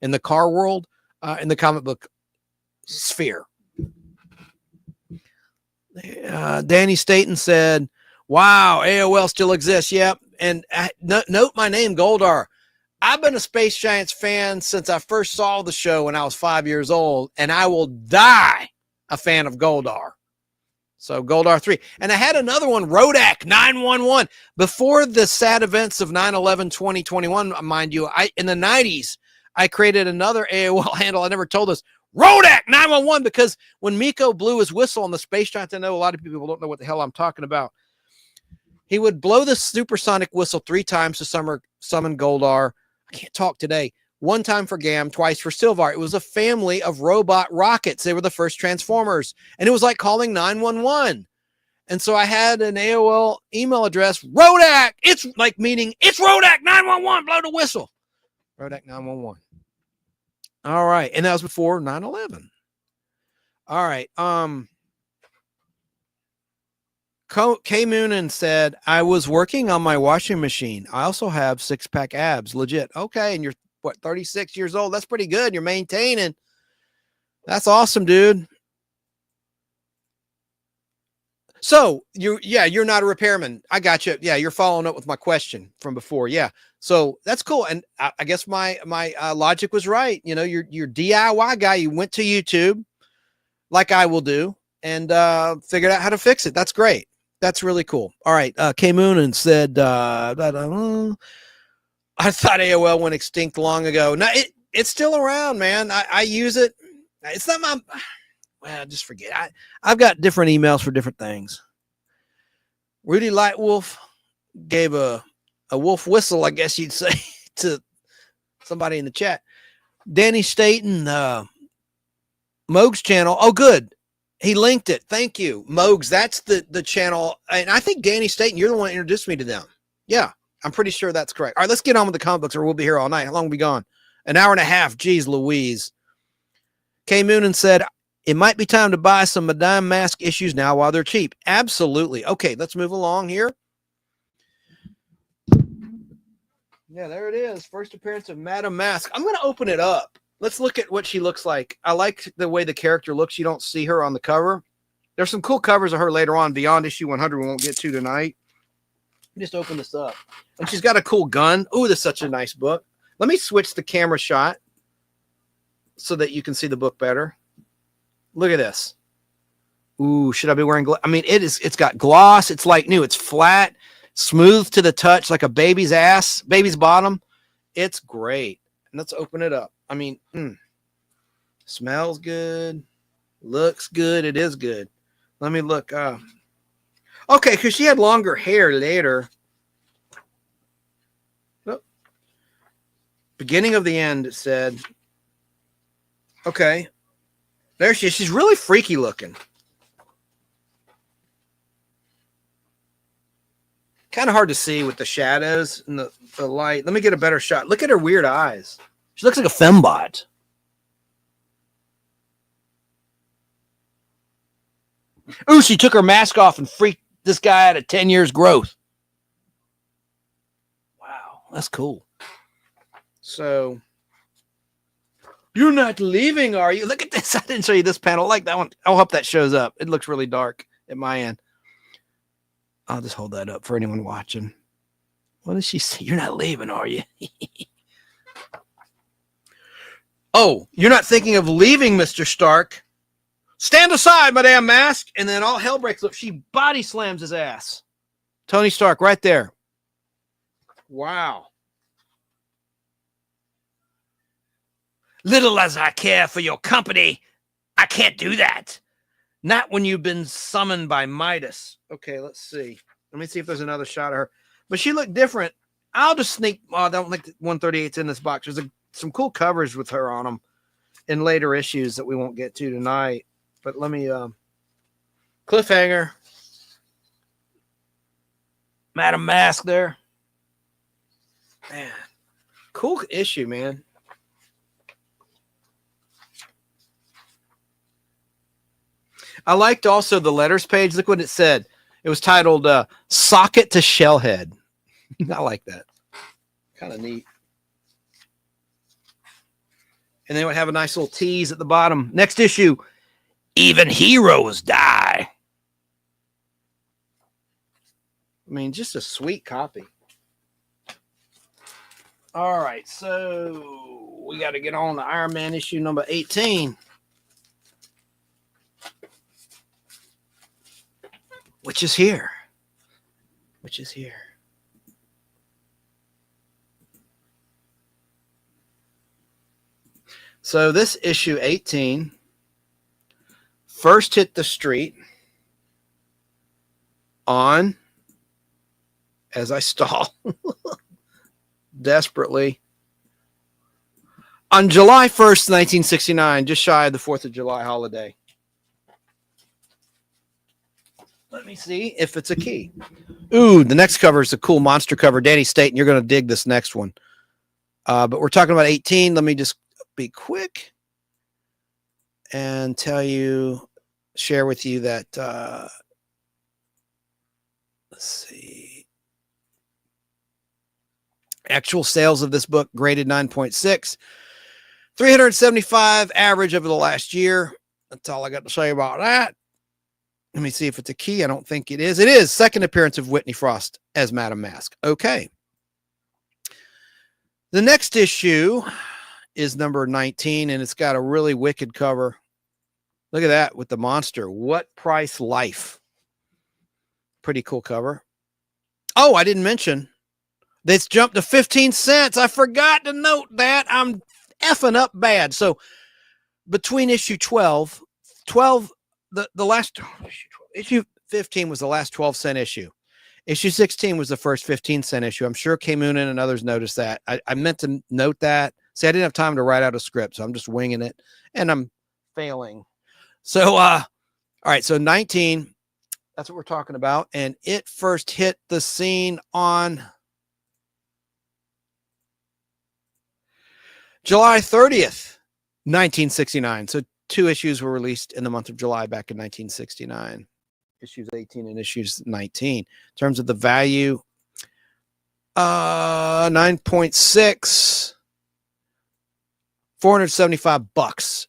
in the car world, in the comic book sphere. Danny Staten said, wow, AOL still exists. Yep. And note my name, Goldar. I've been a Space Giants fan since I first saw the show when I was 5 years old, and I will die a fan of Goldar. So Goldar 3. And I had another one, Rodak 911. Before the sad events of 9/11/2021, mind you, in the 90s, I created another AOL handle. I never told us. Rodak 911, because when Miko blew his whistle on the Space Giants, I know a lot of people don't know what the hell I'm talking about. He would blow the supersonic whistle 3 times to summon Goldar. I can't talk today. 1 time for Gam, twice for Silvar. It was a family of robot rockets. They were the first Transformers. And it was like calling 911. And so I had an AOL email address, Rodak. It's like meaning, it's Rodak 911, blow the whistle. Rodak 911. All right. And that was before 9/11. All right. K. Moonen said, I was working on my washing machine. I also have 6-pack abs. Legit. Okay. And you're, what, 36 years old? That's pretty good. You're maintaining. That's awesome, dude. So you're not a repairman. I got you. Yeah. You're following up with my question from before. Yeah. So that's cool. And I guess my logic was right. You know, you're DIY guy. You went to YouTube like I will do and figured out how to fix it. That's great. That's really cool. All right. K. Moonen said, I thought AOL went extinct long ago. No, it's still around, man. I use it. It's not my, well, just forget. I've got different emails for different things. Rudy Lightwolf gave a wolf whistle, I guess you'd say, to somebody in the chat. Danny Staten, Moog's channel. Oh, good. He linked it. Thank you. Moog's, that's the channel. And I think Danny Staten, you're the one that introduced me to them. Yeah, I'm pretty sure that's correct. All right, let's get on with the comic books or we'll be here all night. How long have we gone? An hour and a half. Jeez Louise. K. Moonen said, it might be time to buy some Madame Mask issues now while they're cheap. Absolutely. Okay, let's move along here. Yeah, there it is. First appearance of Madame Mask. I'm going to open it up. Let's look at what she looks like. I like the way the character looks. You don't see her on the cover. There's some cool covers of her later on beyond issue 100 we won't get to tonight. Just open this up. And she's got a cool gun. Oh, this is such a nice book. Let me switch the camera shot so that you can see the book better. Look at this. Ooh, should I be wearing I mean, it's got gloss. It's like new. It's flat, smooth to the touch, like a baby's ass, baby's bottom. It's great. And let's open it up. I mean, smells good. Looks good. It is good. Let me look. Okay, because she had longer hair later. Oh. Beginning of the end, it said. Okay. There she is. She's really freaky looking. Kind of hard to see with the shadows and the light. Let me get a better shot. Look at her weird eyes. She looks like a fembot. Ooh, she took her mask off and freaked this guy out of 10 years growth. Wow, that's cool. So, you're not leaving, are you? Look at this. I didn't show you this panel. I like that one. I hope that shows up. It looks really dark at my end. I'll just hold that up for anyone watching. What does she say? You're not leaving, are you? Oh, you're not thinking of leaving, Mr. Stark. Stand aside, my damn mask. And then all hell breaks loose. She body slams his ass. Tony Stark right there. Wow. Little as I care for your company, I can't do that. Not when you've been summoned by Midas. Okay, let's see. Let me see if there's another shot of her. But she looked different. I'll just sneak. Oh, I don't think 138's in this box. There's some cool covers with her on them in later issues that we won't get to tonight. But let me cliffhanger. Madam Mask there. Man, cool issue, man. I liked also the letters page. Look what it said. It was titled Socket to Shellhead. I like that. Kind of neat. And then it would have a nice little tease at the bottom. Next issue, Even Heroes Die. I mean, just a sweet copy. All right, so we got to get on to Iron Man issue number 18. Which is here. So this issue 18 first hit the street on, as I stall desperately, on July 1st, 1969, just shy of the 4th of July holiday. Let me see if it's a key. Ooh, the next cover is a cool monster cover. Danny Staten, you're going to dig this next one. But we're talking about 18. Let me just be quick and share with you that, let's see. Actual sales of this book graded 9.6. 375 average over the last year. That's all I got to say about that. Let me see if it's a key. I don't think it is. It is. Second appearance of Whitney Frost as Madam Mask. Okay. The next issue is number 19, and it's got a really wicked cover. Look at that with the monster. What Price Life? Pretty cool cover. Oh, I didn't mention. It's jumped to 15 cents. I forgot to note that. I'm effing up bad. So between issue 12, the last issue 15 was the last 12-cent issue. Issue 16 was the first 15-cent issue. I'm sure Kay Moonen and others noticed that. I meant to note that. See, I didn't have time to write out a script, so I'm just winging it, and I'm failing. So, all right, so 19, that's what we're talking about, and it first hit the scene on July 30th, 1969. So 2 issues were released in the month of July back in 1969. Issues 18 and issues 19. In terms of the value, 9.6, $475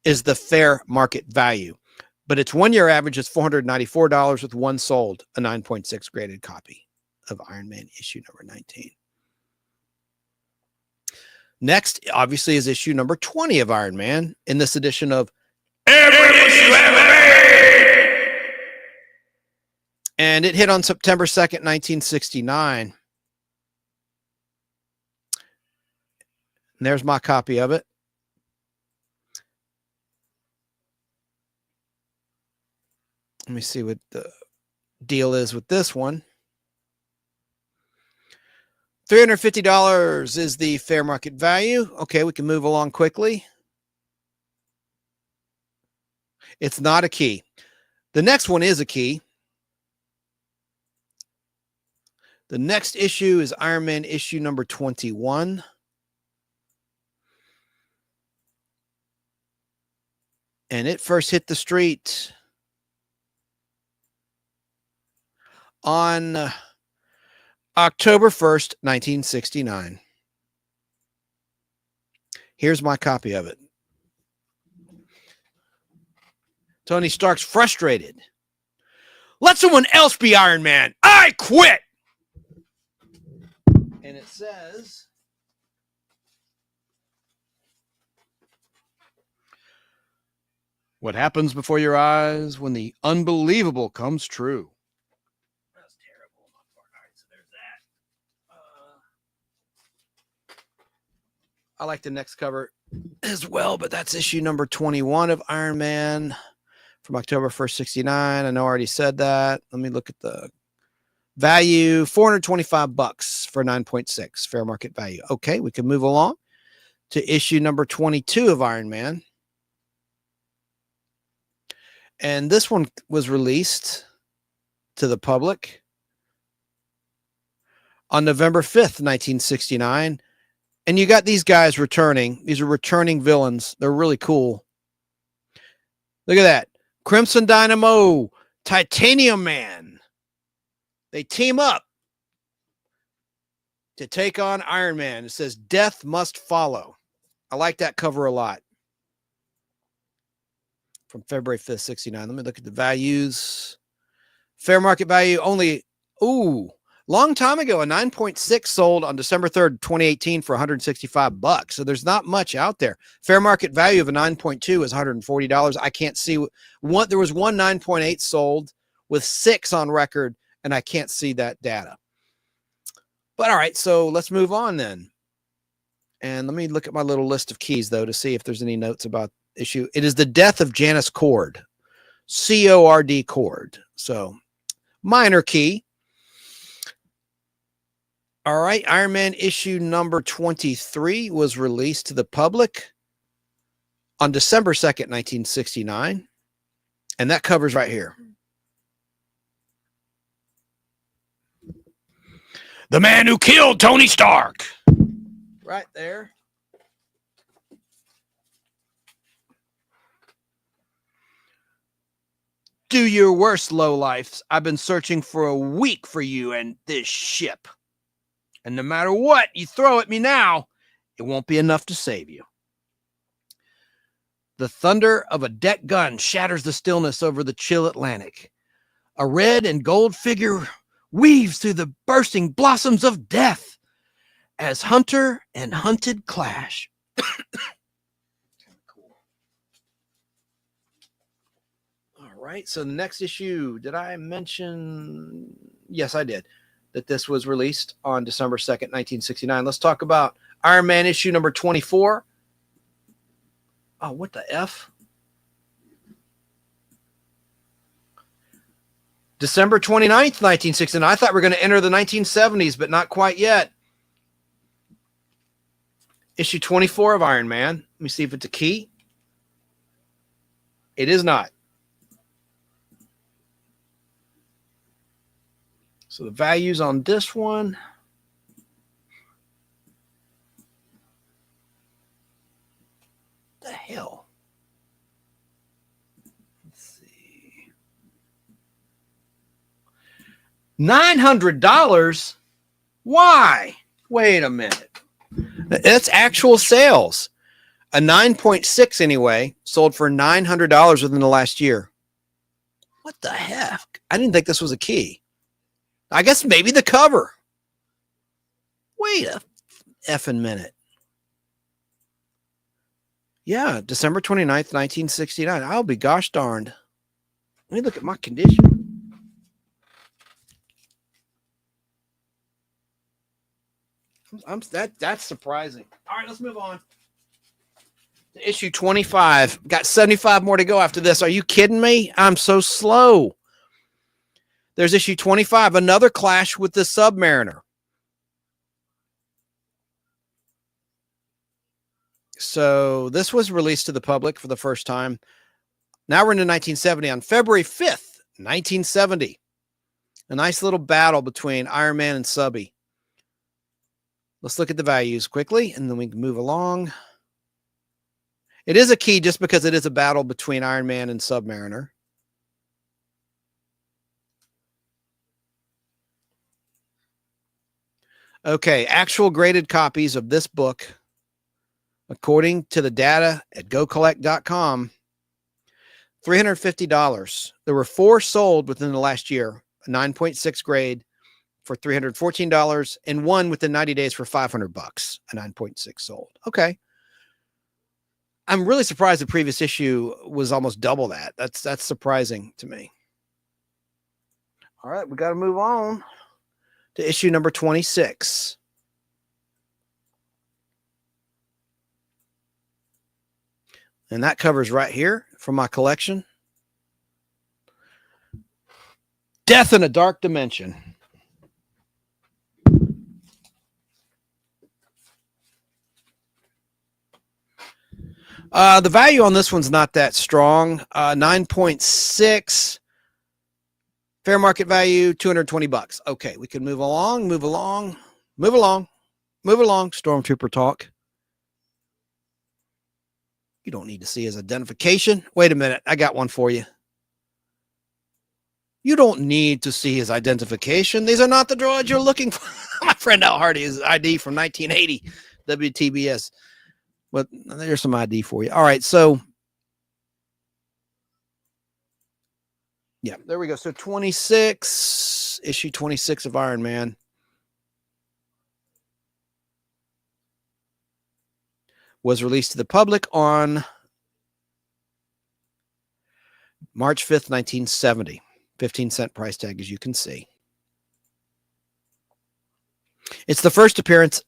is the fair market value. But its 1-year average is $494 with one sold, a 9.6 graded copy of Iron Man issue number 19. Next, obviously, is issue number 20 of Iron Man in this edition of Every Issue Ever Made. And it hit on September 2nd, 1969. And there's my copy of it. Let me see what the deal is with this one. $350 is the fair market value. Okay, we can move along quickly. It's not a key. The next one is a key. The next issue is Iron Man issue number 21. And it first hit the street on October 1st, 1969. Here's my copy of it. Tony Stark's frustrated. Let someone else be Iron Man. I quit. And it says, what happens before your eyes when the unbelievable comes true? That's terrible. All right, so there's that. I like the next cover as well, but that's issue number 21 of Iron Man from October 1st, 69. I know I already said that. Let me look at the value. $425 for 9.6 fair market value. Okay, we can move along to issue number 22 of Iron Man. And this one was released to the public on November 5th, 1969. And you got these guys returning. These are returning villains. They're really cool. Look at that. Crimson Dynamo, Titanium Man. They team up to take on Iron Man. It says, death must follow. I like that cover a lot. From February 5th, 69. Let me look at the values. Fair market value only, long time ago, a 9.6 sold on December 3rd, 2018 for $165. So there's not much out there. Fair market value of a 9.2 is $140. I can't see what, there was one 9.8 sold with 6 on record, and I can't see that data. But all right, so let's move on then. And let me look at my little list of keys, though, to see if there's any notes about issue. It is the death of Janice Cord, C-O-R-D Cord. So minor key. All right. Iron Man issue number 23 was released to the public on December 2nd, 1969. And that covers right here. The man who killed Tony Stark. Right there. Do your worst, lowlifes. I've been searching for a week for you and this ship. And no matter what you throw at me now, it won't be enough to save you. The thunder of a deck gun shatters the stillness over the chill Atlantic. A red and gold figure weaves through the bursting blossoms of death as hunter and hunted clash. Right. So the next issue, did I mention? Yes, I did. That this was released on December 2nd, 1969. Let's talk about Iron Man issue number 24. Oh, what the F? December 29th, 1969. I thought we were going to enter the 1970s, but not quite yet. Issue 24 of Iron Man. Let me see if it's a key. It is not. So the values on this one. What the hell? Let's see. $900? Why? Wait a minute. That's actual sales. A 9.6 anyway, sold for $900 within the last year. What the heck? I didn't think this was a key. I guess maybe the cover. Wait a effing minute. Yeah, December 29th, 1969. I'll be gosh darned. Let me look at my condition. That's surprising. All right, let's move on. To issue 25. Got 75 more to go after this. Are you kidding me? I'm so slow. There's issue 25, another clash with the Submariner. So this was released to the public for the first time. Now we're into 1970 on February 5th, 1970. A nice little battle between Iron Man and Subby. Let's look at the values quickly, and then we can move along. It is a key just because it is a battle between Iron Man and Submariner. Okay, actual graded copies of this book, according to the data at gocollect.com, $350. There were 4 sold within the last year, a 9.6 grade for $314, and 1 within 90 days for $500, a 9.6 sold. Okay. I'm really surprised the previous issue was almost double that. That's surprising to me. All right, we got to move on to issue number 26. And that covers right here from my collection. Death in a Dark Dimension. The value on this one's not that strong. 9.6. Fair market value, $220. Okay, we can move along. Stormtrooper talk. You don't need to see his identification. Wait a minute. I got one for you. You don't need to see his identification. These are not the droids you're looking for. My friend Al Hardy is ID from 1980, WTBS. But there's some ID for you. All right, so yeah, there we go. So 26, issue 26 of Iron Man. Was released to the public on March 5th, 1970. 15-cent price tag, as you can see. It's the first appearance.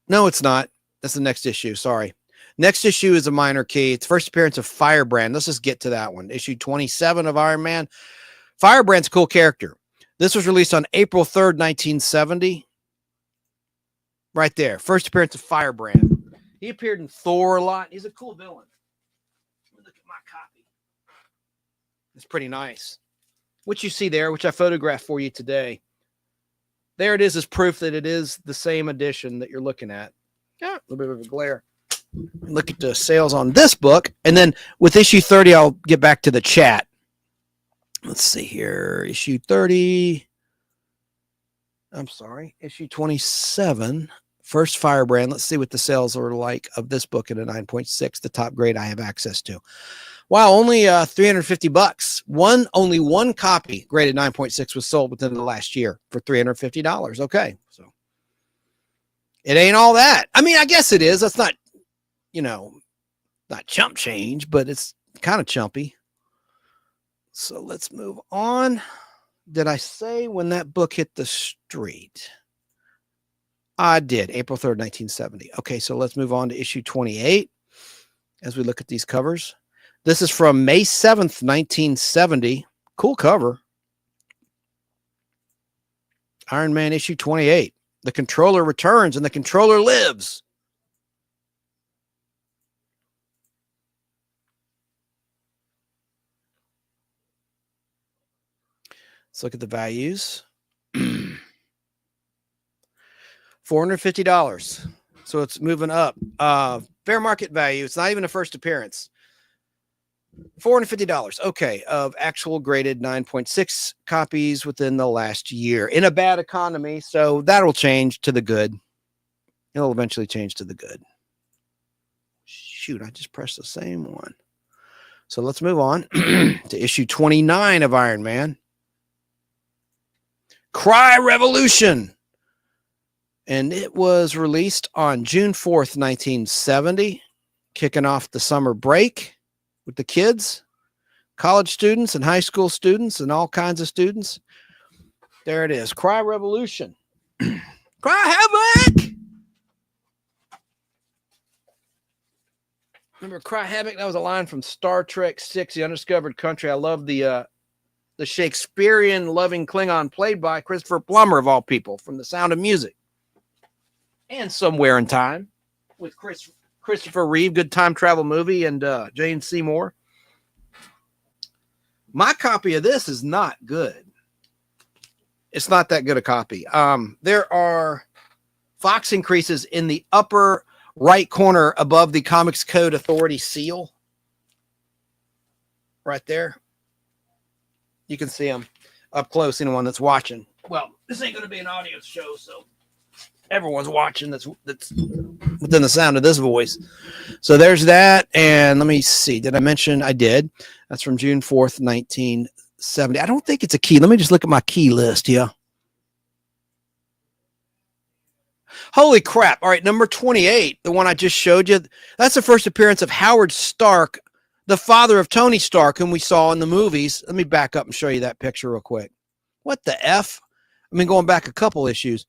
No, it's not. That's the next issue. Sorry. Next issue is a minor key. It's first appearance of Firebrand. Let's just get to that one. Issue 27 of Iron Man. Firebrand's a cool character. This was released on April 3rd, 1970. Right there. First appearance of Firebrand. He appeared in Thor a lot. He's a cool villain. Look at my copy. It's pretty nice. What you see there, which I photographed for you today. There it is proof that it is the same edition that you're looking at. Yeah, a little bit of a glare. Look at the sales on this book. And then with issue 30, I'll get back to the chat. Let's see here. Issue 30. I'm sorry. Issue 27. First Firebrand. Let's see what the sales are like of this book at a 9.6, the top grade I have access to. Wow, only $350. Only one copy graded 9.6 was sold within the last year for $350. Okay, so it ain't all that. I mean, I guess it is. That's not, not chump change, but it's kind of chumpy. So let's move on. Did I say when that book hit the street? I did, April 3rd, 1970. Okay, so let's move on to issue 28 as we look at these covers. This is from May 7th, 1970. Cool cover. Iron Man issue 28. The controller returns and the controller lives. Let's look at the values. $450. So it's moving up. Fair market value. It's not even a first appearance. $450. Okay. Of actual graded 9.6 copies within the last year in a bad economy. So that'll change to the good. It'll eventually change to the good. Shoot, I just pressed the same one. So let's move on to issue 29 of Iron Man. Cry Revolution. And it was released on June 4th, 1970, kicking off the summer break with the kids, college students and high school students and all kinds of students. There it is. Cry Revolution. Cry Havoc. Remember Cry Havoc? That was a line from Star Trek VI, The Undiscovered Country. I love the the Shakespearean loving Klingon played by Christopher Plummer, of all people, from The Sound of Music. And Somewhere in Time with Christopher Reeve, good time travel movie, and Jane Seymour. My copy of this is not good. It's not that good a copy. There are Fox increases in the upper right corner above the Comics Code Authority seal. Right there. You can see them up close, anyone that's watching. Well, this ain't going to be an audio show, so everyone's watching that's within the sound of this voice. So there's that. And let me see. Did I mention? I did. That's from June 4th, 1970. I don't think it's a key. Let me just look at my key list here. Holy crap. All right, number 28, the one I just showed you. That's the first appearance of Howard Stark, the father of Tony Stark, whom we saw in the movies. Let me back up and show you that picture real quick. What the F? I mean, going back a couple issues.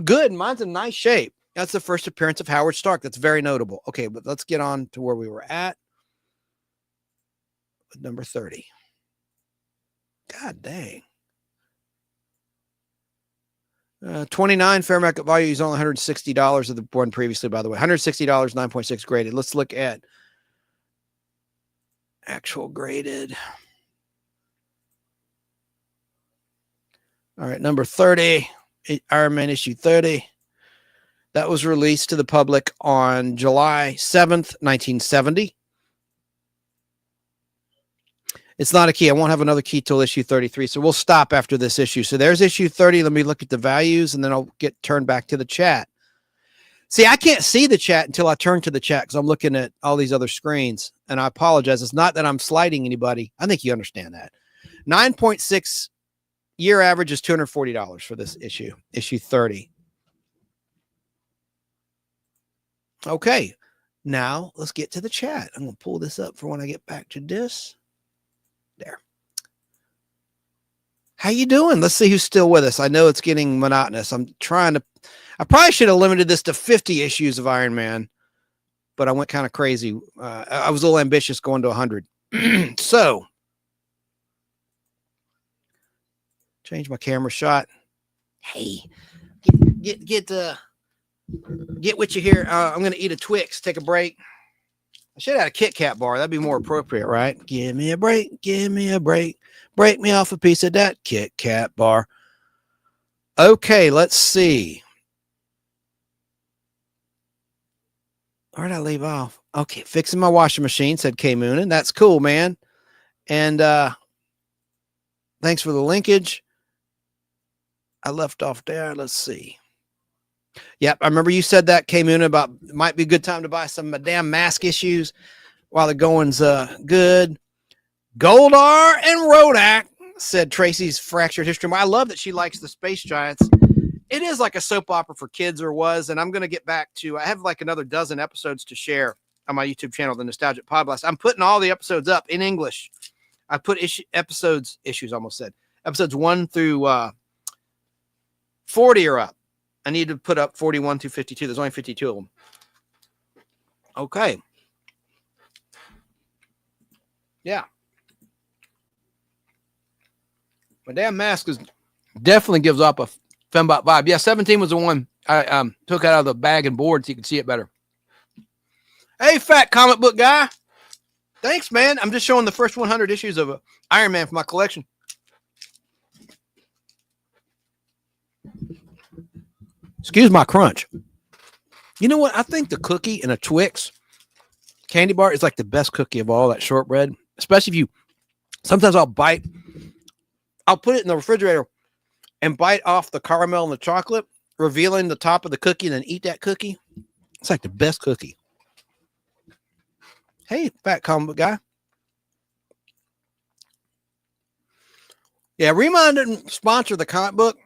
Good. Mine's in nice shape. That's the first appearance of Howard Stark. That's very notable. Okay, but let's get on to where we were at. Number 30. God dang. 29 fair market value is only $160 of the one previously, by the way. $160, 9.6 graded. Let's look at actual graded. All right, number 30, Iron Man issue 30. That was released to the public on July 7th, 1970. It's not a key. I won't have another key till issue 33. So we'll stop after this issue. So there's issue 30. Let me look at the values and then I'll get turned back to the chat. See, I can't see the chat until I turn to the chat because I'm looking at all these other screens. And I apologize. It's not that I'm slighting anybody. I think you understand that. 9.6 year average is $240 for this issue, issue 30. Okay. Now let's get to the chat. I'm going to pull this up for when I get back to this. There. How you doing? Let's see who's still with us. I know it's getting monotonous. I probably should have limited this to 50 issues of Iron Man, but I went kind of crazy. I was a little ambitious going to 100. So change my camera shot. Hey, get with you here. I'm going to eat a Twix, take a break. I should have had a Kit Kat bar. That'd be more appropriate, right? Give me a break. Give me a break. Break me off a piece of that Kit Kat bar. Okay, let's see. Where did I leave off? Okay, fixing my washing machine, said K Moonin. That's cool, man. And thanks for the linkage. I left off there. Let's see. Yep, I remember you said that, K Moon, about it might be a good time to buy some damn mask issues while the going's good. Goldar and Rodak, said Tracy's Fractured History. I love that she likes the Space Giants. It is like a soap opera for kids, or was, and I'm going to get back to, I have like another dozen episodes to share on my YouTube channel, The Nostalgic Podblast. I'm putting all the episodes up in English. I put episodes 1 through 40 are up. I need to put up 41 through 52. There's only 52 of them. Okay. Yeah. My damn mask definitely gives off a Fembot vibe. Yeah, 17 was the one I took out of the bag and board so you can see it better. Hey, fat comic book guy. Thanks, man. I'm just showing the first 100 issues of Iron Man for my collection. Excuse my crunch. You know what? I think the cookie in a Twix candy bar is like the best cookie of all, that shortbread. Especially if you, sometimes I'll put it in the refrigerator and bite off the caramel and the chocolate, revealing the top of the cookie, and then eat that cookie. It's like the best cookie. Hey, fat comic book guy. Yeah, Remind didn't sponsor the comic book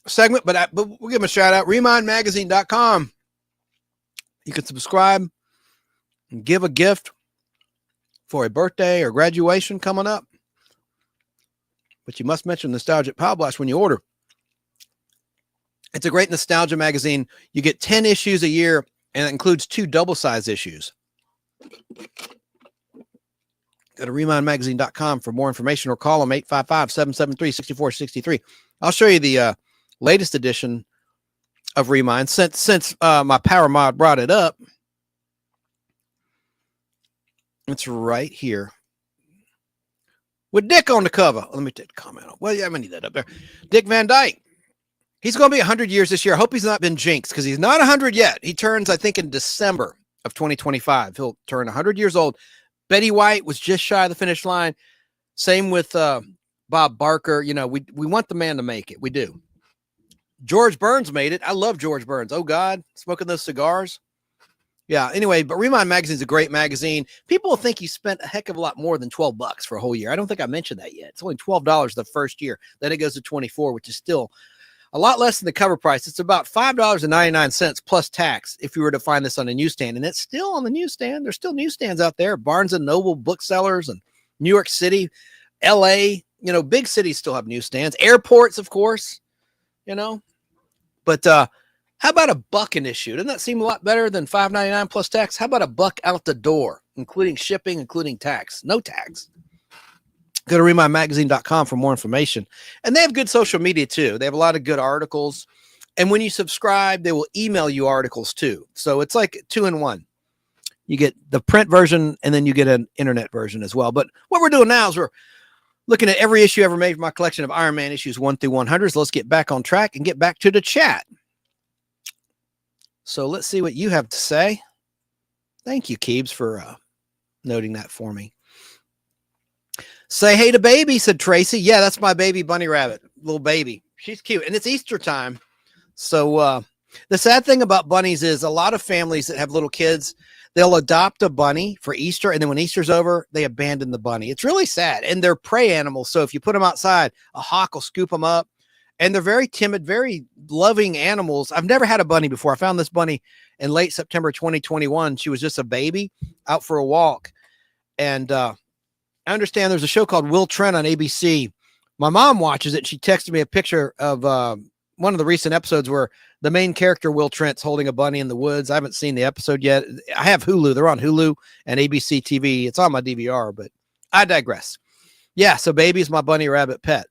segment, but we'll give them a shout out. remindmagazine.com. You can subscribe and give a gift for a birthday or graduation coming up. But you must mention Nostalgic Podblast when you order. It's a great nostalgia magazine. You get 10 issues a year, and it includes 2 double-size issues. Go to remindmagazine.com for more information or call them 855-773-6463. I'll show you the latest edition of Remind. Since my power mod brought it up, it's right here with Dick on the cover. Let me take the comment off. Well, yeah, I'm going to need that up there. Dick Van Dyke. He's going to be 100 years this year. I hope he's not been jinxed because he's not 100 yet. He turns, I think, in December of 2025. He'll turn 100 years old. Betty White was just shy of the finish line. Same with Bob Barker. You know, we want the man to make it. We do. George Burns made it. I love George Burns. Oh, God, smoking those cigars. Yeah, anyway, but Remind Magazine is a great magazine. People will think you spent a heck of a lot more than $12 for a whole year. I don't think I mentioned that yet. It's only $12 the first year. Then it goes to $24, which is still a lot less than the cover price. It's about $5.99 plus tax if you were to find this on a newsstand. And it's still on the newsstand. There's still newsstands out there. Barnes & Noble booksellers and New York City, L.A., you know, big cities still have newsstands. Airports, of course, you know. But how about $1 an issue? Doesn't that seem a lot better than $5.99 plus tax? How about $1 out the door, including shipping, including tax? No tax. Go to remindmagazine.com for more information. And they have good social media too. They have a lot of good articles. And when you subscribe, they will email you articles too. So it's like 2-in-1. You get the print version and then you get an internet version as well. But what we're doing now is we're looking at every issue ever made from my collection of Iron Man issues 1 through 100. So let's get back on track and get back to the chat. So let's see what you have to say. Thank you, Keebs, for noting that for me. Say hey to baby, said Tracy. Yeah, that's my baby bunny rabbit, little baby. She's cute. And it's Easter time. So the sad thing about bunnies is a lot of families that have little kids, they'll adopt a bunny for Easter. And then when Easter's over, they abandon the bunny. It's really sad. And they're prey animals. So if you put them outside, a hawk will scoop them up. And they're very timid, very loving animals. I've never had a bunny before. I found this bunny in late September 2021. She was just a baby out for a walk. And I understand there's a show called Will Trent on ABC. My mom watches it. She texted me a picture of one of the recent episodes where the main character, Will Trent's holding a bunny in the woods. I haven't seen the episode yet. I have Hulu. They're on Hulu and ABC TV. It's on my DVR, but I digress. Yeah, so baby's my bunny rabbit pet.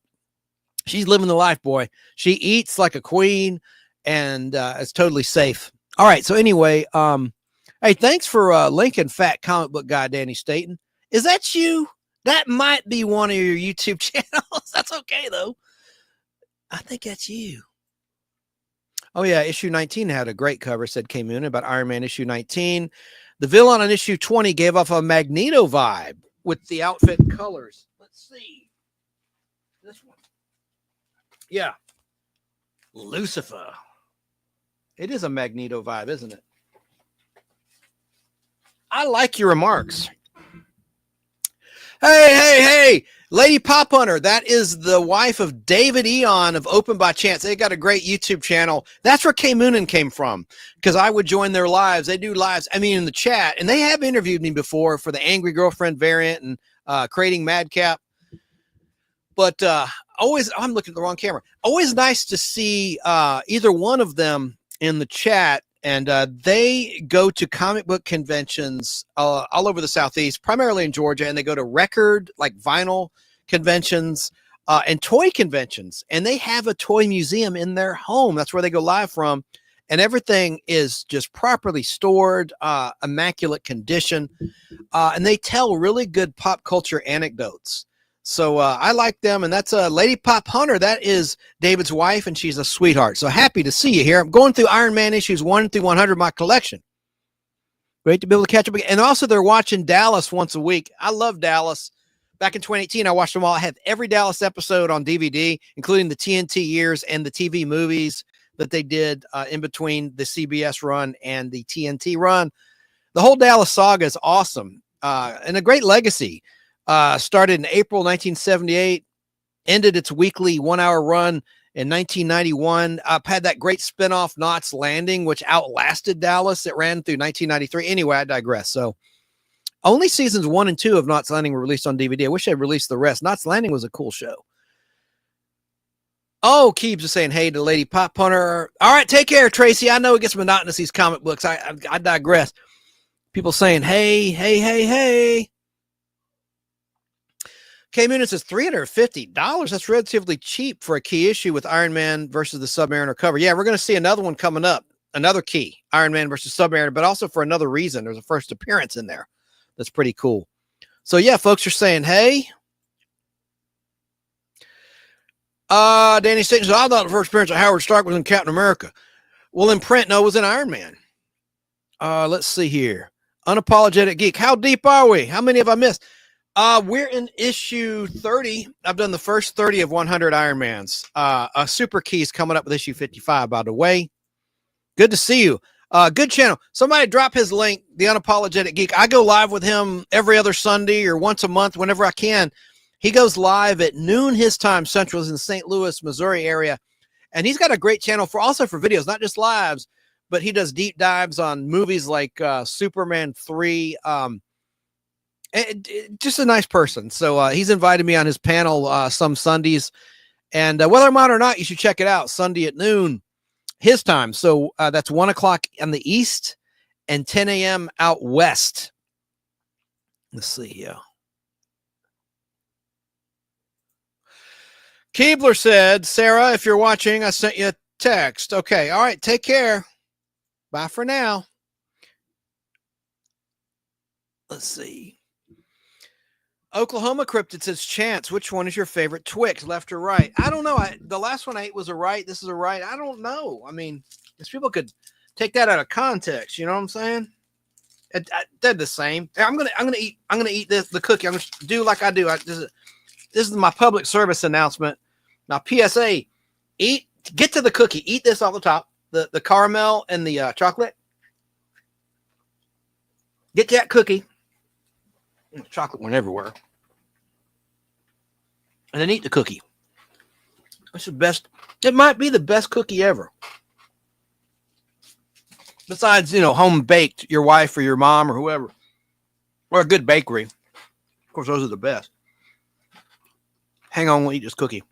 She's living the life, boy. She eats like a queen and is totally safe. All right. So anyway, hey, thanks for linking Fat Comic Book Guy, Danny Staten. Is that you? That might be one of your YouTube channels. That's okay, though. I think that's you. Oh, yeah. Issue 19 had a great cover, said K Moon, about Iron Man issue 19. The villain on issue 20 gave off a Magneto vibe with the outfit colors. Let's see. This one. Yeah. Lucifer. It is a Magneto vibe, isn't it? I like your remarks. Hey. Lady Pop Hunter. That is the wife of David Eon of Open by Chance. They got a great YouTube channel. That's where K Moonin came from because I would join their lives. They do lives, in the chat. And they have interviewed me before for the Angry Girlfriend variant and Creating Madcap. But I'm looking at the wrong camera. Always nice to see either one of them in the chat. And they go to comic book conventions all over the Southeast, primarily in Georgia. And they go to record, like vinyl conventions and toy conventions. And they have a toy museum in their home. That's where they go live from. And everything is just properly stored, immaculate condition. And they tell really good pop culture anecdotes. So I like them, and that's Lady Pop Hunter. That is David's wife, and she's a sweetheart. So happy to see you here. I'm going through Iron Man issues 1 through 100 my collection. Great to be able to catch up again. And also, they're watching Dallas once a week. I love Dallas. Back in 2018, I watched them all. I have every Dallas episode on DVD, including the TNT years and the TV movies that they did in between the CBS run and the TNT run. The whole Dallas saga is awesome and a great legacy. Started in April 1978, ended its weekly 1-hour run in 1991. Had that great spinoff, Knots Landing, which outlasted Dallas. It ran through 1993. Anyway, I digress. So only seasons 1 and 2 of Knots Landing were released on DVD. I wish they'd released the rest. Knots Landing was a cool show. Oh, Keebs is saying hey to Lady Pop Hunter. All right, take care, Tracy. I know it gets monotonous, these comic books. I digress. People saying hey. K Moonin says $350. That's relatively cheap for a key issue with Iron Man versus the Submariner cover. Yeah, we're going to see another one coming up. Another key, Iron Man versus Submariner, but also for another reason. There's a first appearance in there. That's pretty cool. So yeah, folks are saying, hey. Danny Station says, I thought the first appearance of Howard Stark was in Captain America. Well, in print, no, it was in Iron Man. Let's see here. Unapologetic Geek. How deep are we? How many have I missed? We're in issue 30. I've done the first 30 of 100 Iron Mans. A super key is coming up with issue 55, by the way. Good to see you. Good channel. Somebody drop his link, The Unapologetic Geek. I go live with him every other Sunday or once a month whenever I can. He goes live at noon his time, Central, is in St. Louis, Missouri area. And he's got a great channel also for videos, not just lives, but he does deep dives on movies like Superman 3. Just a nice person. So he's invited me on his panel some Sundays. And whether I'm on or not, you should check it out. Sunday at noon his time. So that's 1 o'clock on the east and 10 a.m. out west. Let's see here. Keebler said, Sarah, if you're watching, I sent you a text. Okay. All right. Take care. Bye for now. Let's see. Oklahoma Cryptid says, Chance, which one is your favorite Twix, left or right? I don't know. The last one I ate was a right. This is a right. I don't know. I mean, these people could take that out of context. You know what I'm saying? They're the same. I'm gonna eat the cookie. I'm gonna do like I do. This is my public service announcement. Now, PSA, get to the cookie. Eat this off the top, the caramel and the chocolate. Get that cookie. Chocolate went everywhere. And then eat the cookie. It's the best. It might be the best cookie ever. Besides, home baked, your wife or your mom or whoever. Or a good bakery. Of course, those are the best. Hang on, we'll eat this cookie.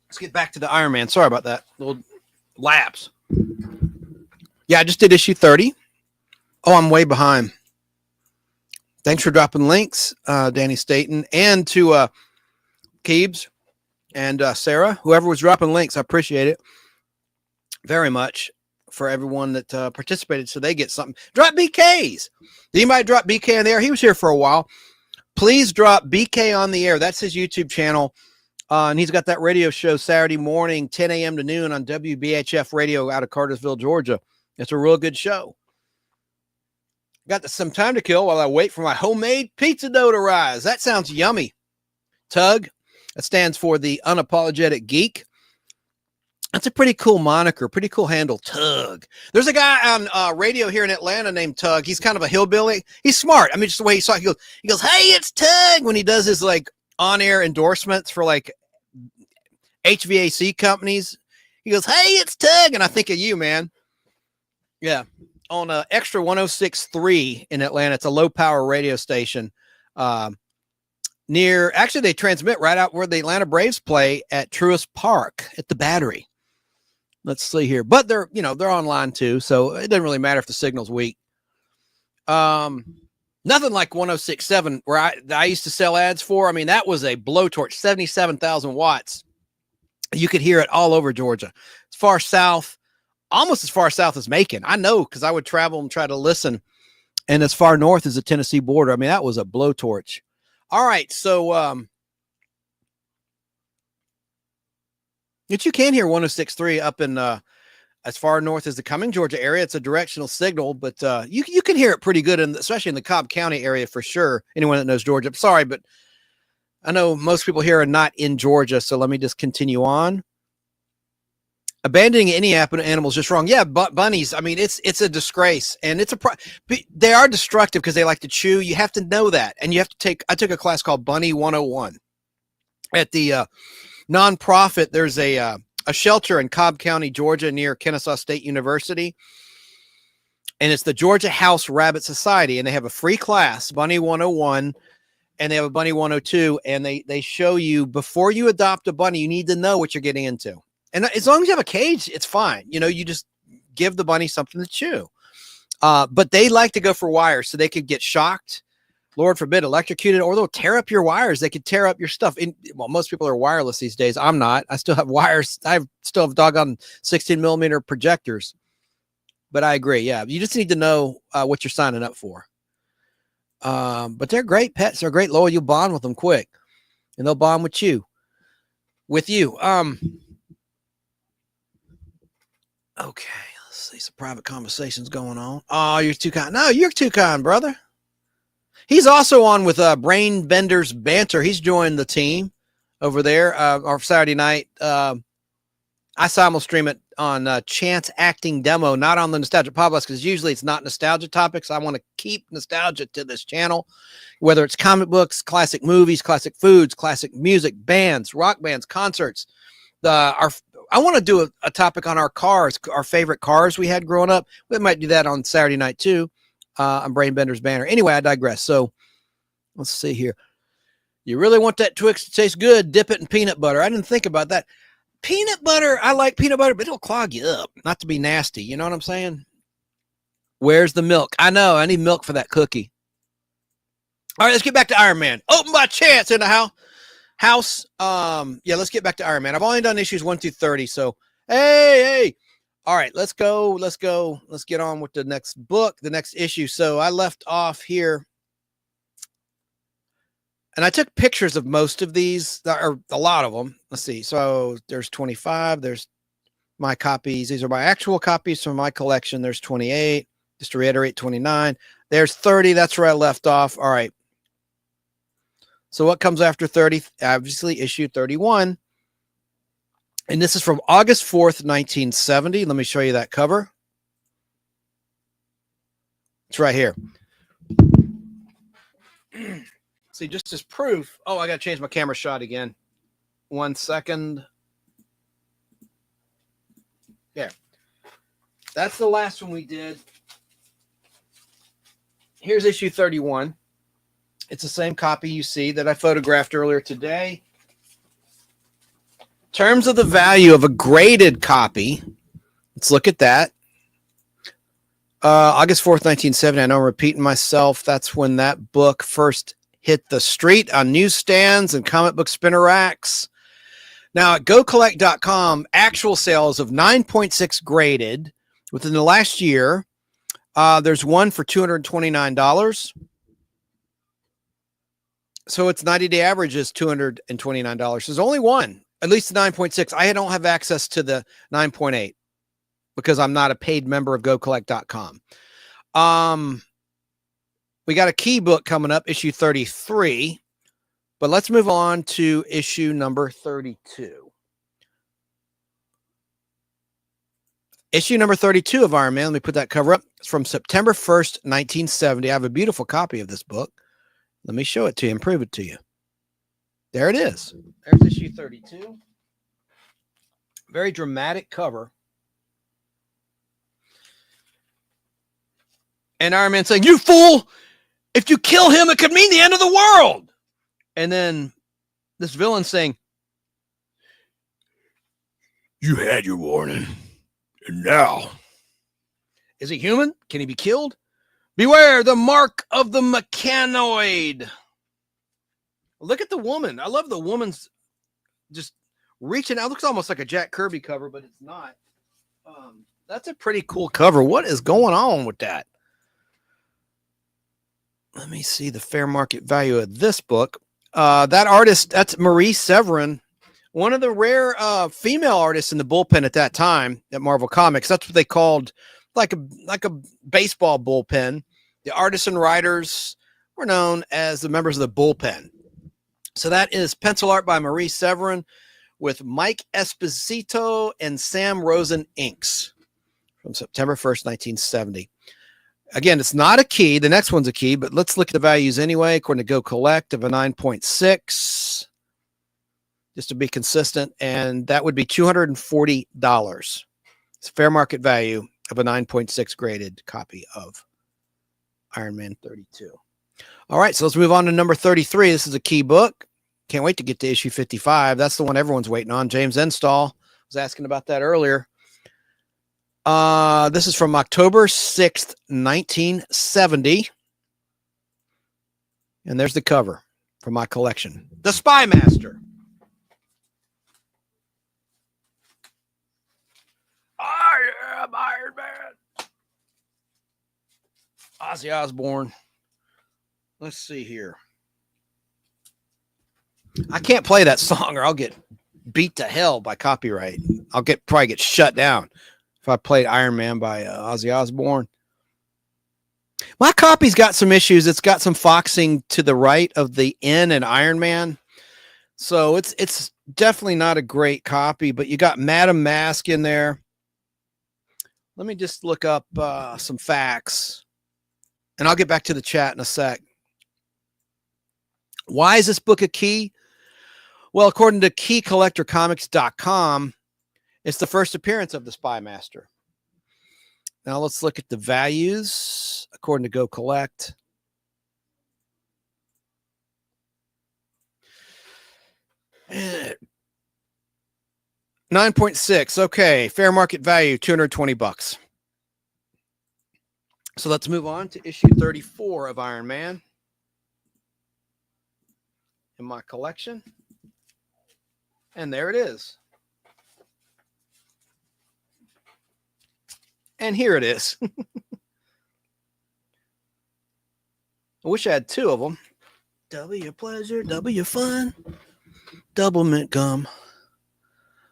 Let's get back to the Iron Man. Sorry about that. Little lapse. Yeah, I just did issue 30. Oh, I'm way behind. Thanks for dropping links, Danny Staten, and to Keebs and Sarah, whoever was dropping links. I appreciate it very much for everyone that participated, so they get something. Drop BKs. Did anybody drop BK on the air? He was here for a while. Please drop BK on the air. That's his YouTube channel. And he's got that radio show Saturday morning, 10 a.m. to noon on WBHF radio out of Cartersville, Georgia. It's a real good show. Got some time to kill while I wait for my homemade pizza dough to rise. That sounds yummy. Tug, that stands for the Unapologetic Geek. That's a pretty cool moniker, pretty cool handle, Tug. There's a guy on radio here in Atlanta named Tug. He's kind of a hillbilly. He's smart. I mean, just the way he goes, hey, it's Tug, when he does his on-air endorsements for HVAC companies. He goes, hey, it's Tug. And I think of you, man. Yeah. On Extra 106.3 in Atlanta. It's a low power radio station. Actually, they transmit right out where the Atlanta Braves play at Truist Park at the Battery. Let's see here. But they're online too. So it doesn't really matter if the signal's weak. Nothing like 106.7 where I used to sell ads for. I mean, that was a blowtorch, 77,000 watts. You could hear it all over Georgia. As far south, almost as far south as Macon. I know because I would travel and try to listen. And as far north as the Tennessee border. I mean, that was a blowtorch. All right. So, but you can hear 106.3 up in as far north as the Cumming, Georgia area. It's a directional signal, but you can hear it pretty good, especially in the Cobb County area for sure. Anyone that knows Georgia. Sorry, but I know most people here are not in Georgia, so let me just continue on. Abandoning any animal is just wrong. Yeah, but bunnies, I mean, it's a disgrace, and they are destructive because they like to chew. You have to know that, and you have to I took a class called Bunny 101 at the nonprofit. There's a a shelter in Cobb County, Georgia, near Kennesaw State University. And it's the Georgia House Rabbit Society. And they have a free class, Bunny 101, and they have a Bunny 102. And they show you, before you adopt a bunny, you need to know what you're getting into. And as long as you have a cage, it's fine. You know, you just give the bunny something to chew. But they like to go for wires, so they could get shocked, Lord forbid, electrocuted, or they'll tear up your wires. They could tear up your stuff. Well, most people are wireless these days. I'm not. I still have wires. I still have doggone 16 millimeter projectors. But I agree. Yeah, you just need to know what you're signing up for. But they're great pets. They're great. Loyal. You'll bond with them quick, and they'll bond with you. Okay. Let's see some private conversations going on. Oh, you're too kind. No, you're too kind, brother. He's also on with Brain Benders Banter. He's joined the team over there. Our Saturday night. I simul stream it on Chance Acting Demo, not on the Nostalgia Podblast, because usually it's not nostalgia topics. I want to keep nostalgia to this channel, whether it's comic books, classic movies, classic foods, classic music, bands, rock bands, concerts. I want to do a topic on our cars, our favorite cars we had growing up. We might do that on Saturday night too, on Brain Bender's Banner. Anyway, I digress. So let's see here. You really want that Twix to taste good? Dip it in peanut butter. I didn't think about that. Peanut butter, I like peanut butter, but it'll clog you up. Not to be nasty, you know what I'm saying? Where's the milk? I know, I need milk for that cookie. All right, let's get back to Iron Man. Open by Chance in the house. Yeah, let's get back to Iron Man. I've only done issues 1 through 30, so hey. All right, let's go. Let's get on with the next book, the next issue. So I left off here. And I took pictures of most of these, or a lot of them. Let's see. So there's 25. There's my copies. These are my actual copies from my collection. There's 28. Just to reiterate, 29. There's 30. That's where I left off. All right. So what comes after 30? Obviously, issue 31. And this is from August 4th, 1970. Let me show you that cover. It's right here. See, just as proof. Oh, I got to change my camera shot again. 1 second. There. That's the last one we did. Here's issue 31. It's the same copy you see that I photographed earlier today. Terms of the value of a graded copy. Let's look at that. August 4th, 1970. I know I'm repeating myself. That's when that book first hit the street on newsstands and comic book spinner racks. Now at GoCollect.com, actual sales of 9.6 graded within the last year. There's one for $229. So its 90-day average is $229. There's only one, at least the 9.6. I don't have access to the 9.8 because I'm not a paid member of GoCollect.com. We got a key book coming up, issue 33, but let's move on to issue number 32. Issue number 32 of Iron Man. Let me put that cover up. It's from September 1st, 1970. I have a beautiful copy of this book. Let me show it to you and prove it to you. There it is. There's issue 32. Very dramatic cover. And Iron Man saying, "You fool! If you kill him, it could mean the end of the world." And then this villain saying, "You had your warning. And now, is he human? Can he be killed? Beware the mark of the mechanoid." Look at the woman. I love the woman's just reaching out. It looks almost like a Jack Kirby cover, but it's not. That's a pretty cool cover. What is going on with that? Let me see the fair market value of this book. That artist, that's Marie Severin, one of the rare female artists in the bullpen at that time at Marvel Comics. That's what they called like a baseball bullpen. The artists and writers were known as the members of the bullpen. So that is pencil art by Marie Severin with Mike Esposito and Sam Rosen inks from September 1st, 1970. Again, it's not a key. The next one's a key, but let's look at the values anyway. According to Go Collect of a 9.6. just to be consistent, and that would be $240. It's fair market value of a 9.6 graded copy of Iron Man 32. All right, so let's move on to number 33. This is a key book. Can't wait to get to issue 55. That's the one everyone's waiting on. James Enstall was asking about that earlier. This is from October 6th, 1970. And there's the cover from my collection. The Spy Master. I am Iron Man. Ozzy Osbourne. Let's see here. I can't play that song or I'll get beat to hell by copyright. I'll probably get shut down if I played Iron Man by Ozzy Osbourne. My copy's got some issues. It's got some foxing to the right of the N in Iron Man. So it's definitely not a great copy, but you got Madam Mask in there. Let me just look up some facts and I'll get back to the chat in a sec. Why is this book a key? Well, according to keycollectorcomics.com, it's the first appearance of the Spy Master. Now let's look at the values according to Go Collect. $9.6. Okay, fair market value, $220. So let's move on to issue 34 of Iron Man in my collection. And there it is. And here it is. I wish I had two of them. W pleasure, W fun, double mint gum.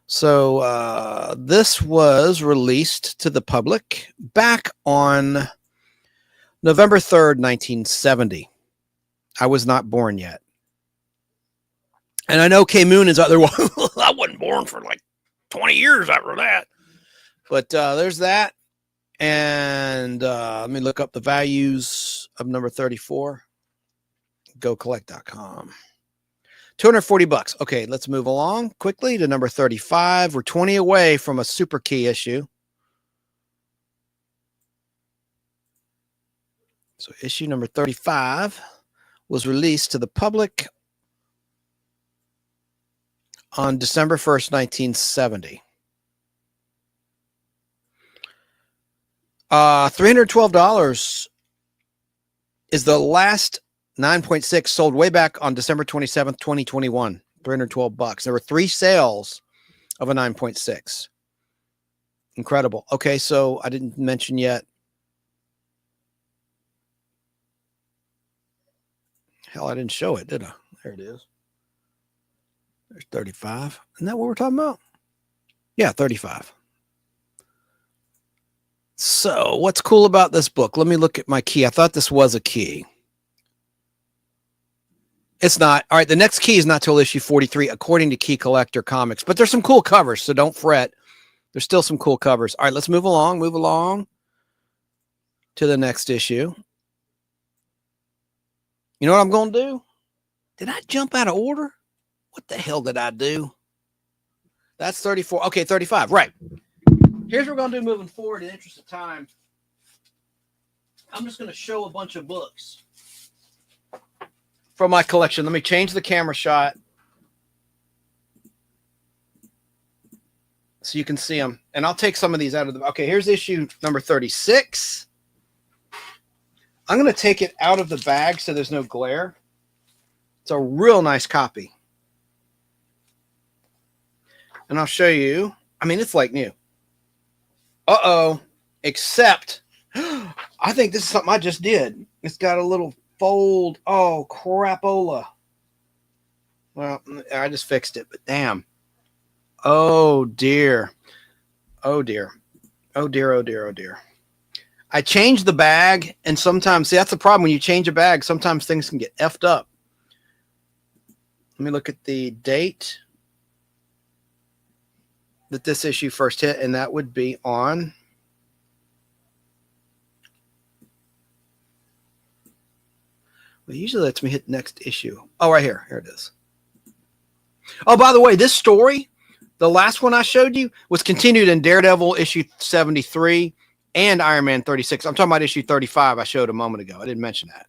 So this was released to the public back on November 3rd, 1970. I was not born yet. And I know K Moon is out there. Well, I wasn't born for like 20 years after that. But there's that. And let me look up the values of number 34. GoCollect.com. $240. Okay, let's move along quickly to number 35. We're 20 away from a super key issue. So issue number 35 was released to the public on December 1st, 1970. $312 is the last 9.6 sold way back on December 27th, 2021. $312. There were 3 sales of a 9.6. Incredible. Okay, so I didn't mention yet. Hell, I didn't show it, did I? There it is. There's 35. Isn't that what we're talking about? Yeah, 35. So what's cool about this book? Let me look at my key. I thought this was a key. It's not. All right, the next key is not till issue 43, according to Key Collector Comics. But there's some cool covers, so don't fret. There's still some cool covers. All right, let's move along to the next issue. You know what I'm going to do? Did I jump out of order? What the hell did I do? That's 34. Okay, 35. Right. Here's what we're going to do moving forward in the interest of time. I'm just going to show a bunch of books from my collection. Let me change the camera shot so you can see them. And I'll take some of these out of the... Okay, here's issue number 36. I'm going to take it out of the bag so there's no glare. It's a real nice copy. And I'll show you. I mean, it's like new. Uh-oh. Except, I think this is something I just did. It's got a little fold. Oh, crapola. Well, I just fixed it, but damn. Oh, dear. Oh, dear. Oh, dear, oh, dear, oh, dear. I changed the bag, and sometimes, see, that's the problem. When you change a bag, sometimes things can get effed up. Let me look at the date that this issue first hit, and that would be on well, usually lets me hit next issue. Oh, right here. Here it is. Oh, by the way, this story, the last one I showed you, was continued in Daredevil issue 73 and Iron Man 36. I'm talking about issue 35 I showed a moment ago. I didn't mention that.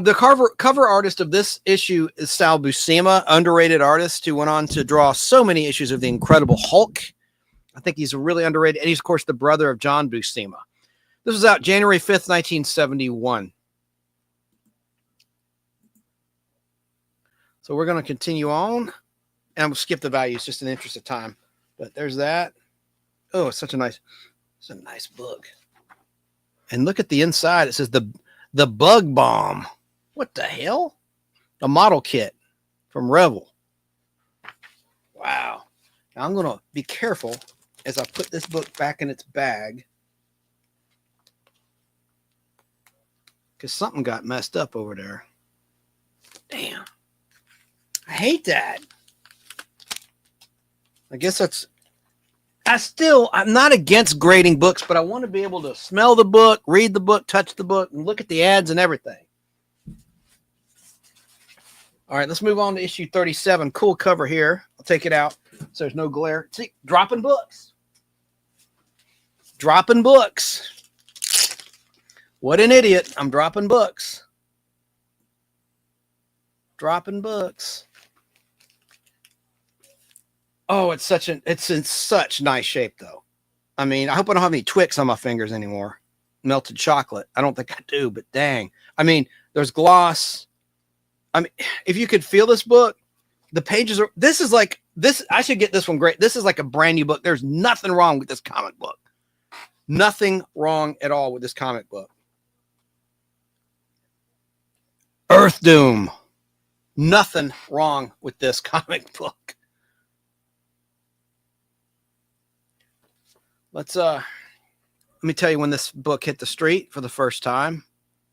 The cover artist of this issue is Sal Buscema, underrated artist who went on to draw so many issues of the Incredible Hulk. I think he's really underrated. And he's, of course, the brother of John Buscema. This was out January 5th, 1971. So we're going to continue on. And I'm going to skip the values just in the interest of time. But there's that. Oh, it's a nice book. And look at the inside. It says the Bug Bomb. What the hell? A model kit from Rebel. Wow. Now I'm going to be careful as I put this book back in its bag, because something got messed up over there. Damn. I hate that. I guess I'm not against grading books, but I want to be able to smell the book, read the book, touch the book, and look at the ads and everything. All right, let's move on to issue 37. Cool cover here. I'll take it out so there's no glare. See, dropping books. Dropping books. What an idiot. I'm dropping books. Dropping books. Oh, it's in such nice shape, though. I mean, I hope I don't have any Twix on my fingers anymore. Melted chocolate. I don't think I do, but dang. I mean, there's gloss. I mean, if you could feel this book, the pages are, this is like, this, I should get this one great. This is like a brand new book. There's nothing wrong with this comic book. Nothing wrong at all with this comic book. Earth Doom. Nothing wrong with this comic book. Let me tell you when this book hit the street for the first time.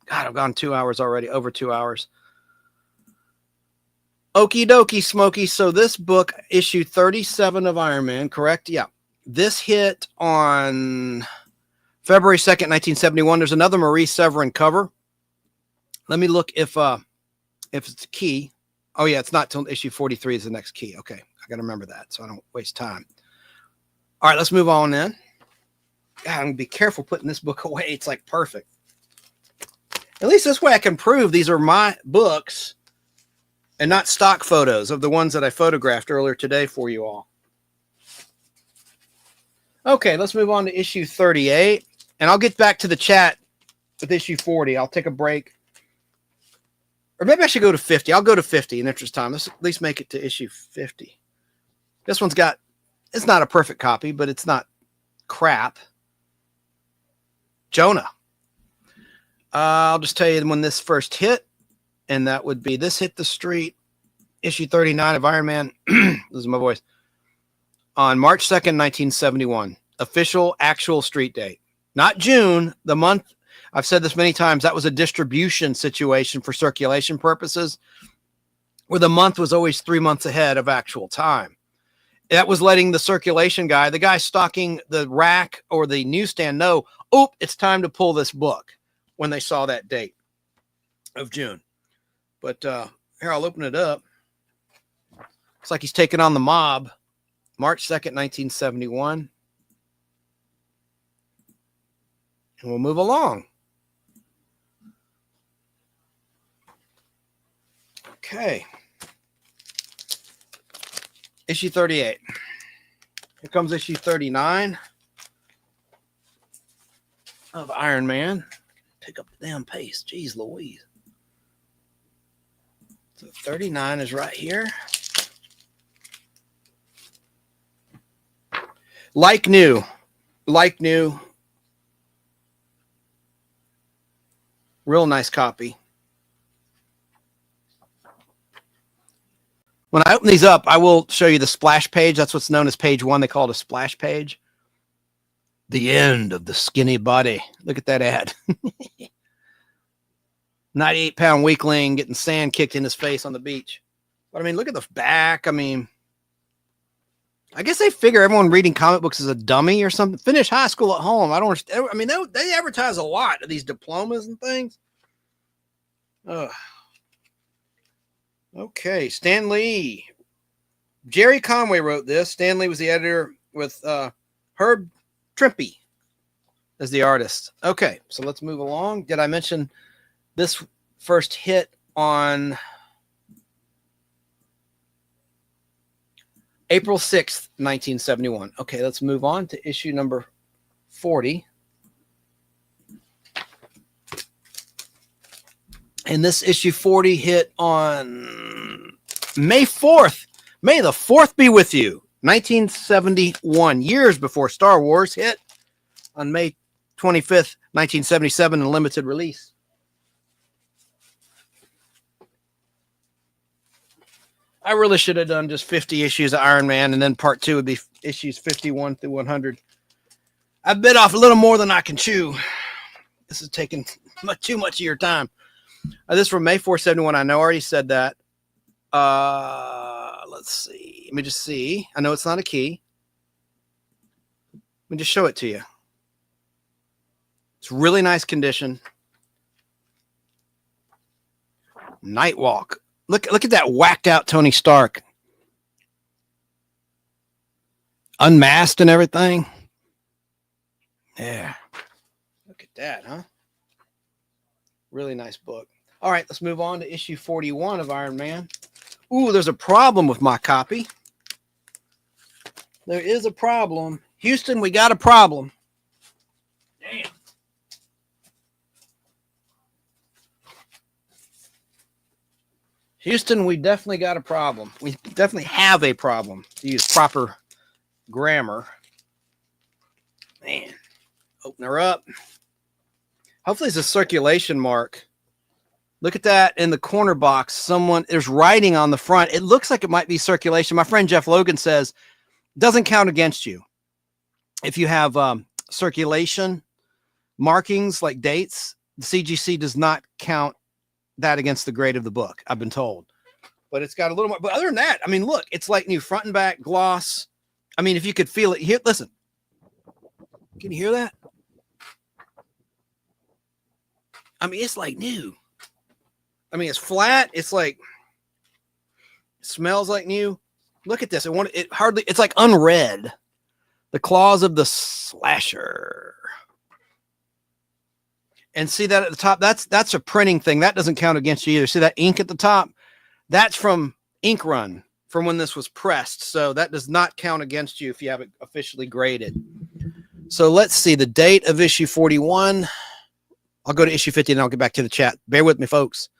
God, I've gone 2 hours already, over 2 hours. Okie dokie, Smokey. So this book, issue 37 of Iron Man, correct? Yeah. This hit on February 2nd, 1971. There's another Marie Severin cover. Let me look if it's a key. Oh, yeah, it's not till issue 43 is the next key. Okay, I got to remember that so I don't waste time. All right, let's move on then. God, I'm going to be careful putting this book away. It's like perfect. At least this way I can prove these are my books and not stock photos of the ones that I photographed earlier today for you all. Okay, let's move on to issue 38. And I'll get back to the chat with issue 40. I'll take a break. Or maybe I should go to 50. I'll go to 50 in interest of time. Let's at least make it to issue 50. This one's got, it's not a perfect copy, but it's not crap. Jonah. I'll just tell you when this first hit, and that would be this hit the street, issue 39 of Iron Man. Losing my voice. On March 2nd, 1971. Official, actual street date. Not June, the month. I've said this many times. That was a distribution situation for circulation purposes, where the month was always 3 months ahead of actual time. That was letting the circulation guy, the guy stocking the rack or the newsstand, know, oh, it's time to pull this book when they saw that date of June. But here, I'll open it up. Looks like he's taking on the mob. March 2nd, 1971. And we'll move along. Okay. Issue 38. Here comes issue 39 of Iron Man. Pick up the damn pace. Jeez Louise. So 39 is right here. Like new. Like new. Real nice copy. When I open these up, I will show you the splash page. That's what's known as page 1. They call it a splash page. The end of the skinny body. Look at that ad. 98-pound weakling getting sand kicked in his face on the beach. But I mean, look at the back. I mean, I guess they figure everyone reading comic books is a dummy or something. Finish high school at home. I don't understand. I mean, they advertise a lot of these diplomas and things. Ugh. Okay, Stan Lee. Jerry Conway wrote this. Stan Lee was the editor with Herb Trimpe as the artist. Okay, so let's move along. Did I mention this first hit on April 6th, 1971? Okay, let's move on to issue number 40. And this issue 40 hit on May 4th. May the 4th be with you. 1971, years before Star Wars hit on May 25th, 1977 in limited release. I really should have done just 50 issues of Iron Man, and then part 2 would be issues 51 through 100. I bit off a little more than I can chew. This is taking too much of your time. This is from May 471. I know I already said that. Let's see. Let me just see. I know it's not a key. Let me just show it to you. It's really nice condition. Nightwalk. Look at that whacked out Tony Stark. Unmasked and everything. Yeah. Look at that, huh? Really nice book. All right, let's move on to issue 41 of Iron Man. Ooh, there's a problem with my copy. There is a problem. Houston, we got a problem. Damn. Houston, we definitely got a problem. We definitely have a problem, to use proper grammar. Man, open her up. Hopefully it's a circulation mark. Look at that in the corner box. There's writing on the front. It looks like it might be circulation. My friend Jeff Logan says, doesn't count against you. If you have circulation markings like dates, the CGC does not count that against the grade of the book, I've been told. But it's got a little more. But other than that, I mean, look, it's like new front and back gloss. I mean, if you could feel it here, listen. Can you hear that? I mean, it's like new. I mean, it's flat. It's like, it smells like new. Look at this. It's like unread. The Claws of the Slasher. And see that at the top? That's a printing thing. That doesn't count against you either. See that ink at the top? That's from Ink Run, from when this was pressed. So that does not count against you if you have it officially graded. So let's see the date of issue 41. I'll go to issue 50 and I'll get back to the chat. Bear with me, folks.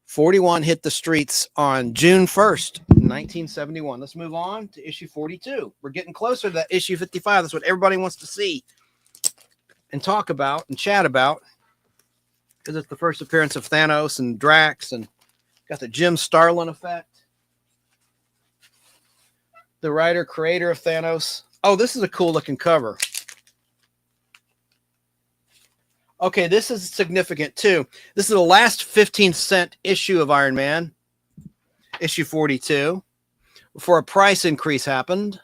41 hit the streets on June 1st, 1971. Let's move on to issue 42. We're getting closer to that issue 55. That's what everybody wants to see and talk about and chat about, because it's the first appearance of Thanos and Drax, and got the Jim Starlin effect. The writer, creator of Thanos. Oh, this is a cool looking cover. Okay, this is significant too. This is the last 15-cent issue of Iron Man, issue 42, before a price increase happened.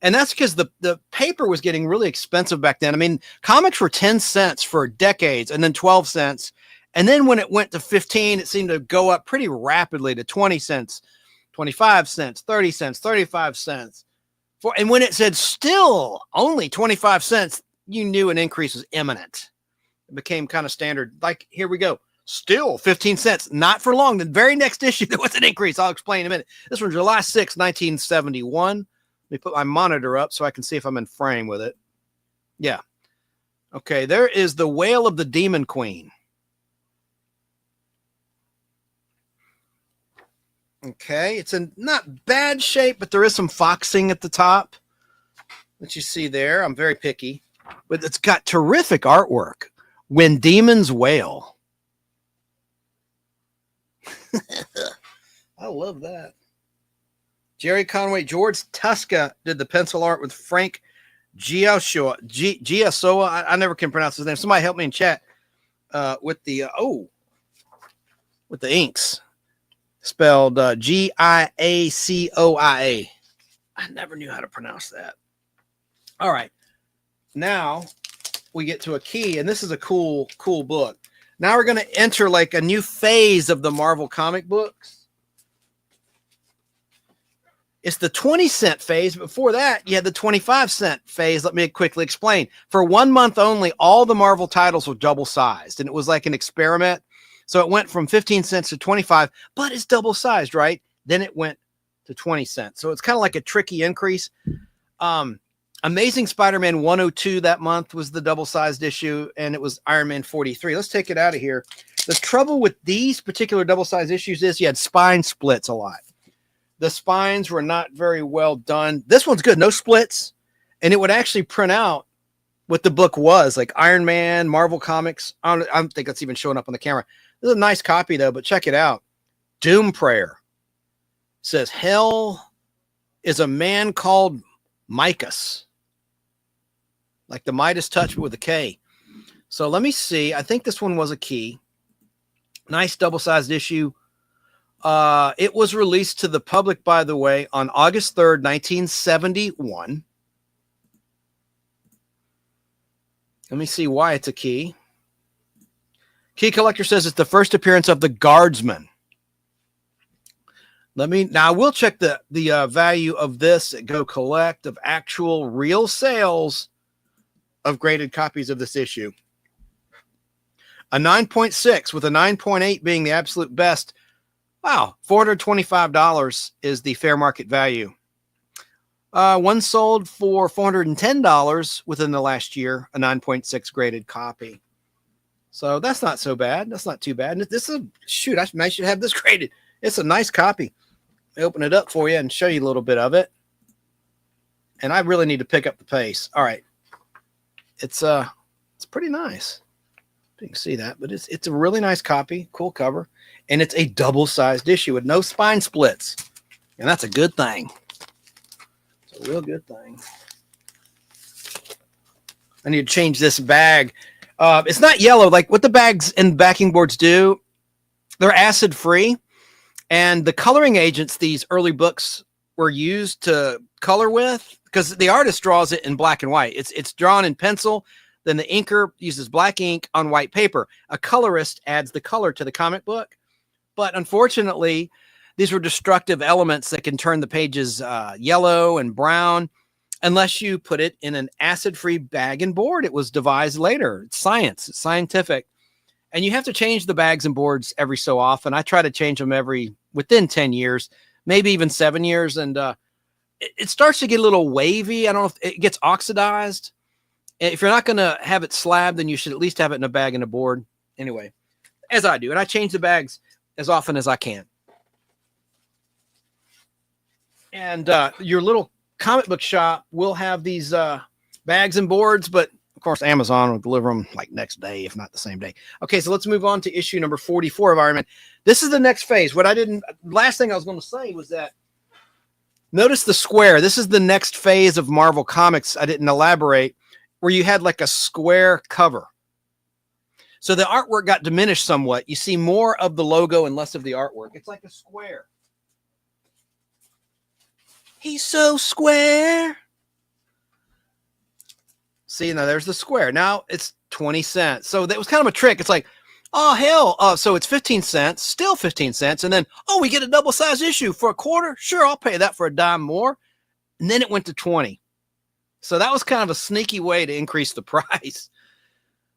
And that's because the paper was getting really expensive back then. I mean, comics were 10 cents for decades, and then 12 cents. And then when it went to 15, it seemed to go up pretty rapidly to 20 cents, 25 cents, 30 cents, 35 cents. And when it said still only 25 cents, you knew an increase was imminent. It became kind of standard. Like, here we go. Still 15 cents. Not for long. The very next issue, there was an increase. I'll explain in a minute. This was July 6, 1971. Let me put my monitor up so I can see if I'm in frame with it. Yeah. Okay, there is the Wail of the Demon Queen. Okay, it's in not bad shape, but there is some foxing at the top that you see there. I'm very picky, but it's got terrific artwork. When Demons Wail. I love that. Jerry Conway, George Tuska did the pencil art with Frank Giasoa. I never can pronounce his name. Somebody help me in chat with the inks. Spelled Giacoia. I never knew how to pronounce that. All right. Now we get to a key, and this is a cool book. Now we're going to enter like a new phase of the Marvel comic books. It's the 20-cent phase. Before that, you had the 25-cent phase. Let me quickly explain. For 1 month only, all the Marvel titles were double-sized, and it was like an experiment. So it went from 15 cents to 25, but it's double-sized, right? Then it went to 20 cents. So it's kind of like a tricky increase. Amazing Spider-Man 102 that month was the double-sized issue, and it was Iron Man 43. Let's take it out of here. The trouble with these particular double-sized issues is you had spine splits a lot. The spines were not very well done. This one's good, no splits, and it would actually print out what the book was, like Iron Man, Marvel Comics. I don't think that's even showing up on the camera. This is a nice copy, though, but check it out. Doom Prayer says, hell is a man called Micus. Like the Midas touch, but with a K. So let me see. I think this one was a key. Nice double-sized issue. It was released to the public, by the way, on August 3rd, 1971. Let me see why it's a key. Key Collector says it's the first appearance of the Guardsman. Now we'll check the value of this at Go Collect of actual real sales of graded copies of this issue. A 9.6 with a 9.8 being the absolute best. Wow, $425 is the fair market value. One sold for $410 within the last year, a 9.6 graded copy. So that's not so bad. That's not too bad. And this is, shoot, I should have this graded. It's a nice copy. I'll open it up for you and show you a little bit of it. And I really need to pick up the pace. All right. It's pretty nice. You can see that, but it's a really nice copy, cool cover, and it's a double-sized issue with no spine splits, and that's a good thing. It's a real good thing. I need to change this bag. It's not yellow like what the bags and backing boards do. They're acid-free, and the coloring agents these early books were used to color with, because the artist draws it in black and white. It's drawn in pencil. Then the inker uses black ink on white paper. A colorist adds the color to the comic book. But unfortunately, these were destructive elements that can turn the pages yellow and brown unless you put it in an acid-free bag and board. It was devised later. It's science. It's scientific. And you have to change the bags and boards every so often. I try to change them within 10 years, maybe even 7 years. And it starts to get a little wavy. I don't know if it gets oxidized. If you're not going to have it slabbed, then you should at least have it in a bag and a board. Anyway, as I do. And I change the bags as often as I can. And your little comic book shop will have these bags and boards, but of course, Amazon will deliver them like next day, if not the same day. Okay, so let's move on to issue number 44 of Iron Man. This is the next phase. Last thing I was going to say was that notice the square. This is the next phase of Marvel Comics. I didn't elaborate, where you had like a square cover. So the artwork got diminished somewhat. You see more of the logo and less of the artwork. It's like a square. He's so square. See, now there's the square. Now it's 20 cents. So that was kind of a trick. It's like, oh, hell. So it's 15 cents, still 15 cents. And then, we get a double-sized issue for a quarter. Sure, I'll pay that for a dime more. And then it went to 20. So that was kind of a sneaky way to increase the price.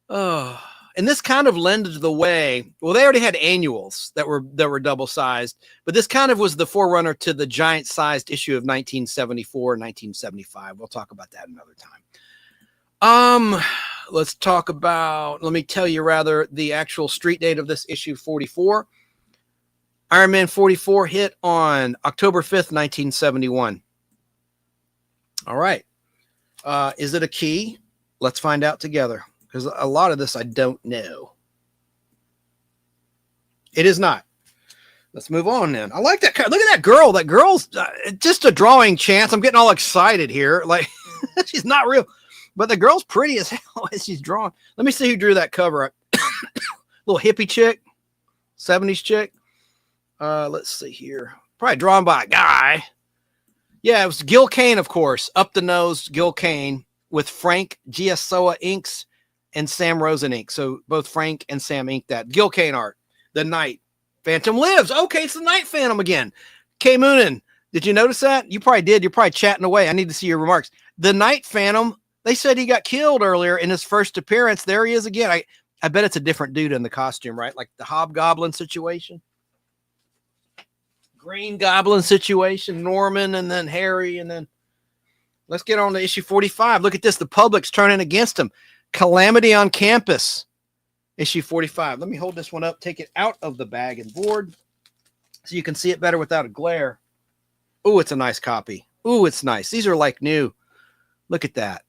Oh, and this kind of lended the way. Well, they already had annuals that were double-sized, but this kind of was the forerunner to the giant-sized issue of 1974 and 1975. We'll talk about that another time. Let's talk about, let me tell you rather, the actual street date of this issue 44. Iron Man 44 hit on October 5th, 1971. All right. Is it a key? Let's find out together, because a lot of this I don't know. It is not. Let's move on then. I like that. Look at that girl. That girl's just a drawing chance. I'm getting all excited here. Like, she's not real, but the girl's pretty as hell as she's drawn. Let me see who drew that cover. Little hippie chick, 70s chick. Let's see here. Probably drawn by a guy. Yeah, it was Gil Kane, of course. Up the nose, Gil Kane with Frank Giasoa inks and Sam Rosen ink. So both Frank and Sam inked that. Gil Kane art. The Night Phantom lives. Okay, it's the Night Phantom again. K Moonin, did you notice that? You probably did. You're probably chatting away. I need to see your remarks. The Night Phantom, they said he got killed earlier in his first appearance. There he is again. I bet it's a different dude in the costume, right? Like the Hobgoblin situation. Green Goblin situation. Norman and then Harry and then let's get on to issue 45. Look at this. The public's turning against him. Calamity on Campus. Issue 45. Let me hold this one up. Take it out of the bag and board so you can see it better without a glare. Oh, it's a nice copy. Oh, it's nice. These are like new. Look at that.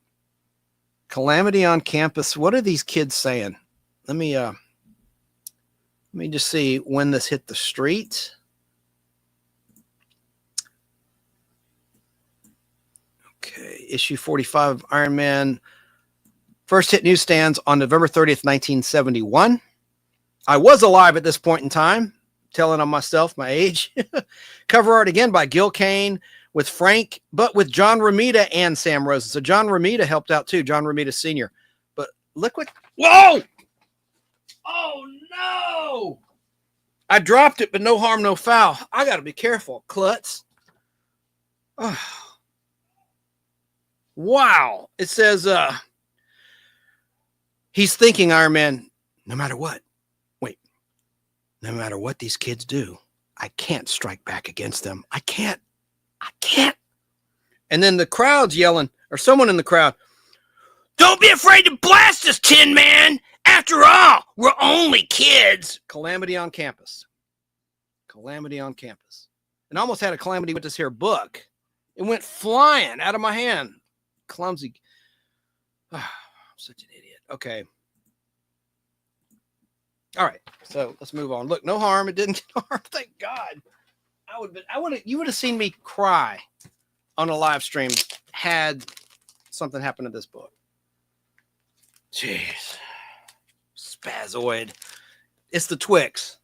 Calamity on Campus. What are these kids saying? Let me just see when this hit the street. Okay, issue 45 of Iron Man first hit newsstands on November 30th, 1971. I was alive at this point in time, telling on myself my age. Cover art again by Gil Kane with Frank, but with John Romita and Sam Rosen. So John Romita helped out too, John Romita Sr. But look what, whoa! Oh no! I dropped it, but no harm, no foul. I got to be careful, klutz. Oh. Wow. It says, he's thinking, Iron Man, no matter what these kids do, I can't strike back against them. I can't. And then the crowd's yelling, or someone in the crowd, don't be afraid to blast us, Tin Man. After all, we're only kids. Calamity on Campus. Calamity on Campus. And I almost had a calamity with this here book. It went flying out of my hand. Clumsy. Oh, I'm such an idiot. Okay. All right. So let's move on. Look, no harm. It didn't get harm. Thank God. You would have seen me cry on a live stream had something happened to this book. Jeez. Spazoid. It's the Twix.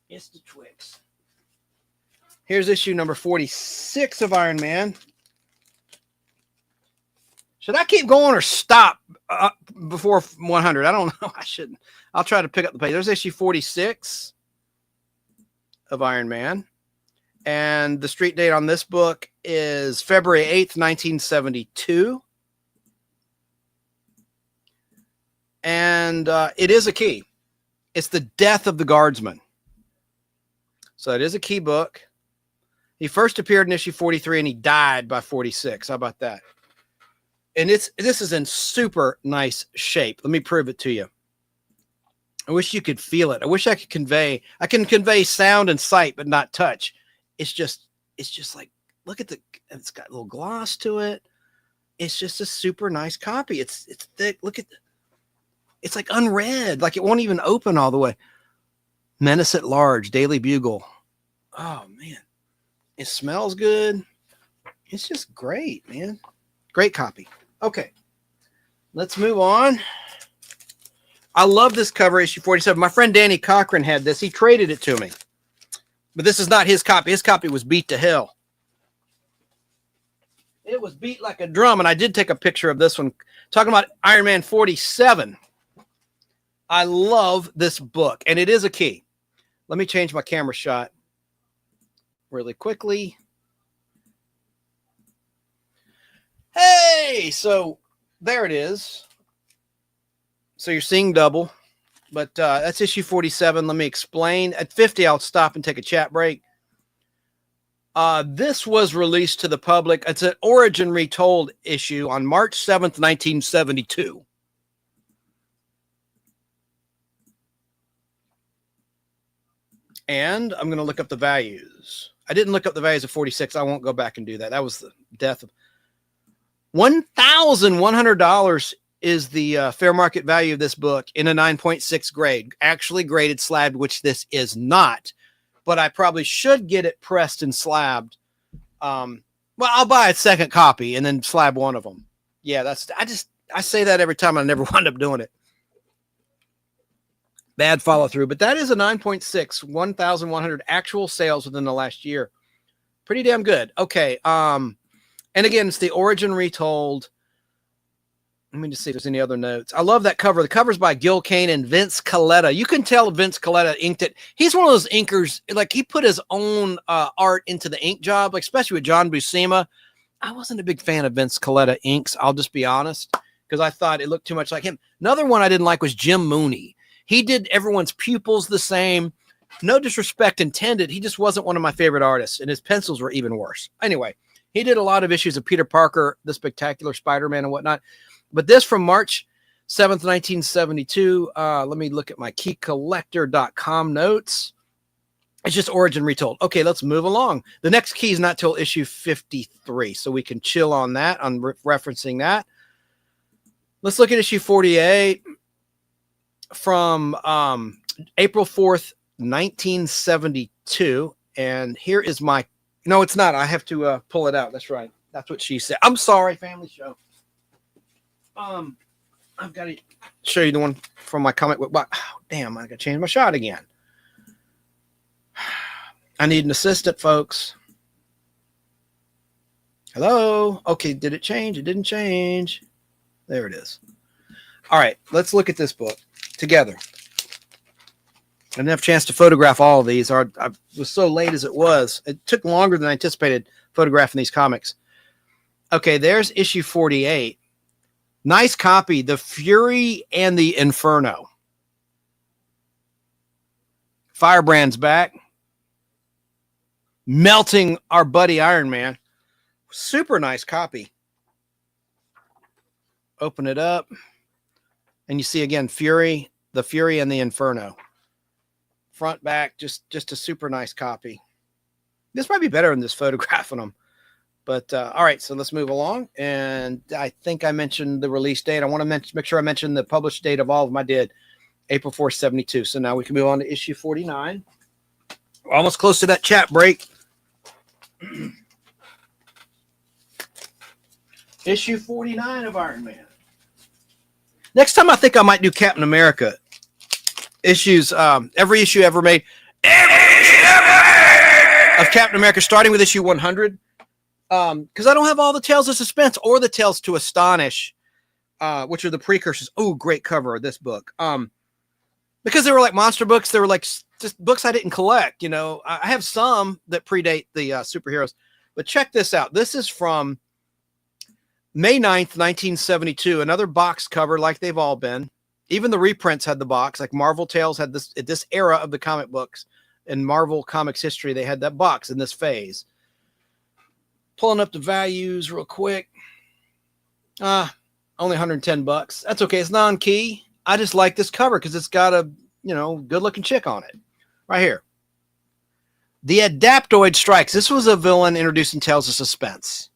It's the Twix. Here's issue number 46 of Iron Man. Should I keep going or stop before 100? I don't know. I shouldn't. I'll try to pick up the page. There's issue 46 of Iron Man. And the street date on this book is February 8th, 1972. And it is a key. It's the death of the guardsman. So it is a key book. He first appeared in issue 43 and he died by 46. How about that? And this is in super nice shape. Let me prove it to you. I wish you could feel it. I wish I can convey sound and sight, but not touch. It's just like, look at it's got a little gloss to it. It's just a super nice copy. It's thick. Look at it's like unread. Like it won't even open all the way. Menace at Large, Daily Bugle. Oh man. It smells good. It's just great, man. Great copy. Okay. Let's move on. I love this cover, issue 47. My friend Danny Cochran had this. He traded it to me. But this is not his copy. His copy was beat to hell. It was beat like a drum. And I did take a picture of this one. Talking about Iron Man 47. I love this book. And it is a key. Let me change my camera shot really quickly. Hey, so there it is. So you're seeing double, but that's issue 47. Let me explain. At 50, I'll stop and take a chat break. This was released to the public. It's an Origin Retold issue on March 7th, 1972. And I'm going to look up the values. I didn't look up the values of 46. I won't go back and do that. That was the death of $1,100 is the fair market value of this book in a 9.6 grade, actually graded slabbed, which this is not, but I probably should get it pressed and slabbed. Well, I'll buy a second copy and then slab one of them. Yeah, I say that every time. I never wind up doing it. Bad follow through, but that is a 9.6, 1,100 actual sales within the last year. Pretty damn good. Okay. And again, it's the Origin Retold. Let me just see if there's any other notes. I love that cover. The cover's by Gil Kane and Vince Colletta. You can tell Vince Colletta inked it. He's one of those inkers, like he put his own art into the ink job, like especially with John Buscema. I wasn't a big fan of Vince Colletta inks. I'll just be honest, because I thought it looked too much like him. Another one I didn't like was Jim Mooney. He did everyone's pupils the same. No disrespect intended. He just wasn't one of my favorite artists, and his pencils were even worse. Anyway, he did a lot of issues of Peter Parker, The Spectacular Spider-Man and whatnot. But this from March 7th, 1972. Let me look at my keycollector.com notes. It's just Origin retold. Okay, let's move along. The next key is not till issue 53, so we can chill on that, on referencing that. Let's look at issue 48 from April 4th, 1972. And here is my, no, it's not. I have to pull it out. That's right. That's what she said. I'm sorry, family show. I've got to show you the one from my comic book. Oh, damn, I got to change my shot again. I need an assistant, folks. Hello? Okay, did it change? It didn't change. There it is. All right, let's look at this book together. I didn't have a chance to photograph all of these. I was so late as it was. It took longer than I anticipated photographing these comics. Okay, there's issue 48. Nice copy, The Fury and the Inferno. Firebrand's back. Melting our buddy Iron Man. Super nice copy. Open it up. And you see again, Fury, The Fury and the Inferno. Front, back, just a super nice copy. This might be better than this photograph on them. But all right, so let's move along. And I think I mentioned the release date. I want to make sure I mention the published date of all of them. I did, April 4th, 72. So now we can move on to issue 49. We're almost close to that chat break. Issue 49 of Iron Man. Next time I think I might do Captain America. Issues, every issue ever made. Every issue ever made! Of Captain America, starting with issue 100. Because I don't have all the Tales of Suspense or the Tales to Astonish, which are the precursors. Oh, great cover of this book. Because they were like monster books. They were like just books I didn't collect. You know, I have some that predate the superheroes. But check this out. This is from May 9th, 1972. Another box cover like they've all been. Even the reprints had the box. Like Marvel Tales had this at this era of the comic books. In Marvel Comics history, they had that box in this phase. Pulling up the values real quick. Only $110. That's okay. It's non-key. I just like this cover because it's got a, good-looking chick on it. Right here. The Adaptoid Strikes. This was a villain introduced in Tales of Suspense.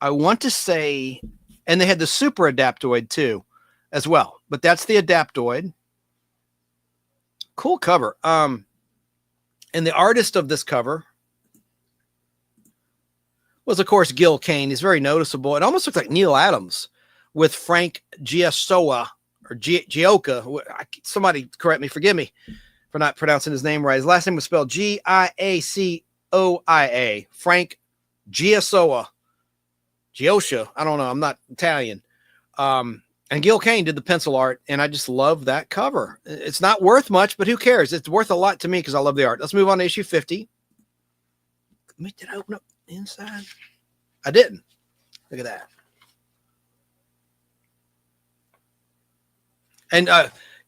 I want to say, and they had the Super Adaptoid too, as well. But that's the Adaptoid. Cool cover. And the artist of this cover was, of course, Gil Kane. He's very noticeable. It almost looks like Neil Adams with Frank Giacosa or Gioca. Somebody correct me. Forgive me for not pronouncing his name right. His last name was spelled Giacoia. Frank Giacosa. Giosha. I don't know. I'm not Italian. And Gil Kane did the pencil art, and I just love that cover. It's not worth much, but who cares? It's worth a lot to me because I love the art. Let's move on to issue 50. Did I open up inside? I didn't. Look at that. And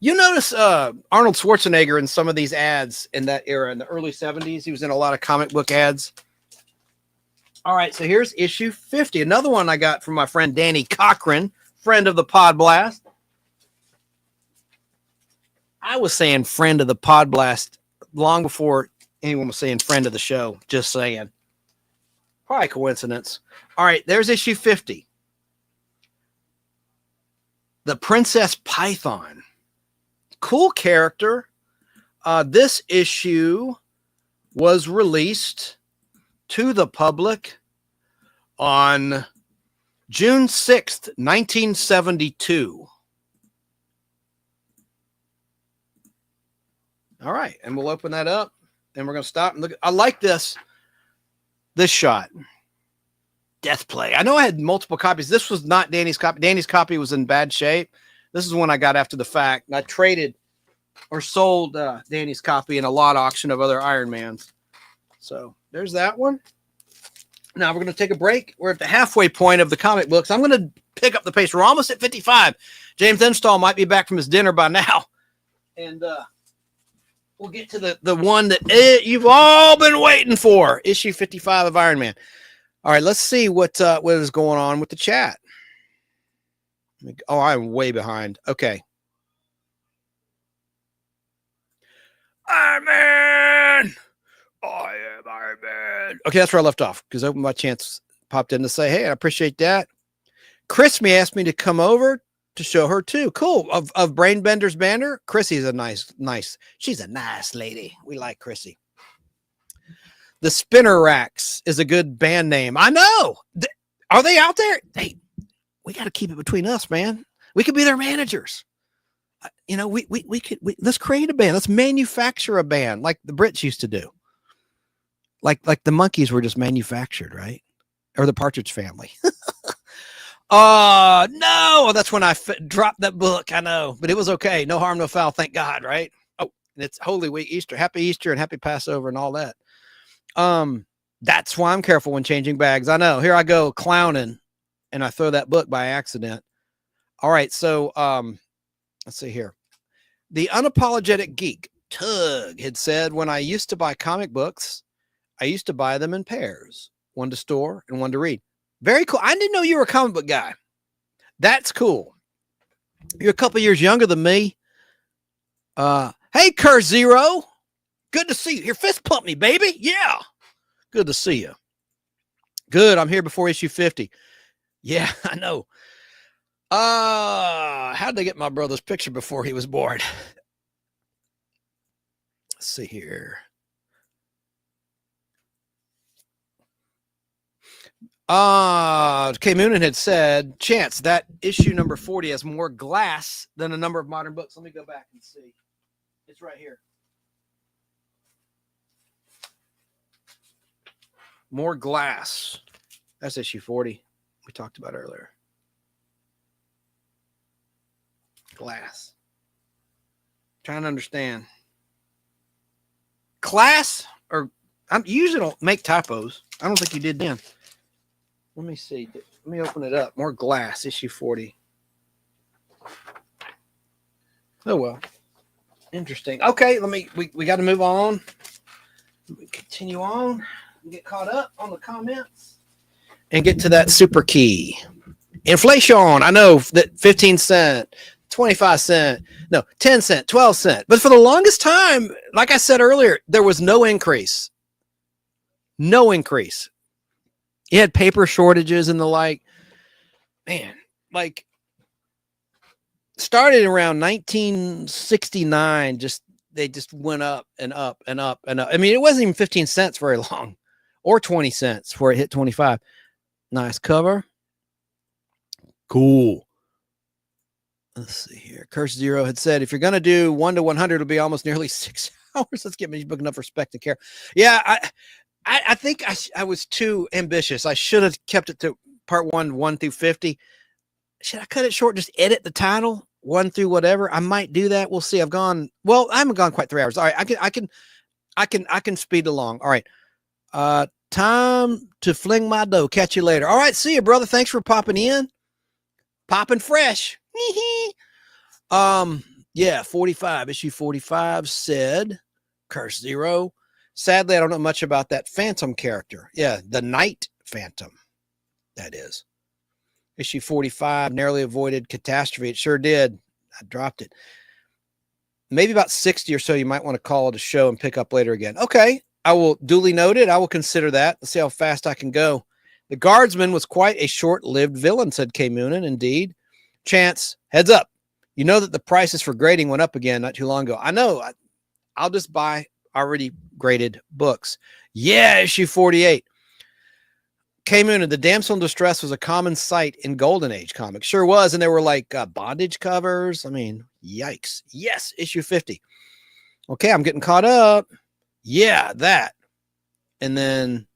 you notice Arnold Schwarzenegger in some of these ads in that era, in the early 70s. He was in a lot of comic book ads. All right, so here's issue 50. Another one I got from my friend Danny Cochran, friend of the Podblast. I was saying friend of the Podblast long before anyone was saying friend of the show. Just saying. Probably coincidence. All right, there's issue 50. The Princess Python. Cool character. This issue was released to the public on June 6th, 1972. All right, and we'll open that up, and we're going to stop and look. I like this shot. Death Play. I know I had multiple copies. This was not Danny's copy. Danny's copy was in bad shape. This is one I got after the fact. And I traded or sold Danny's copy in a lot auction of other Iron Mans. So there's that one. Now we're going to take a break. We're at the halfway point of the comic books. I'm going to pick up the pace. We're almost at 55. James Install might be back from his dinner by now. And we'll get to the one that you've all been waiting for, issue 55 of Iron Man. All right, let's see what is going on with the chat. Oh, I'm way behind. Okay. Iron Man! I am Iron Man. Okay, that's where I left off because my chance popped in to say, hey, I appreciate that. Chrismy asked me to come over to show her too. Cool. Of Brainbender's banner. Chrissy's a nice. She's a nice lady. We like Chrissy. The Spinner Racks is a good band name. I know. Are they out there? Hey, we got to keep it between us, man. We could be their managers. We could let's create a band. Let's manufacture a band like the Brits used to do. Like the Monkees were just manufactured, right? Or the Partridge Family. No, that's when I dropped that book. I know, but it was okay. No harm, no foul. Thank God, right? Oh, and it's Holy Week, Easter, Happy Easter, and Happy Passover, and all that. That's why I'm careful when changing bags. I know. Here I go clowning, and I throw that book by accident. All right, so let's see here. The Unapologetic Geek Tug had said, when I used to buy comic books, I used to buy them in pairs, one to store and one to read. Very cool. I didn't know you were a comic book guy. That's cool. You're a couple years younger than me. Hey, Cur Zero. Good to see you. Here, fist pump me, baby. Yeah. Good to see you. Good. I'm here before issue 50. Yeah, I know. How'd they get my brother's picture before he was born? Let's see here. K. Moonen had said, Chance, that issue number 40 has more glass than a number of modern books. Let me go back and see. It's right here. More glass. That's issue 40 we talked about earlier. Glass. Trying to understand. Class, or I usually don't make typos. I don't think you did then. Let me see. Let me open it up. More glass, issue 40. Oh, well. Interesting. Okay, we got to move on. We continue on and get caught up on the comments and get to that super key. Inflation. I know that 15 cent, 25 cent, no, 10 cent, 12 cent. But for the longest time, like I said earlier, there was no increase. No increase. You had paper shortages and the like. Man, like started around 1969. They just went up and up and up and up. I mean, it wasn't even 15 cents very long, or 20 cents before it hit 25. Nice cover. Cool. Let's see here. Curse Zero had said, if you're going to do 1 to 100, it'll be almost nearly 6 hours. Let's get me book enough respect and care. Yeah, I think I was too ambitious. I should have kept it to part 1 through 50. Should I cut it short? Just edit the title 1 through whatever. I might do that. We'll see. I haven't gone quite 3 hours. All right. I can speed along. All right. Time to fling my dough. Catch you later. All right. See you, brother. Thanks for popping in. Popping fresh. Yeah. 45 issue 45 said Curse Zero. Sadly, I don't know much about that Phantom character. Yeah, the Night Phantom, that is. Issue 45 narrowly avoided catastrophe. It sure did. I dropped it. Maybe about 60 or so you might want to call it a show and pick up later again. Okay, I will duly note it. I will consider that. Let's see how fast I can go. The Guardsman was quite a short-lived villain, said K. Moonen. Indeed. Chance, heads up. You know that the prices for grading went up again not too long ago. I know. I'll just buy already graded books. Yeah, issue 48. K. Moonen, the damsel in distress was a common sight in Golden Age comics. Sure was. And there were like bondage covers. I mean, yikes. Yes, issue 50. Okay, I'm getting caught up. Yeah, that. And then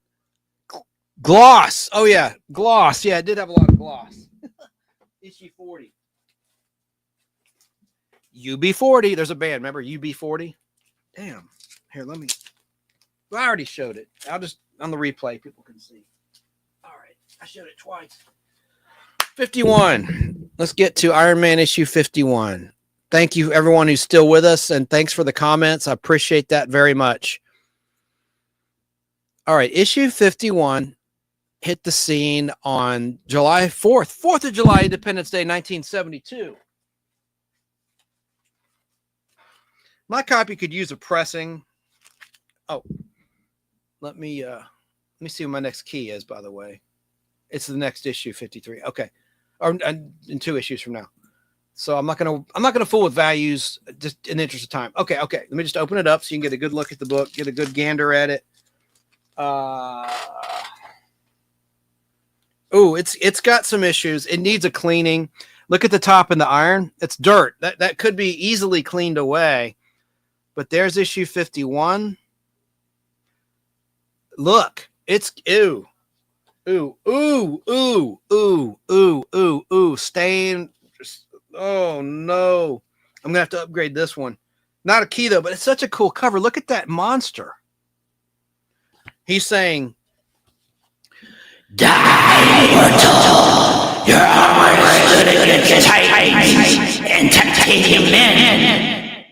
Gloss. Oh yeah, gloss. Yeah, it did have a lot of gloss. Issue 40. UB40. There's a band. Remember UB40? Damn. Here, let me. Well, I already showed it. I'll just on the replay, people can see. All right, I showed it twice. 51. Let's get to Iron Man issue 51. Thank you, everyone who's still with us, and thanks for the comments. I appreciate that very much. All right, issue 51 hit the scene on July 4th, 4th of July, Independence Day, 1972. My copy could use a pressing. Oh, let me see what my next key is, by the way. It's the next issue, 53. Okay. Or in 2 issues from now. So I'm not gonna fool with values just in the interest of time. Okay. Let me just open it up so you can get a good look at the book, get a good gander at it. It's got some issues. It needs a cleaning. Look at the top and the iron. It's dirt. That could be easily cleaned away. But there's issue 51. Look, it's ooh, stain. Oh no, I'm gonna have to upgrade this one. Not a key though, but it's such a cool cover. Look at that monster. He's saying, "Die, mortal! Your armor is good against titans and titanium men,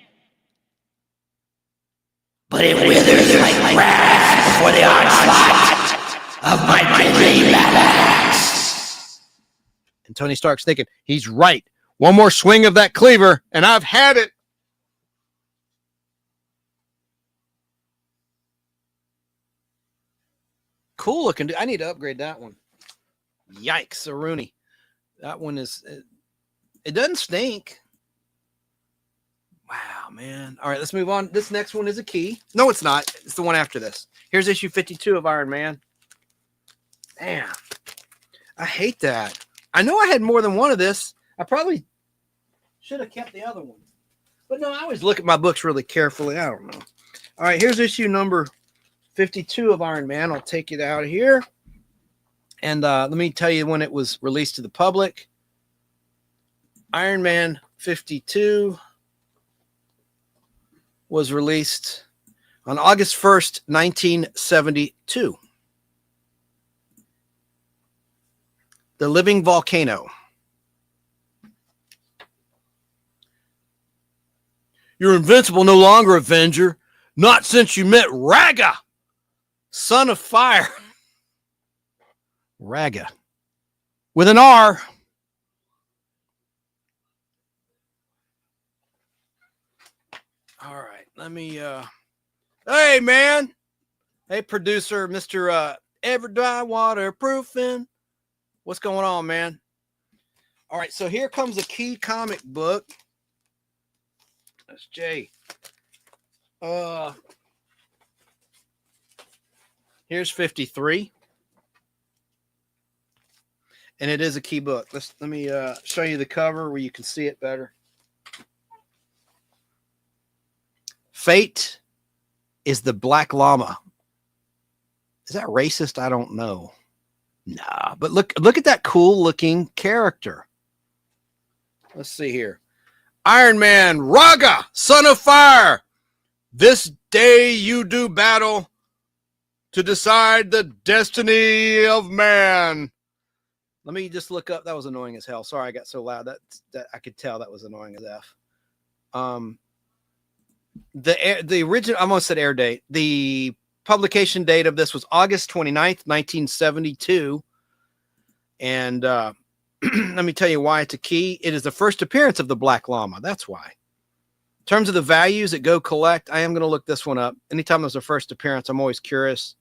but it withers like grass before the onslaught of my deadly battle." And Tony Stark's thinking, he's right. One more swing of that cleaver, and I've had it. Cool looking. I need to upgrade that one. Yikes, a Rooney. That one is, it doesn't stink. Wow, man. All right, let's move on. This next one is a key. No, it's not. It's the one after this. Here's issue 52 of Iron Man. Damn. I hate that. I know I had more than one of this. I probably should have kept the other one. But no, I always look at my books really carefully. I don't know. All right, here's issue number 52 of Iron Man. I'll take it out of here. And let me tell you when it was released to the public. Iron Man 52 was released on August 1st, 1972. The Living Volcano. You're invincible, no longer Avenger. Not since you met Raga, son of fire. Raga. With an R. All right, let me, hey, man. Hey, producer, Mr. Ever Dry Waterproofing. What's going on, man? All right, so here comes a key comic book. That's Jay. Here's 53. And it is a key book. Let me show you the cover where you can see it better. Fate is the Black Llama. Is that racist? I don't know. Nah, but look at that cool looking character. Let's see here. Iron Man, Raga, son of fire. This day you do battle to decide the destiny of man. Let me just look up. That was annoying as hell. Sorry, I got so loud that I could tell that was annoying as F. The original, I almost said air date. The publication date of this was August 29th, 1972. And let me tell you why it's a key. It is the first appearance of the Black Llama. That's why. In terms of the values that go collect, I am going to look this one up. Anytime there's a first appearance, I'm always curious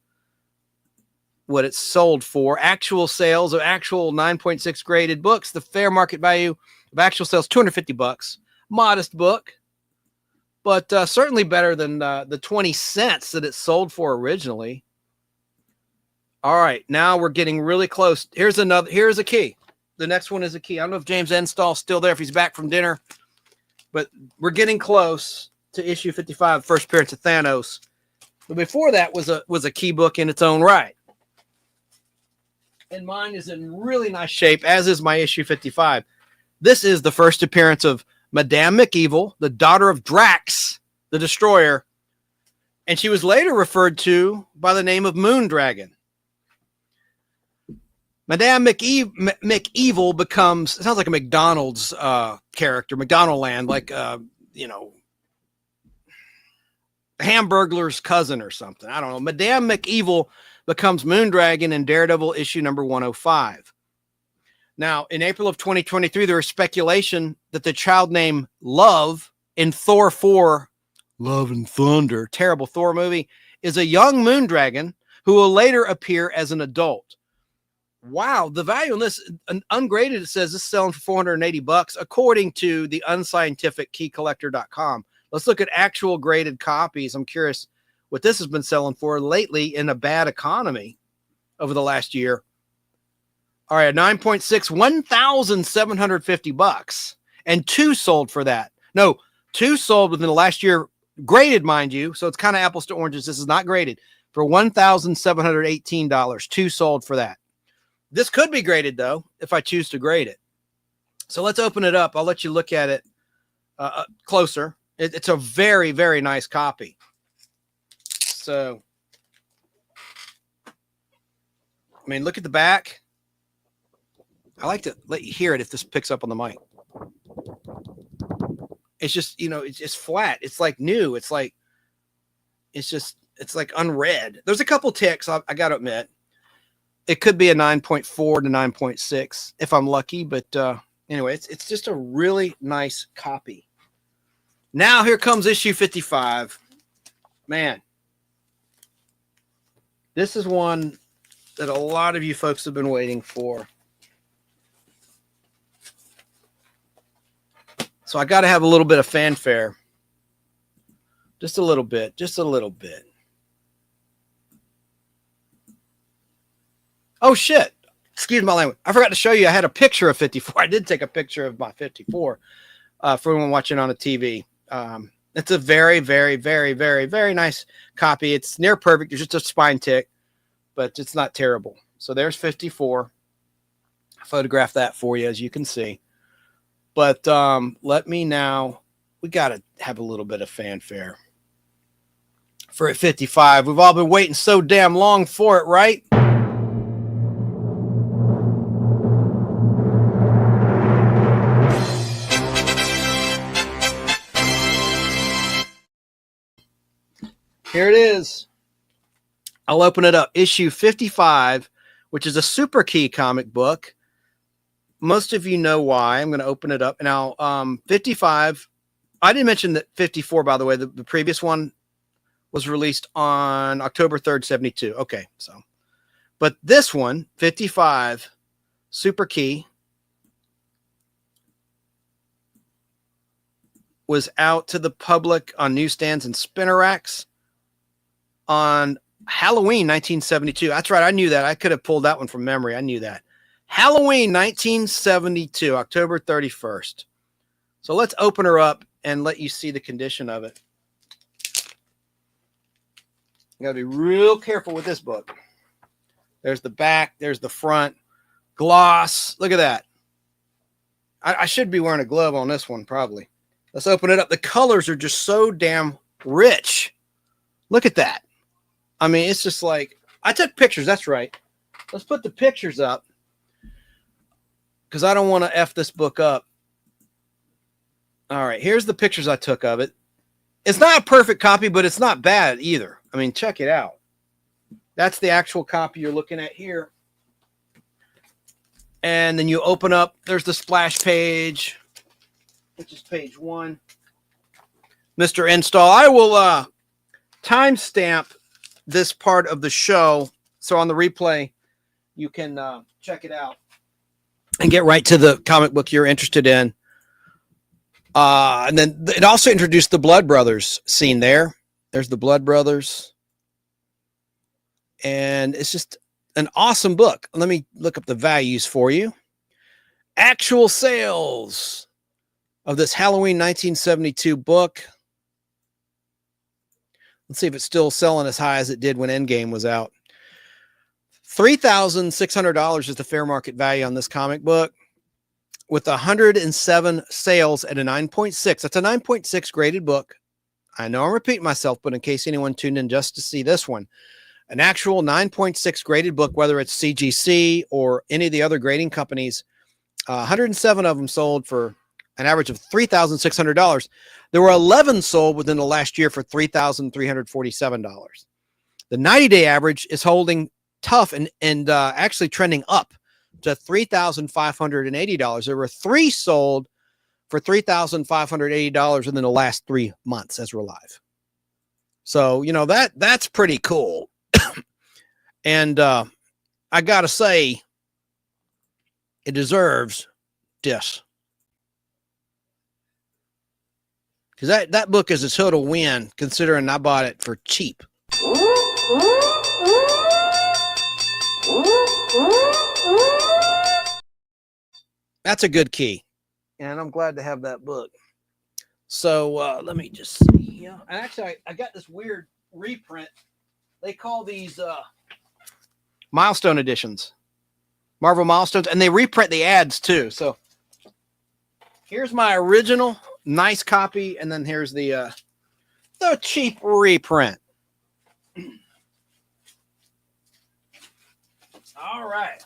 what it's sold for. Actual sales of actual 9.6 graded books. The fair market value of actual sales, $250. Modest book, but certainly better than the 20 cents that it sold for originally. All right, now we're getting really close. Here's a key. The next one is a key. I don't know if James Enstall's still there, if he's back from dinner, but we're getting close to issue 55, first appearance of Thanos. But before that was a key book in its own right. And mine is in really nice shape, as is my issue 55. This is the first appearance of Madame McEvil, the daughter of Drax, the Destroyer. And she was later referred to by the name of Moondragon. Madame McEvil becomes, it sounds like a McDonald's character, McDonald Land, like, Hamburglar's cousin or something. I don't know. Madame McEvil becomes Moondragon in Daredevil issue number 105. Now, in April of 2023, there was speculation that the child named Love in Thor 4, Love and Thunder, terrible Thor movie, is a young Moondragon who will later appear as an adult. Wow, the value on this, ungraded, it says this is selling for $480 according to the unscientific keycollector.com. Let's look at actual graded copies. I'm curious what this has been selling for lately in a bad economy over the last year. All right, 9.6, $1,750, and 2 sold for that. No, 2 sold within the last year, graded, mind you. So it's kind of apples to oranges. This is not graded, for $1,718. 2 sold for that. This could be graded, though, if I choose to grade it. So let's open it up. I'll let you look at it closer. It's a very, very nice copy. So, I mean, look at the back. I like to let you hear it if this picks up on the mic. It's just, it's just flat. It's like new. It's like unread. There's a couple ticks, I got to admit. It could be a 9.4 to 9.6 if I'm lucky. But anyway, it's just a really nice copy. Now here comes issue 55. Man, this is one that a lot of you folks have been waiting for. So I got to have a little bit of fanfare. Just a little bit. Just a little bit. Oh, shit. Excuse my language. I forgot to show you. I had a picture of 54. I did take a picture of my 54 for anyone watching on a TV. It's a very, very, very, very, very nice copy. It's near perfect. There's just a spine tick, but it's not terrible. So there's 54. I photographed that for you, as you can see. But let me now, we got to have a little bit of fanfare for 55. We've all been waiting so damn long for it, right? Here it is. I'll open it up. Issue 55, which is a Super Key comic book. Most of you know why. I'm going to open it up. Now, 55, I didn't mention that 54, by the way. The previous one was released on October 3rd, 72. Okay, so. But this one, 55, Super Key, was out to the public on newsstands and spinner racks on Halloween 1972. That's right. I knew that. I could have pulled that one from memory. I knew that. Halloween 1972, October 31st. So let's open her up and let you see the condition of it. You got to be real careful with this book. There's the back. There's the front. Gloss. Look at that. I should be wearing a glove on this one, probably. Let's open it up. The colors are just so damn rich. Look at that. I mean, it's just like, I took pictures. That's right. Let's put the pictures up because I don't want to F this book up. All right. Here's the pictures I took of it. It's not a perfect copy, but it's not bad either. I mean, check it out. That's the actual copy you're looking at here. And then you open up, there's the splash page, which is page 1. Mr. Install. I will timestamp this part of the show, so on the replay you can check it out and get right to the comic book you're interested in. And then it also introduced the Blood Brothers scene there. There's the Blood Brothers, and it's just an awesome book. Let me look up the values for you. Actual sales of this Halloween 1972 book. Let's see if it's still selling as high as it did when Endgame was out. $3,600 is the fair market value on this comic book, with 107 sales at a 9.6. That's a 9.6 graded book. I know I'm repeating myself, but in case anyone tuned in just to see this one, an actual 9.6 graded book, whether it's CGC or any of the other grading companies, 107 of them sold for an average of $3,600. There were 11 sold within the last year for $3,347. The 90-day average is holding tough and actually trending up to $3,580. There were 3 sold for $3,580 within the last 3 months as we're live. So, you know, that's pretty cool. And I got to say, it deserves this. Because that book is a total win, considering I bought it for cheap. That's a good key. And I'm glad to have that book. So let me just see. Yeah, and actually, I got this weird reprint. They call these milestone editions, Marvel milestones, and they reprint the ads too. So here's my original nice copy, and then here's the cheap reprint. All right.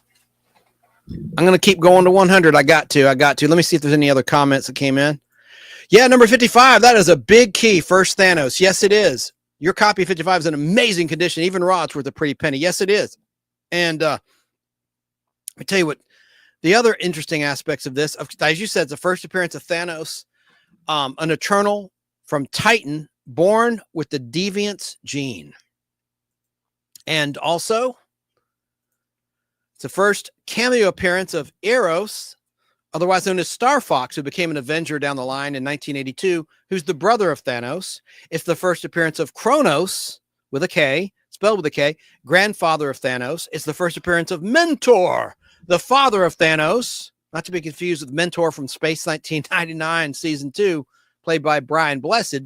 I'm going to keep going to 100. I got to. Let me see if there's any other comments that came in. Yeah, number 55. That is a big key. First Thanos. Yes, it is. Your copy of 55 is in amazing condition. Even raw, it's worth a pretty penny. Yes, it is. And let me tell you what, the other interesting aspects of this, as you said, it's the first appearance of Thanos, an Eternal from Titan, born with the Deviant's gene. And also, it's the first cameo appearance of Eros, otherwise known as Star Fox, who became an Avenger down the line in 1982, who's the brother of Thanos. It's the first appearance of Kronos, with a K, spelled with a K, grandfather of Thanos. It's the first appearance of Mentor, the father of Thanos, not to be confused with Mentor from Space 1999, Season 2, played by Brian Blessed.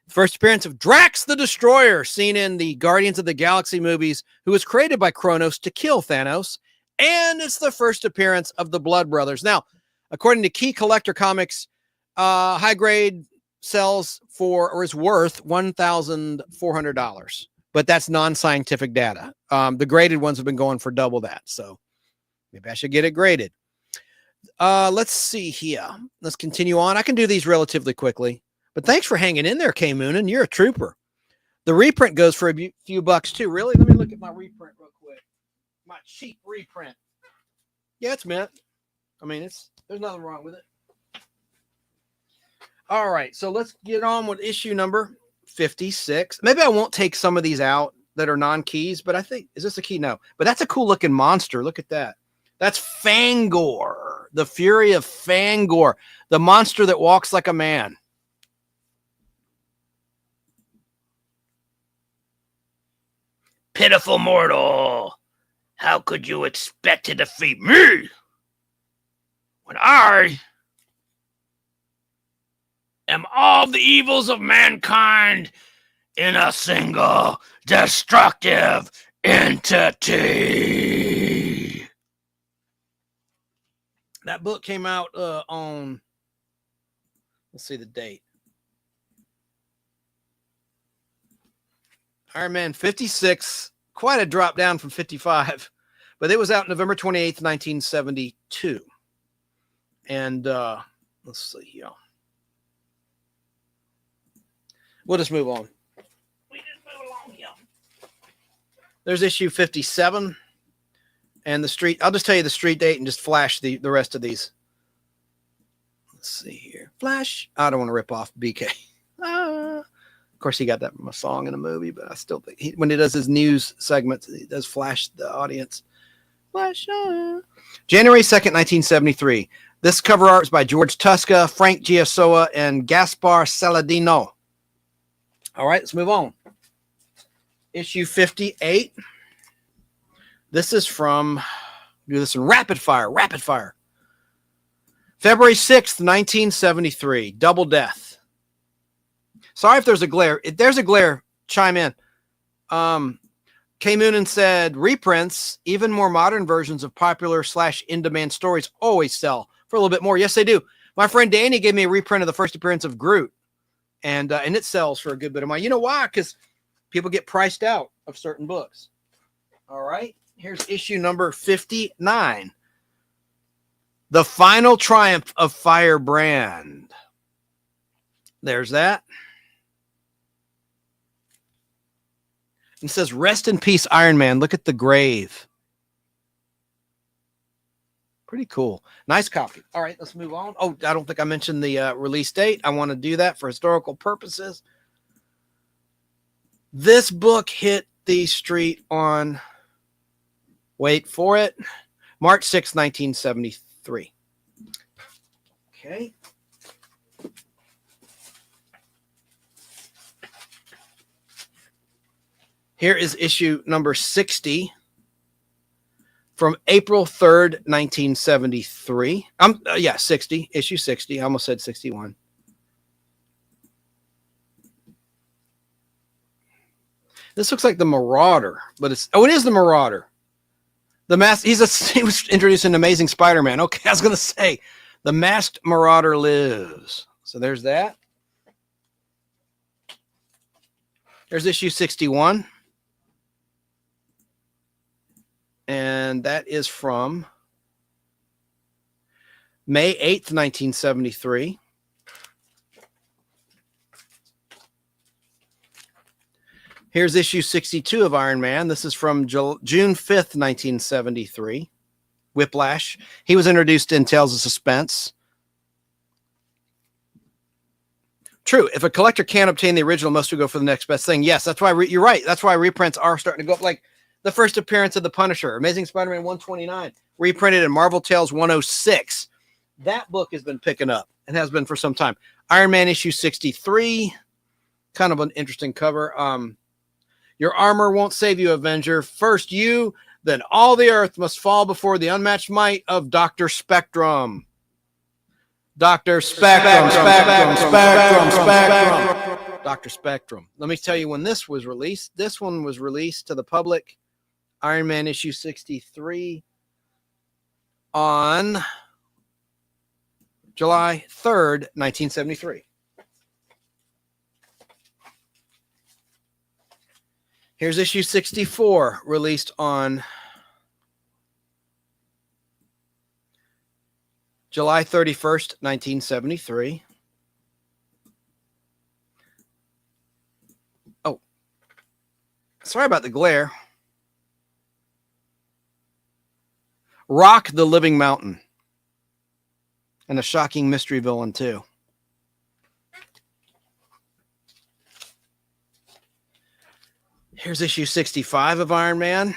First appearance of Drax the Destroyer, seen in the Guardians of the Galaxy movies, who was created by Kronos to kill Thanos. And it's the first appearance of the Blood Brothers. Now, according to Key Collector Comics, high grade sells for, or is worth, $1,400. But that's non-scientific data. The graded ones have been going for double that. So maybe I should get it graded. Let's see here. Let's continue on. I can do these relatively quickly. But thanks for hanging in there, K Moonin. You're a trooper. The reprint goes for a few bucks too. Really? Let me look at my reprint real quick. My cheap reprint. Yeah, it's mint. I mean, there's nothing wrong with it. All right, so let's get on with issue number 56. Maybe I won't take some of these out that are non-keys, but I think, is this a key? No. But that's a cool looking monster. Look at that. That's Fangor, the Fury of Fangor, the monster that walks like a man. Pitiful mortal, how could you expect to defeat me when I am all the evils of mankind in a single destructive entity? That book came out on, let's see the date. Iron Man 56, quite a drop down from 55, but it was out November 28th, 1972. And let's see here. We'll just move on. We just move along here. There's issue 57 and the street. I'll just tell you the street date and just flash the rest of these. Let's see here. Flash. I don't want to rip off BK. Of course, he got that from a song in a movie, but I still think when he does his news segments, he does flash the audience. Flash. January 2nd, 1973. This cover art is by George Tuska, Frank Giasoa, and Gaspar Saladino. All right, let's move on. Issue 58. This is from, do this in rapid fire. February 6th, 1973. Double Death. Sorry if there's a glare. If there's a glare, chime in. K. Moonen said, reprints, even more modern versions of popular / in-demand stories always sell for a little bit more. Yes, they do. My friend Danny gave me a reprint of the first appearance of Groot, and it sells for a good bit of money. You know why? Because people get priced out of certain books. All right. Here's issue number 59. The Final Triumph of Firebrand. There's that. It says, rest in peace, Iron Man. Look at the grave. Pretty cool. Nice copy. All right, let's move on. Oh, I don't think I mentioned the release date. I want to do that for historical purposes. This book hit the street on, wait for it, March 6, 1973. Okay. Here is issue number 60 from April 3rd, 1973. 60, issue 60. I almost said 61. This looks like the Marauder, but it is the Marauder. The mask, he was introduced in Amazing Spider-Man. Okay, I was going to say, the Masked Marauder lives. So there's that. There's issue 61. And that is from May 8th, 1973. Here's issue 62 of Iron Man. This is from June 5th, 1973. Whiplash. He was introduced in Tales of Suspense. True. If a collector can't obtain the original, most will go for the next best thing. Yes, that's why you're right. That's why reprints are starting to go up. Like the first appearance of the Punisher, Amazing Spider-Man 129, reprinted in Marvel Tales 106. That book has been picking up and has been for some time. Iron Man issue 63, kind of an interesting cover. Your armor won't save you, Avenger. First you, then all the earth must fall before the unmatched might of Dr. Spectrum. Dr. Spectrum. Dr. Spectrum. Let me tell you when this was released. This one was released to the public, Iron Man issue 63, on July 3rd, 1973. Here's issue 64, released on July 31st, 1973. Oh, sorry about the glare. Rock the Living Mountain. And a shocking mystery villain, too. Here's issue 65 of Iron Man.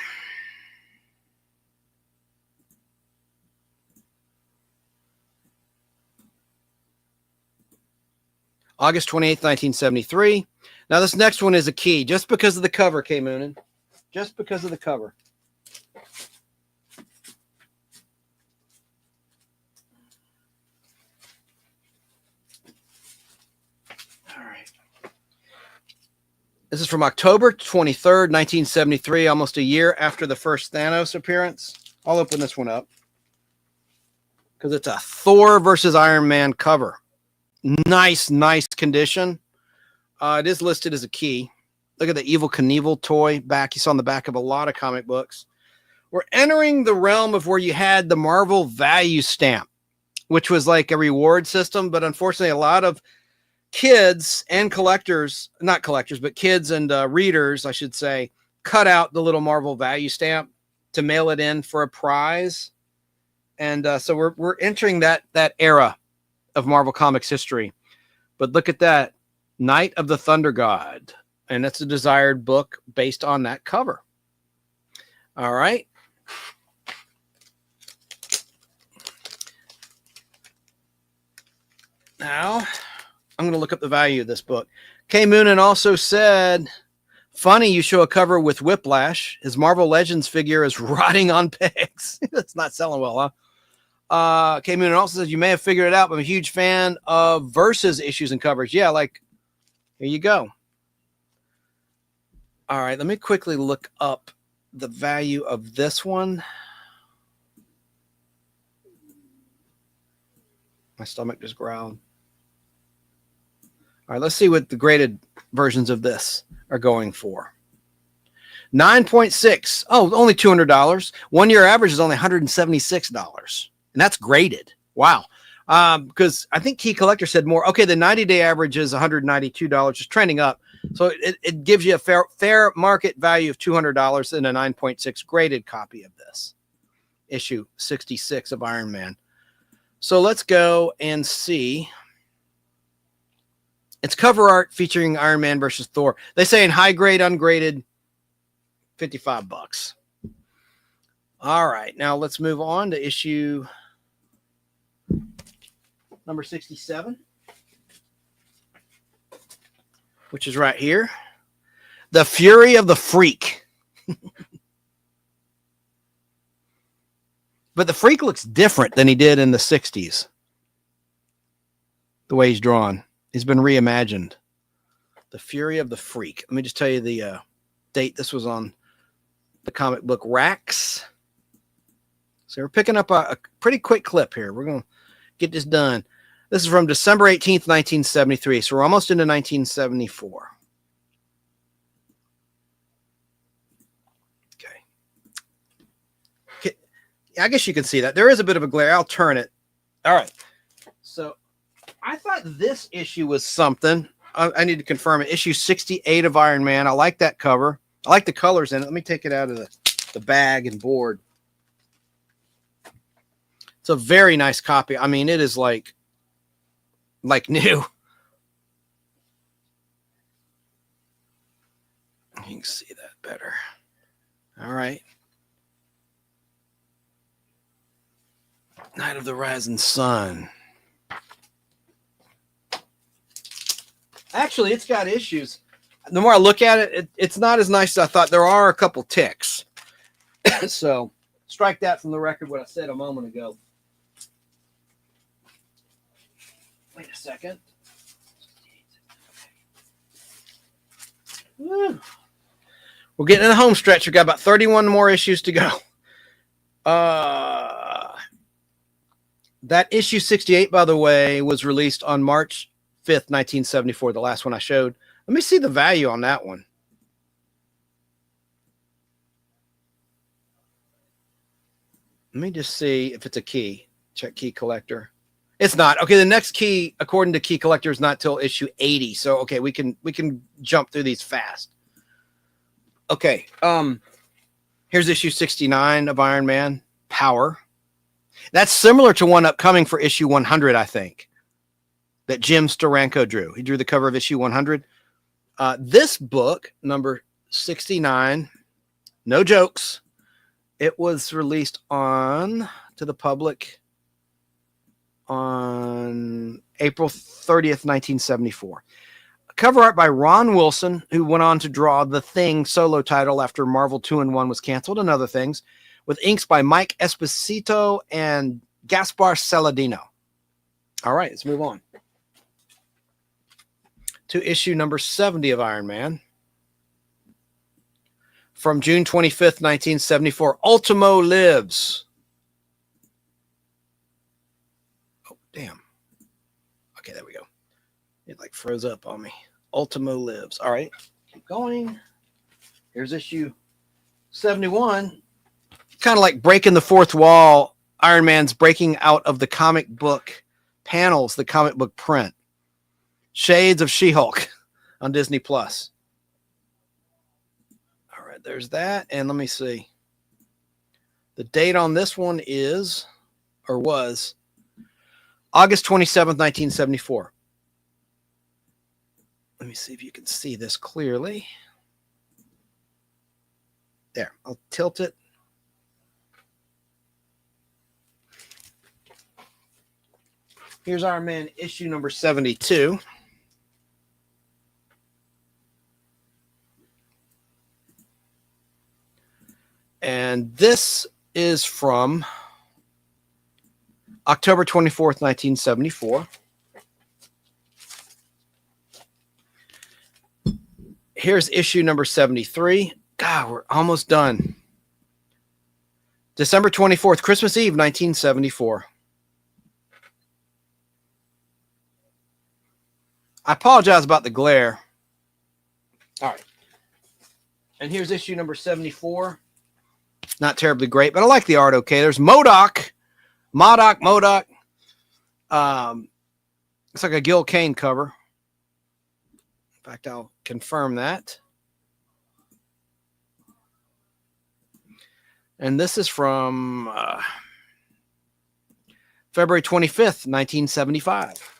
August 28th, 1973. Now, this next one is a key, just because of the cover, K. Moonen. Just because of the cover. This is from October 23rd, 1973, almost a year after the first Thanos appearance. I'll open this one up because it's a Thor versus Iron Man cover. Nice condition. It is listed as a key. Look at the Evel Knievel toy back. You saw on the back of a lot of comic books. We're entering the realm of where you had the Marvel value stamp, which was like a reward system, but unfortunately a lot of kids and collectors, not collectors, but kids and readers, I should say, cut out the little Marvel value stamp to mail it in for a prize. And so we're entering that era of Marvel Comics history. But look at that, Night of the Thunder God. And it's a desired book based on that cover. All right. Now, I'm going to look up the value of this book. K. Moonen also said, funny you show a cover with Whiplash. His Marvel Legends figure is rotting on pegs. It's not selling well, huh? K. Moonen also says, you may have figured it out, but I'm a huge fan of Versus issues and covers. Yeah, like, here you go. All right, let me quickly look up the value of this one. My stomach just growled. All right, let's see what the graded versions of this are going for. 9.6. Oh, only $200. 1 year average is only $176. And that's graded. Wow. Because I think Key Collector said more. Okay, the 90-day average is $192, just trending up. So it gives you a fair market value of $200 in a 9.6 graded copy of this. Issue 66 of Iron Man. So let's go and see. It's cover art featuring Iron Man versus Thor. They say in high grade, ungraded, $55. All right, now let's move on to issue number 67, which is right here. The Fury of the Freak. But the Freak looks different than he did in the 60s. The way he's drawn. He's been reimagined. The Fury of the Freak. Let me just tell you the date this was on the comic book racks. So we're picking up a pretty quick clip here. We're going to get this done. This is from December 18th, 1973. So we're almost into 1974. Okay. I guess you can see that. There is a bit of a glare. I'll turn it. All right. So I thought this issue was something. I need to confirm it. Issue 68 of Iron Man. I like that cover. I like the colors in it. Let me take it out of the bag and board. It's a very nice copy. I mean, it is like new. You can see that better. All right. Night of the Rising Sun. Actually, it's got issues. The more I look at it, it's not as nice as I thought. There are a couple ticks. So strike that from the record, what I said a moment ago. Wait a second. Woo. We're getting in the home stretch. We've got about 31 more issues to go. That issue 68, by the way, was released on March 5th, 1974, the last one I showed. Let me see the value on that one. Let me just see if it's a key. Check Key Collector. It's not. Okay, the next key, according to Key Collector, is not till issue 80. So, okay, we can jump through these fast. Okay, here's issue 69 of Iron Man, Power. That's similar to one upcoming for issue 100, I think, that Jim Steranko drew. He drew the cover of issue 100. This book, number 69, no jokes. It was released to the public on April 30th, 1974. Cover art by Ron Wilson, who went on to draw The Thing solo title after Marvel 2-in-1 was canceled and other things, with inks by Mike Esposito and Gaspar Saladino. All right, let's move on to issue number 70 of Iron Man. From June 25th, 1974, Ultimo Lives. Oh, damn. Okay, there we go. It like froze up on me. Ultimo Lives. All right, keep going. Here's issue 71. Kind of like breaking the fourth wall. Iron Man's breaking out of the comic book panels, the comic book print. Shades of She-Hulk on Disney Plus. All right, there's that. And let me see. The date on this one was August 27th, 1974. Let me see if you can see this clearly. There, I'll tilt it. Here's Iron Man issue number 72. And this is from October 24th, 1974. Here's issue number 73. God, we're almost done. December 24th, Christmas Eve, 1974. I apologize about the glare. All right. And here's issue number 74. Not terribly great, but I like the art okay. There's Modoc. It's like a Gil Kane cover. In fact, I'll confirm that. And this is from February 25th, 1975.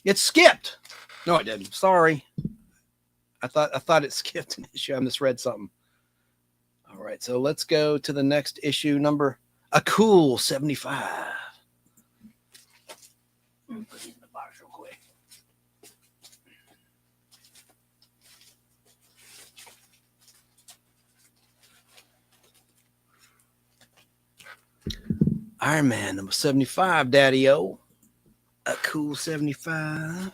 It skipped. No, it didn't. Sorry. I thought it skipped an issue. I misread something. All right, so let's go to the next issue, number a cool 75. Put these in the box real quick. Iron Man number 75, Daddy-O. A cool 75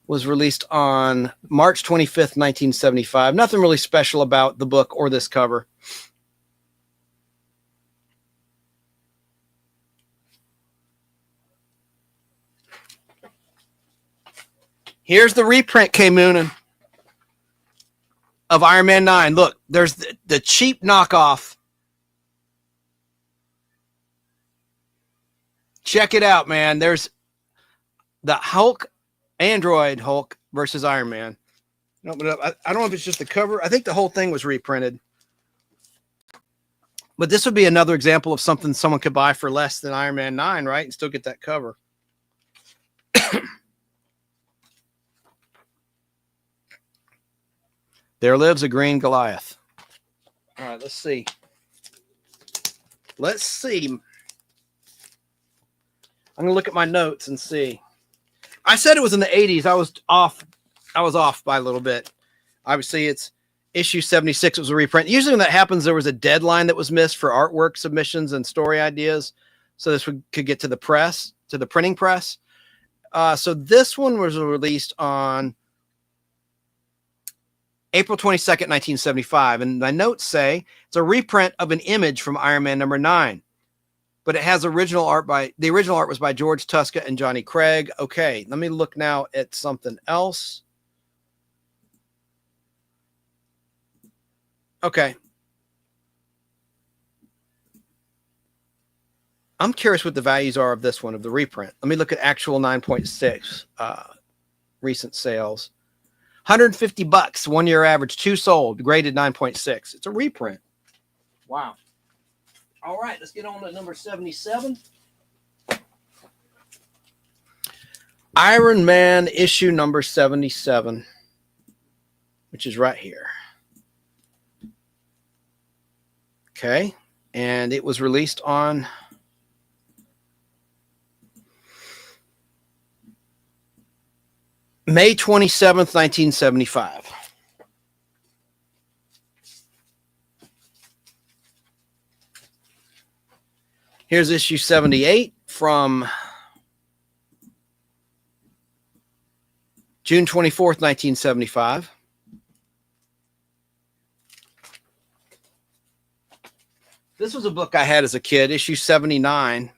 was released on March 25th, 1975. Nothing really special about the book or this cover. Here's the reprint, K. Moonin, of Iron Man 9. Look, there's the cheap knockoff. Check it out, man. There's the Hulk, Android Hulk versus Iron Man. Open it up. I don't know if it's just the cover. I think the whole thing was reprinted. But this would be another example of something someone could buy for less than Iron Man 9, right? And still get that cover. There lives a green Goliath. All right, let's see. Let's see. I'm going to look at my notes and see. I said it was in the 80s. I was off by a little bit. Obviously, it's issue 76. It was a reprint. Usually when that happens, there was a deadline that was missed for artwork submissions and story ideas. So this could get to the press, to the printing press. So this one was released on April 22nd, 1975. And my notes say it's a reprint of an image from Iron Man number 9. But it has original art the original art was by George Tuska and Johnny Craig. Okay, let me look now at something else. Okay. I'm curious what the values are of this one, of the reprint. Let me look at actual 9.6 recent sales. $150, 1 year average, 2 sold, graded 9.6. It's a reprint. Wow. All right, let's get on to number 77. Iron Man issue number 77, which is right here. Okay, and it was released on May 27th, 1975. Here's issue 78 from June 24th, 1975. This was a book I had as a kid, issue 79.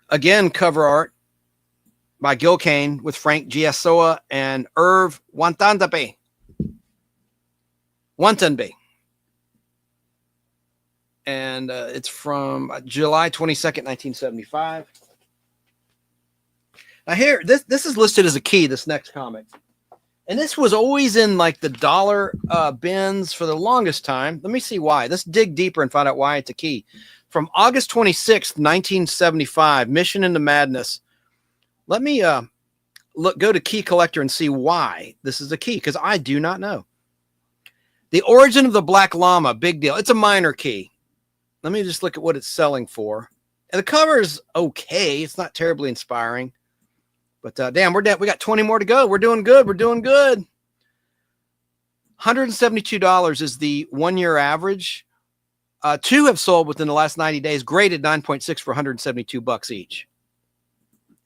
Again, cover art by Gil Kane with Frank Giasoa and Irv Wantanbe. And it's from July 22nd, 1975. Now here, this is listed as a key, this next comic. And this was always in like the dollar bins for the longest time. Let me see why. Let's dig deeper and find out why it's a key. From August 26th, 1975, Mission into Madness. Let me go to Key Collector and see why this is a key, because I do not know. The Origin of the Black Llama, big deal. It's a minor key. Let me just look at what it's selling for. And the cover is okay. It's not terribly inspiring. But damn, we got 20 more to go. We're doing good. We're doing good. $172 is the 1 year average Two have sold within the last 90 days, graded 9.6 for $172 each.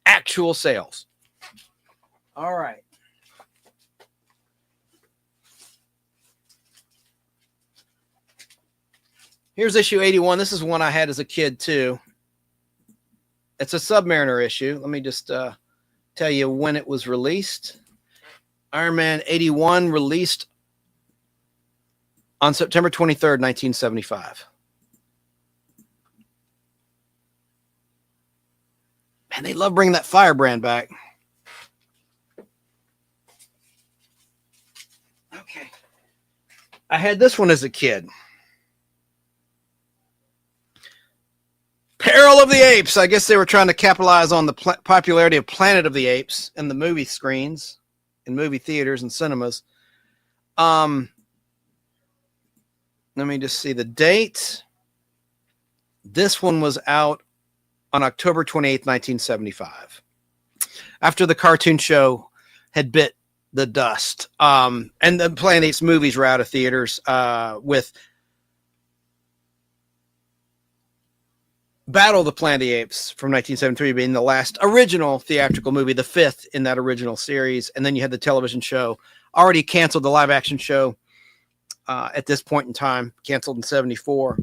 Actual sales. All right. Here's issue 81. This is one I had as a kid, too. It's a Submariner issue. Let me just tell you when it was released. Iron Man 81 released on September 23rd, 1975. Man, they love bringing that Firebrand back. Okay. I had this one as a kid. Peril of the Apes. I guess they were trying to capitalize on the popularity of Planet of the Apes in the movie screens, in movie theaters and cinemas. Let me just see the date. This one was out on October 28th, 1975. After the cartoon show had bit the dust. And the Planet of the Apes movies were out of theaters with Battle of the Planet of the Apes from 1973 being the last original theatrical movie, the fifth in that original series. And then you had the television show, already canceled the live action show at this point in time, canceled in 74.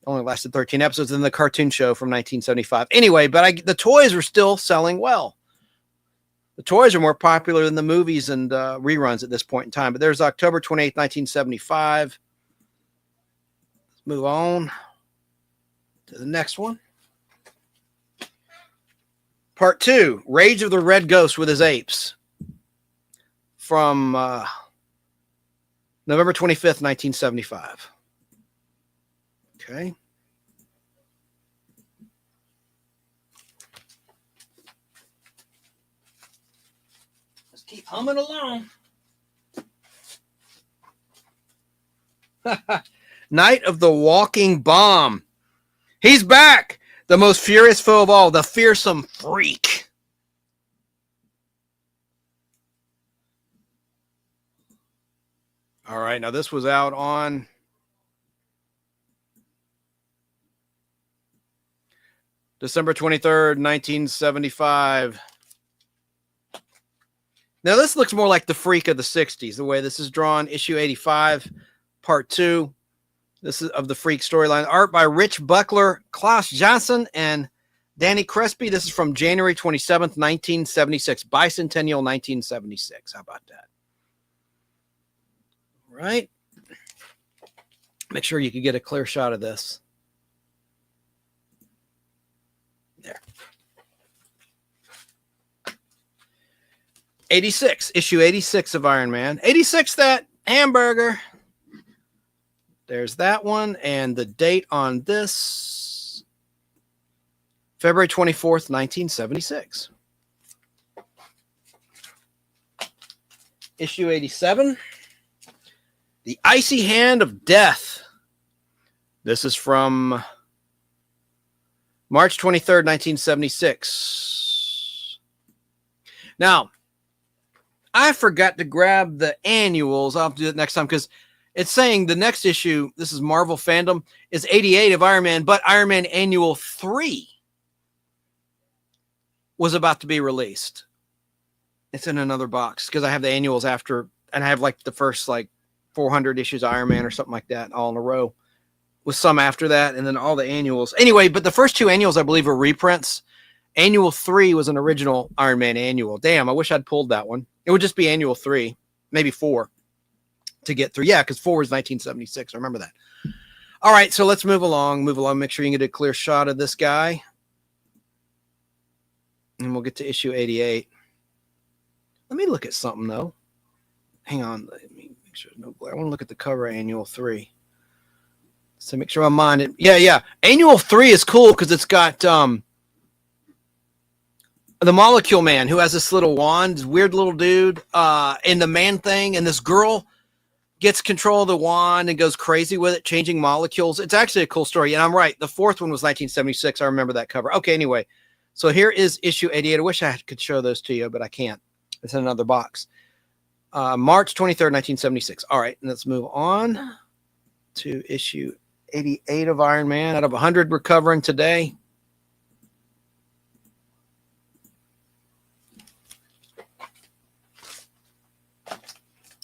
Only lasted 13 episodes. And the cartoon show from 1975. Anyway, but the toys were still selling well. The toys are more popular than the movies and reruns at this point in time. But there's October 28th, 1975. Let's move on to the next one. Part 2, Rage of the Red Ghost with his apes. From November 25th, 1975. Okay. Let's keep humming along. Night of the Walking Bomb. He's back. The most furious foe of all, the fearsome freak. All right, now this was out on December 23rd, 1975. Now this looks more like the Freak of the 60s, the way this is drawn. Issue 85, Part 2. This is of the Freak storyline. Art by Rich Buckler, Klaus Johnson, and Danny Crespi. This is from January 27th, 1976. Bicentennial 1976. How about that? All right. Make sure you can get a clear shot of this. There. 86. Issue 86 of Iron Man. 86, that hamburger. There's that one. And the date on this, February 24th, 1976. Issue 87, The Icy Hand of Death. This is from March 23rd, 1976. Now, I forgot to grab the annuals. I'll have to do it next time because it's saying the next issue, this is Marvel Fandom, is 88 of Iron Man, but Iron Man Annual 3 was about to be released. It's in another box because I have the annuals after, and I have like the first like 400 issues of Iron Man or something like that all in a row with some after that, and then all the annuals. Anyway, but the first two annuals, I believe, are reprints. Annual 3 was an original Iron Man annual. Damn, I wish I'd pulled that one. It would just be Annual 3, maybe 4. To get through. Yeah, because 4 was 1976. I remember that. All right, so let's move along. Make sure you can get a clear shot of this guy. And we'll get to issue 88. Let me look at something, though. Hang on. Let me make sure there's no glare. I want to look at the cover of Annual 3. So make sure I'm on it. Yeah. Annual 3 is cool because it's got the Molecule Man who has this little wand, this weird little dude, and the Man Thing, and this girl gets control of the wand and goes crazy with it, changing molecules. It's actually a cool story. And I'm right. The fourth one was 1976. I remember that cover. Okay, anyway. So here is issue 88. I wish I could show those to you, but I can't. It's in another box. March 23rd, 1976. All right, and let's move on to issue 88 of Iron Man out of 100 recovering today.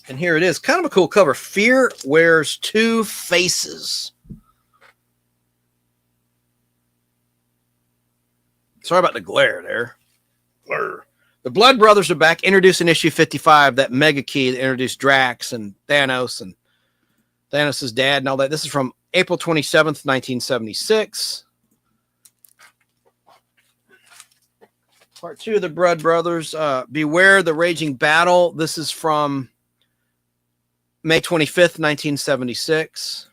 And here it is. Kind of a cool cover. Fear wears two faces. Sorry about the glare there. Glare. The Blood Brothers are back, introduced in issue 55, that mega key that introduced Drax and Thanos and Thanos' dad and all that. This is from April 27th, 1976. Part 2 of the Blood Brothers. Beware the Raging Battle. This is from May 25th, 1976.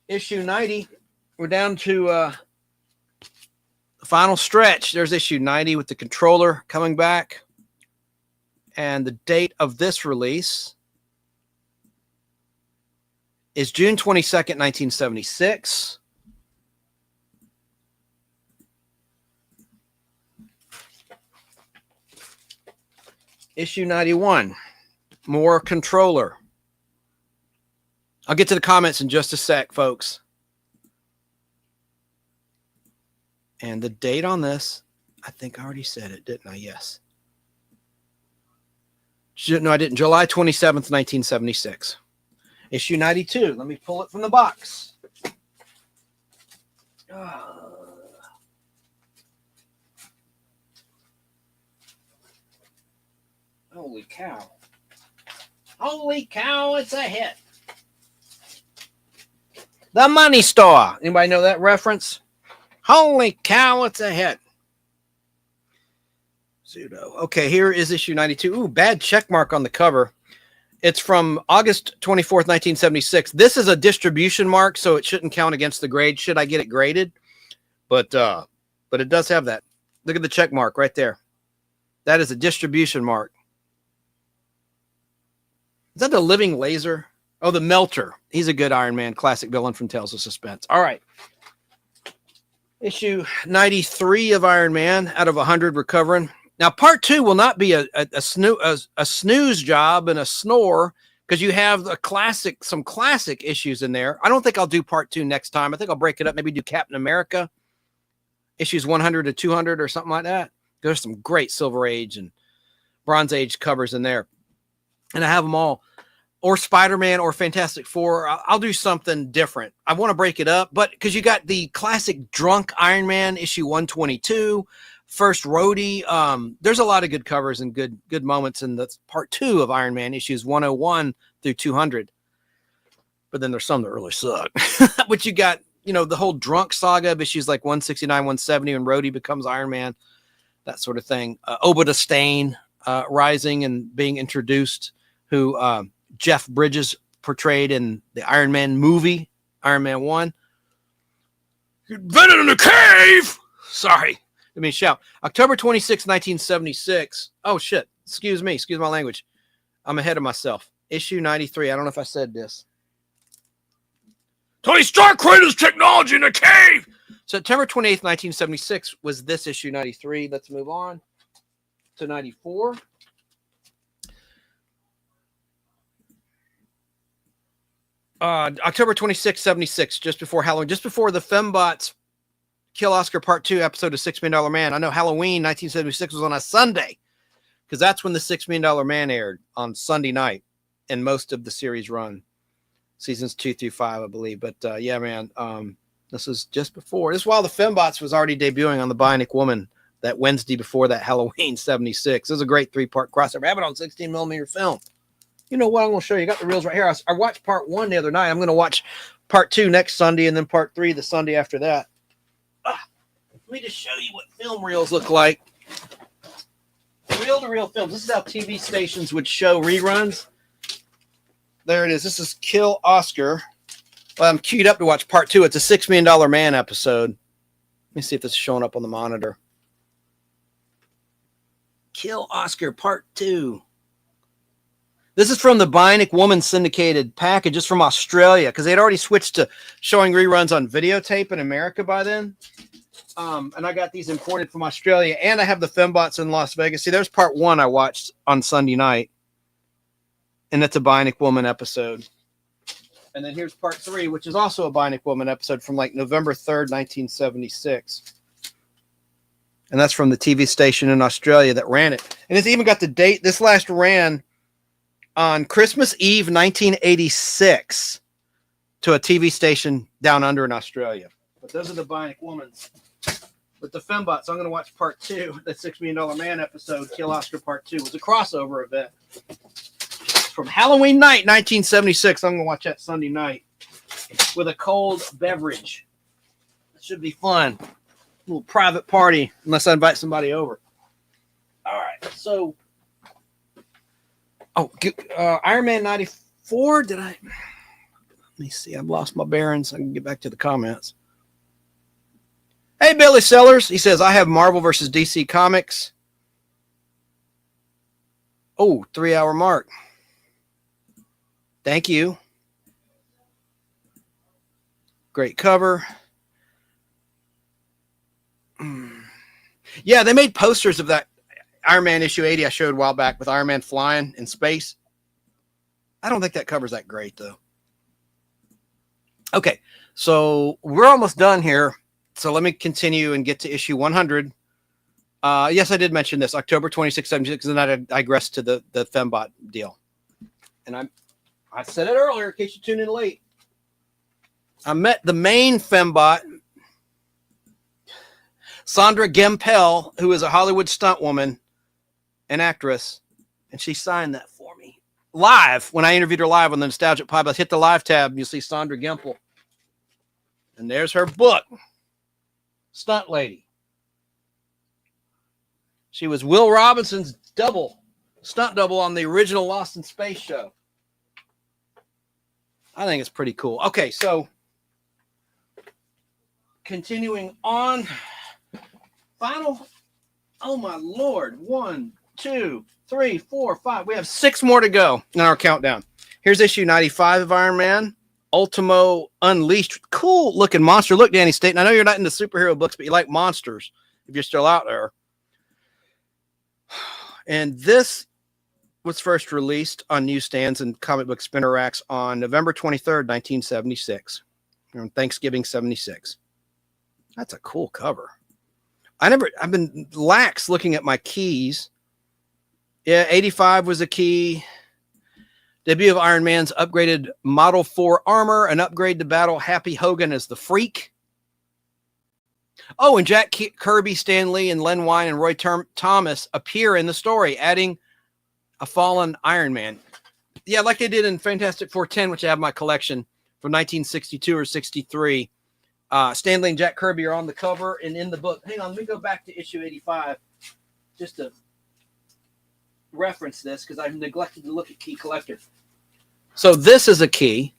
Issue 90. We're down to the final stretch. There's issue 90 with the controller coming back. And the date of this release is June 22nd, 1976. Issue 91. More controller. I'll get to the comments in just a sec, folks. And the date on this, I think I already said it, didn't I? Yes. No, I didn't. July 27th, 1976. Issue 92. Let me pull it from the box. Holy cow. Holy cow, it's a hit. The Money Store. Anybody know that reference? Holy cow, it's a hit. Pseudo. Okay, here is issue 92. Ooh, bad check mark on the cover. It's from August 24th, 1976. This is a distribution mark, so it shouldn't count against the grade. Should I get it graded? But it does have that. Look at the check mark right there. That is a distribution mark. Is that the Living Laser? Oh, the Melter. He's a good Iron Man classic villain from Tales of Suspense. All right. Issue 93 of Iron Man out of 100 recovering. Now, part 2 will not be a snooze job and a snore because you have some classic issues in there. I don't think I'll do part 2 next time. I think I'll break it up. Maybe do Captain America issues 100 to 200 or something like that. There's some great Silver Age and Bronze Age covers in there. And I have them all. Or Spider-Man or Fantastic Four. I'll do something different. I want to break it up, but because you got the classic Drunk Iron Man issue 122, First Roadie. There's a lot of good covers and good moments in the part 2 of Iron Man issues 101 through 200. But then there's some that really suck. But you got, the whole Drunk saga of issues like 169, 170 when Rhodey becomes Iron Man, that sort of thing. Obadiah Stane rising and being introduced, who Jeff Bridges portrayed in the Iron Man movie, Iron Man 1. You invented in a cave! Sorry. Let me shout. October 26, 1976. Oh, shit. Excuse me. Excuse my language. I'm ahead of myself. Issue 93. I don't know if I said this. Tony Stark created his technology in a cave! September 28th, 1976 was this issue 93. Let's move on to 94. October 26, 76, just before Halloween, just before the Fembots Kill Oscar Part 2 episode of $6 Million Man. I know Halloween 1976 was on a Sunday because that's when the $6 Million Man aired, on Sunday night, and most of the series run. Seasons 2 through 5, I believe. But yeah, man, this is just before. This is while the Fembots was already debuting on the Bionic Woman that Wednesday before that Halloween 76. This is a great 3-part crossover. I have it on 16mm film. You know what? I'm going to show you. I got the reels right here. I watched part 1 the other night. I'm going to watch part 2 next Sunday and then part 3 the Sunday after that. Let me just show you what film reels look like. Reel-to-reel films. This is how TV stations would show reruns. There it is. This is Kill Oscar. Well, I'm queued up to watch part 2. It's a $6 Million Man episode. Let me see if this is showing up on the monitor. Kill Oscar part 2. This is from the Bionic Woman syndicated package. It's from Australia because they'd already switched to showing reruns on videotape in America by then. And I got these imported from Australia, and I have the Fembots in Las Vegas. See, there's part 1 I watched on Sunday night, and it's a Bionic Woman episode. And then here's part 3, which is also a Bionic Woman episode from like November 3rd, 1976. And that's from the TV station in Australia that ran it. And it's even got the date. This last ran on Christmas Eve, 1986, to a TV station down under in Australia. But those are the Bionic Womans with the Fembots. I'm going to watch part 2, that $6 Million Man episode, Kill Oscar part 2. It was a crossover event from Halloween night, 1976. I'm going to watch that Sunday night with a cold beverage. It should be fun. A little private party, unless I invite somebody over. All right. So, Iron Man 94. Let me see. I've lost my bearings. I can get back to the comments. Hey, Billy Sellers. He says, I have Marvel versus DC Comics. Oh, 3-hour mark. Thank you. Great cover. Yeah, they made posters of that Iron Man issue 80 I showed a while back with Iron Man flying in space. I don't think that cover's that great, though. Okay, so we're almost done here. So let me continue and get to issue 100. Yes, I did mention this, October 2676, and then I digressed to the Fembot deal. And I said it earlier, in case you tuned in late. I met the main Fembot, Sandra Gempel, who is a Hollywood stunt woman and actress, and she signed that for me live when I interviewed her live on the Nostalgic Podblast. Hit the live tab, and you'll see Sandra Gempel. And there's her book, Stunt Lady. She was Will Robinson's stunt double on the original Lost in Space show. I think it's pretty cool. Okay, so continuing on. Final, oh my Lord. 1, 2, 3, 4, 5. We have 6 more to go in our countdown. Here's issue 95 of Iron Man. Ultimo Unleashed. Cool looking monster. Look, Danny Staten, I know you're not into superhero books, but you like monsters if you're still out there. And this was first released on newsstands and comic book spinner racks on November 23rd, 1976. On Thanksgiving 76. That's a cool cover. I've been lax looking at my keys. Yeah, 85 was a key. Debut of Iron Man's upgraded Model 4 armor, an upgrade to battle Happy Hogan as the Freak. Oh, and Jack Kirby, Stan Lee, and Len Wein and Roy Thomas appear in the story, adding a fallen Iron Man. Yeah, like they did in Fantastic Four 10, which I have in my collection from 1962 or 63. Stan Lee and Jack Kirby are on the cover and in the book. Hang on, let me go back to issue 85 just to reference this because I've neglected to look at Key Collector. So this is a key.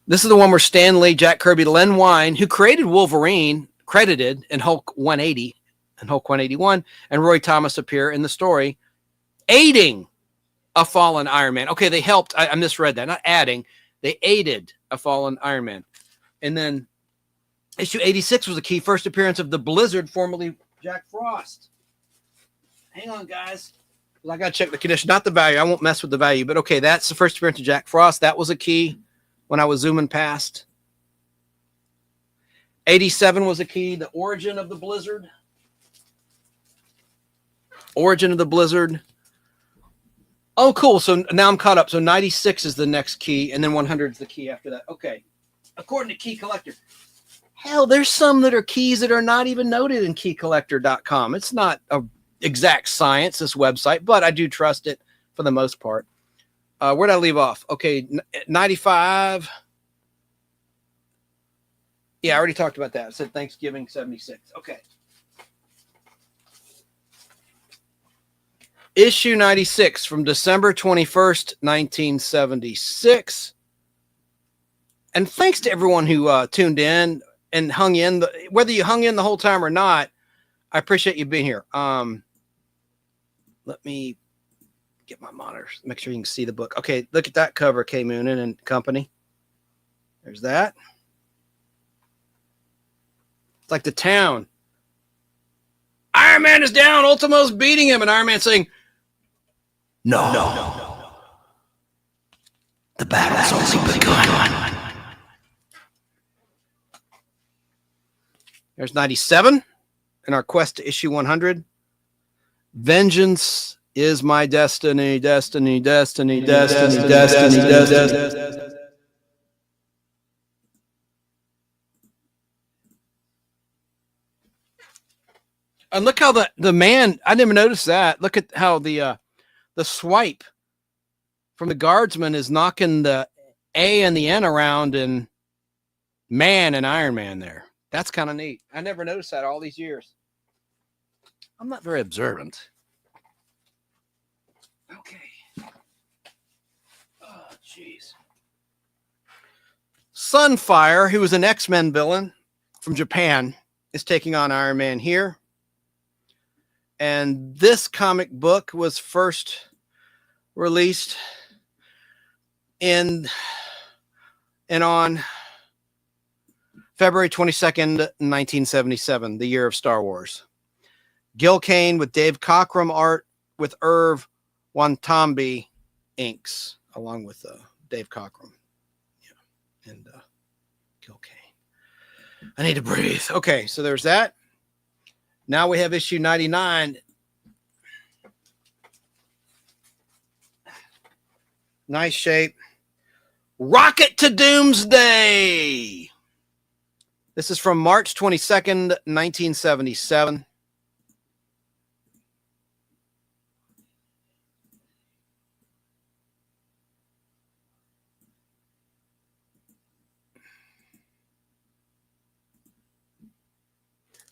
This is the one where Stan Lee, Jack Kirby, Len Wein, who created Wolverine, credited in Hulk 180 and Hulk 181, and Roy Thomas appear in the story, aiding a fallen Iron Man. Okay, they helped. I misread that. Not adding. They aided a fallen Iron Man. And then issue 86 was a key. First appearance of the Blizzard, formerly Jack Frost. Hang on, guys. I got to check the condition, not the value. I won't mess with the value. But, okay, that's the first appearance of Jack Frost. That was a key when I was zooming past. 87 was a key. The origin of the Blizzard. Origin of the Blizzard. Oh, cool. So now I'm caught up. So 96 is the next key, and then 100 is the key after that. Okay. According to Key Collector. Hell, there's some that are keys that are not even noted in keycollector.com. It's not a exact science, this website, but I do trust it for the most part. Where'd I leave off? Okay, 95. Yeah, I already talked about that. I said Thanksgiving 76. Okay. Issue 96 from December 21st, 1976. And thanks to everyone who tuned in and hung in. Whether you hung in the whole time or not, I appreciate you being here. Let me get my monitors. Make sure you can see the book. Okay, look at that cover, Kay Moonen and Company. There's that. It's like the town. Iron Man is down. Ultimo's beating him. And Iron Man saying, No. The battle's only begun. There's 97 in our quest to issue 100. Vengeance is my destiny, destiny, destiny, destiny, destiny, destiny. And look how the man, I didn't even notice that. Look at how the swipe from the guardsman is knocking the A and the N around in Man and Iron Man there. That's kind of neat. I never noticed that all these years. I'm not very observant. Okay. Oh, jeez. Sunfire, who was an X-Men villain from Japan, is taking on Iron Man here. And this comic book was first released in and on February 22nd, 1977, the year of Star Wars. Gil Kane with Dave Cockrum art with Irv Wantambi inks, along with Dave Cockrum. Yeah. And Gil Kane. I need to breathe. Okay, so there's that. Now we have issue 99. Nice shape. Rocket to Doomsday. This is from March 22nd, 1977.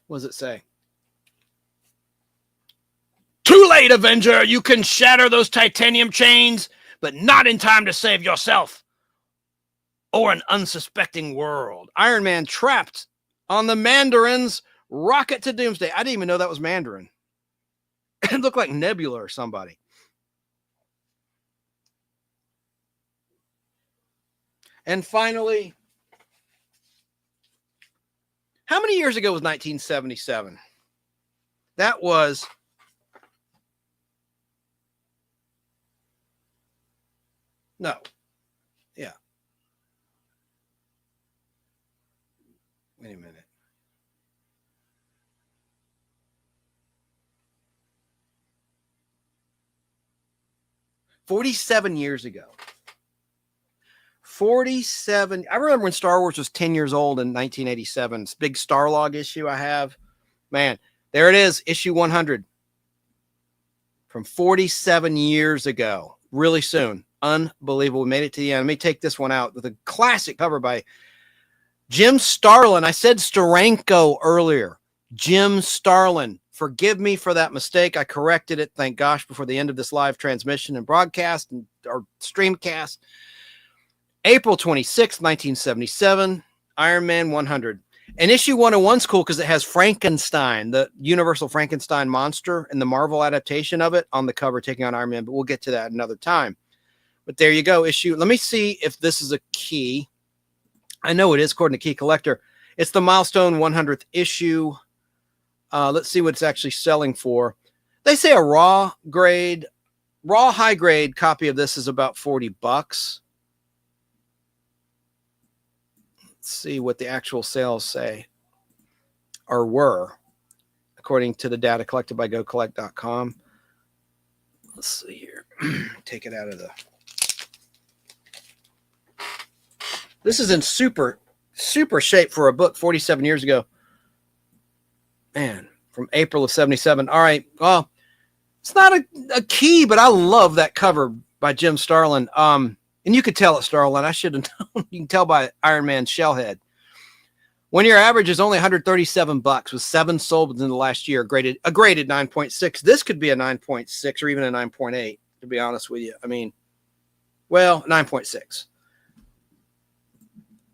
What does it say? Too late, Avenger. You can shatter those titanium chains, but not in time to save yourself or an unsuspecting world. Iron Man trapped on the Mandarin's rocket to Doomsday. I didn't even know that was Mandarin. It looked like Nebula or somebody. And finally, how many years ago was 1977? That was no. Yeah. Wait a minute. "47 years ago. 47. I remember when Star Wars was 10 years old in 1987. It's a big Starlog issue I have. Man, there it is, issue 100. From 47 years ago. Really soon. Unbelievable. We made it to the end. Let me take this one out with a classic cover by Jim Starlin. I said Steranko earlier. Jim Starlin. Forgive me for that mistake. I corrected it, thank gosh, before the end of this live transmission and broadcast or streamcast. April 26, 1977, Iron Man 100. And issue 101's cool because it has Frankenstein, the Universal Frankenstein monster, and the Marvel adaptation of it on the cover taking on Iron Man, but we'll get to that another time. But there you go, issue. Let me see if this is a key. I know it is, according to Key Collector. It's the milestone 100th issue. Let's see what it's actually selling for. They say a raw high grade copy of this is about $40. Let's see what the actual sales say or were, according to the data collected by GoCollect.com. Let's see here. Take it out of the. This is in super shape for a book 47 years ago. Man, from April of 77. All right. Well, it's not a key, but I love that cover by Jim Starlin. And you could tell it's Starlin. I should have known. You can tell by Iron Man's shell head. 1 year average is only $137, with 7 sold in the last year. A graded 9.6. This could be a 9.6 or even a 9.8, to be honest with you. I mean, well, 9.6.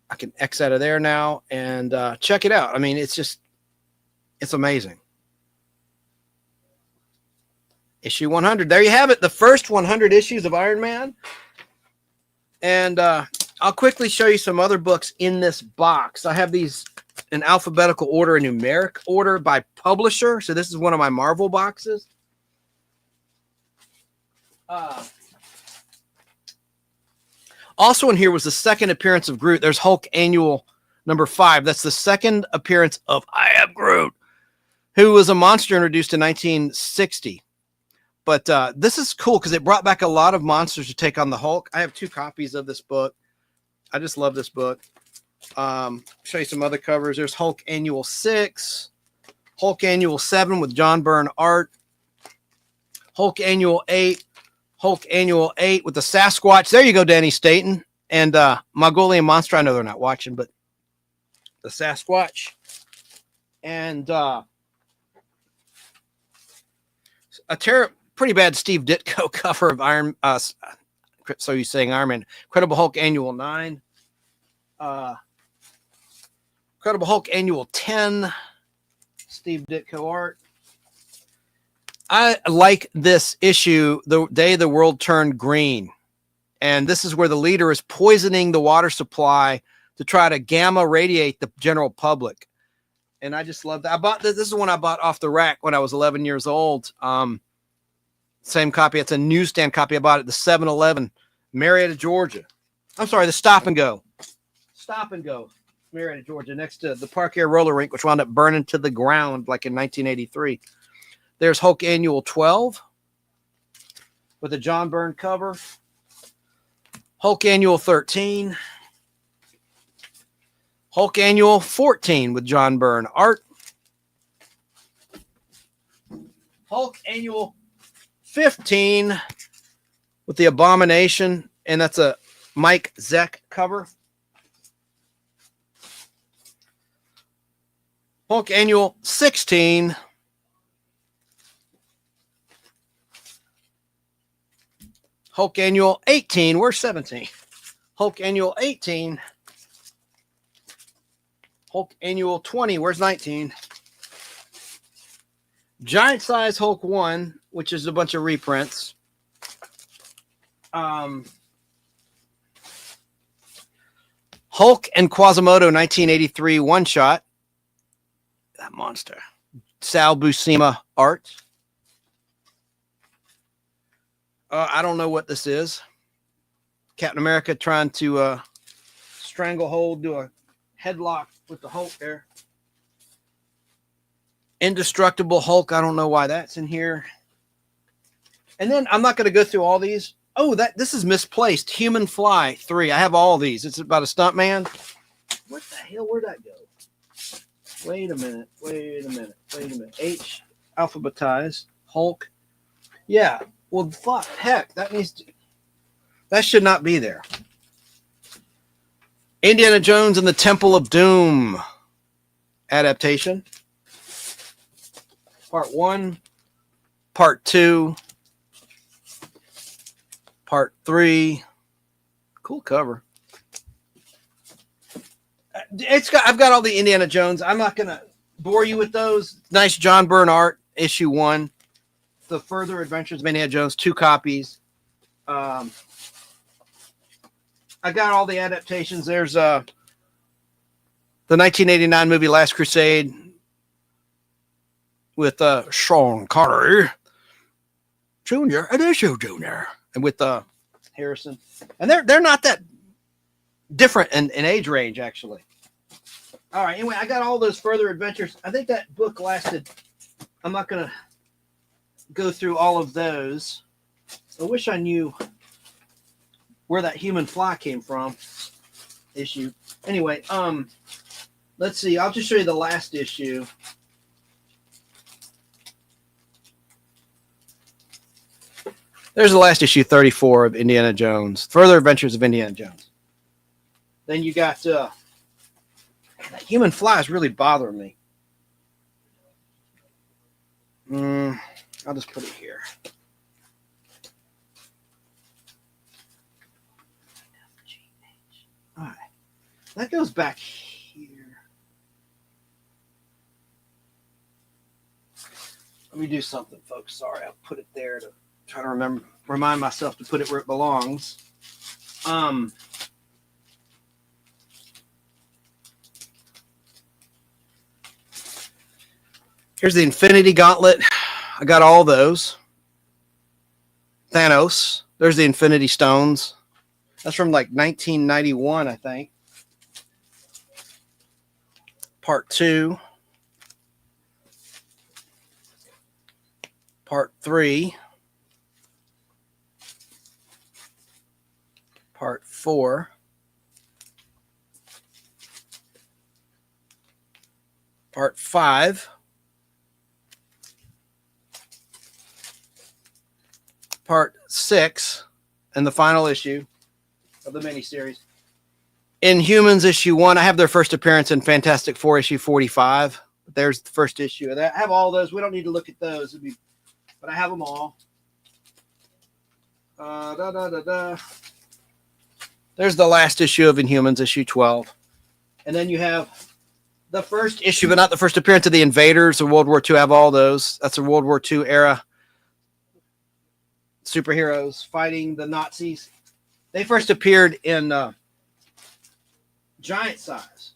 I can X out of there now and check it out. I mean, it's amazing. Issue 100. There you have it. The first 100 issues of Iron Man. And I'll quickly show you some other books in this box. I have these in alphabetical order and numeric order by publisher. So this is one of my Marvel boxes. Also in here was the second appearance of Groot. There's Hulk Annual number 5. That's the second appearance of I Am Groot, who was a monster introduced in 1960. But this is cool because it brought back a lot of monsters to take on the Hulk. I have 2 copies of this book. I just love this book. Show you some other covers. There's Hulk Annual 6, Hulk Annual 7 with John Byrne art, Hulk Annual 8, Hulk Annual 8 with the Sasquatch. There you go, Danny Staten. And Mongolian Monster. I know they're not watching, but the Sasquatch. And a pretty bad Steve Ditko cover of Iron. So you're saying Iron Man. Incredible Hulk Annual 9. Incredible Hulk Annual 10. Steve Ditko art. I like this issue, The Day the World Turned Green. And this is where the leader is poisoning the water supply to try to gamma radiate the general public. And I just love that. I bought this. This is one I bought off the rack when I was 11 years old. Same copy. It's a newsstand copy. I bought it at the 7-Eleven, Marietta, Georgia. I'm sorry, the Stop and Go. Stop and Go, Marietta, Georgia, next to the Park Air Roller Rink, which wound up burning to the ground like in 1983. There's Hulk Annual 12 with a John Byrne cover. Hulk Annual 13. Hulk Annual 14 with John Byrne art. Hulk Annual 15 with the Abomination, and that's a Mike Zeck cover. Hulk Annual 16. Hulk Annual 18. Where's 17? Hulk Annual 18. Hulk Annual 20. Where's 19? Giant Size Hulk 1, which is a bunch of reprints. Hulk and Quasimodo 1983 one-shot. That monster. Sal Buscema art. I don't know what this is. Captain America trying to stranglehold, do a headlock with the Hulk there. Indestructible Hulk. I don't know why that's in here. And then I'm not going to go through all these. Oh, this is misplaced. Human Fly 3. I have all these. It's about a stuntman. What the hell? Where'd that go? Wait a minute. H alphabetized. Hulk. Yeah. Well, fuck. Heck. That should not be there. Indiana Jones and the Temple of Doom adaptation. Part 1. Part 2. Part 3. Cool cover. I've got all the Indiana Jones. I'm not going to bore you with those. Nice John Byrne art, issue 1. The Further Adventures of Indiana Jones, 2 copies. I got all the adaptations. There's the 1989 movie Last Crusade with Sean Connery Jr. and issue Jr. and with Harrison. And they're not that different in age range, actually. All right. Anyway, I got all those Further Adventures. I think that book lasted. I'm not going to go through all of those. I wish I knew where that Human Fly came from issue. Anyway, let's see. I'll just show you the last issue. There's the last issue, 34 of Indiana Jones. Further Adventures of Indiana Jones. Then you got that Human Fly is really bothering me. I'll just put it here. All right. That goes back here. Let me do something, folks. Sorry, I'll put it there to try to remind myself to put it where it belongs. Here's the Infinity Gauntlet. I got all those. Thanos. There's the Infinity Stones. That's from like 1991, I think. Part 2. Part 3. Part 4. Part 5. Part 6. And the final issue of the miniseries. Inhumans issue 1. I have their first appearance in Fantastic Four issue 45. There's the first issue of that. I have all those. We don't need to look at those. But I have them all. There's the last issue of Inhumans, issue 12. And then you have the first issue, but not the first appearance of the Invaders of World War II. I have all those. That's a World War II era superheroes fighting the Nazis. They first appeared in giant size.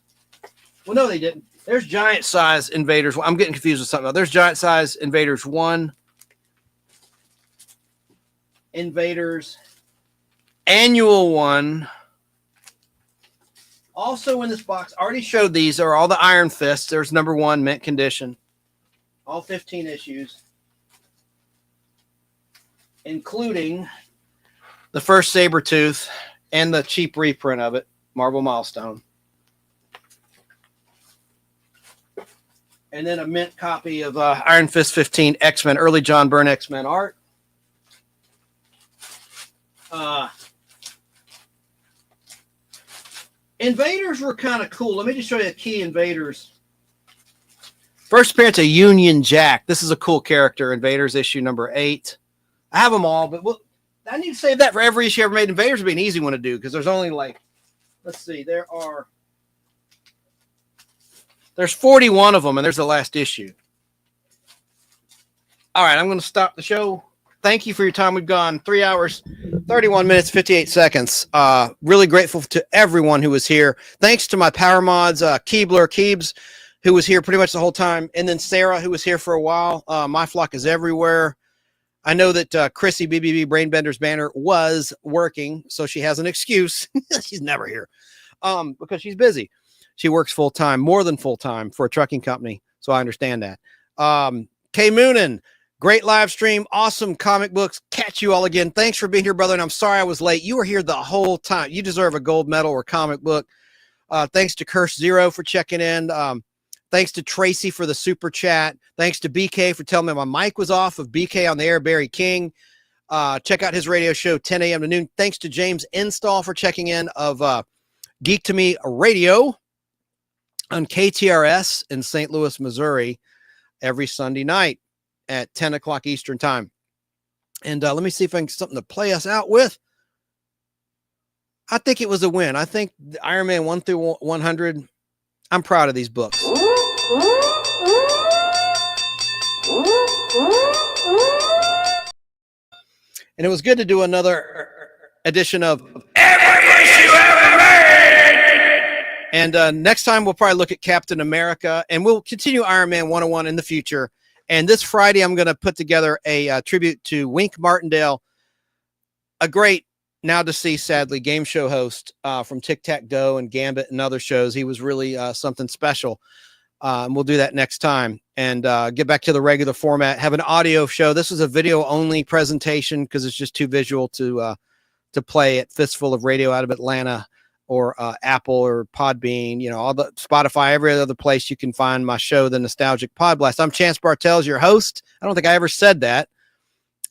Well, no, they didn't. There's giant size Invaders. I'm getting confused with something else. There's giant size Invaders 1. Invaders Annual 1. Also in this box, I already showed these, are all the Iron Fists. There's number 1, mint condition. All 15 issues. Including the first Sabretooth and the cheap reprint of it, Marvel Milestone. And then a mint copy of Iron Fist 15 X-Men, early John Byrne X-Men art. Invaders were kind of cool. Let me just show you a key Invaders. First appearance of Union Jack. This is a cool character. Invaders issue number 8. I have them all, but I need to save that for every issue ever made. Invaders would be an easy one to do because there's only like, let's see, there's 41 of them, and there's the last issue. All right, I'm going to stop the show. Thank you for your time. We've gone 3 hours, 31 minutes, 58 seconds. Really grateful to everyone who was here. Thanks to my power mods, Keebs, who was here pretty much the whole time, and then Sarah, who was here for a while. My Flock is everywhere. I know that Chrissy BBB Brainbender's banner was working, so she has an excuse. She's never here because she's busy. She works full-time, more than full-time for a trucking company, so I understand that. Kay Moonen, great live stream, awesome comic books. Catch you all again. Thanks for being here, brother, and I'm sorry I was late. You were here the whole time. You deserve a gold medal or comic book. Thanks to Curse Zero for checking in. Thanks to Tracy for the super chat. Thanks to BK for telling me my mic was off of BK on the air, Barry King. Check out his radio show, 10 a.m. to noon. Thanks to James Install for checking in of Geek to Me Radio on KTRS in St. Louis, Missouri, every Sunday night at 10 o'clock Eastern time. And let me see if I can get something to play us out with. I think it was a win. I think Iron Man 1 through 100, I'm proud of these books. And it was good to do another edition of Every Issue Ever Made. And next time we'll probably look at Captain America, and we'll continue Iron Man 101 in the future. And this Friday, I'm going to put together a tribute to Wink Martindale, a great, now deceased, sadly, game show host from Tic-Tac-Dough and Gambit and other shows. He was really something special. And we'll do that next time and get back to the regular format, have an audio show. This is a video-only presentation because it's just too visual to play at Fistful of Radio out of Atlanta or Apple or Podbean, you know, all the Spotify, every other place you can find my show, The Nostalgic Podblast. I'm Chance Bartels, your host. I don't think I ever said that.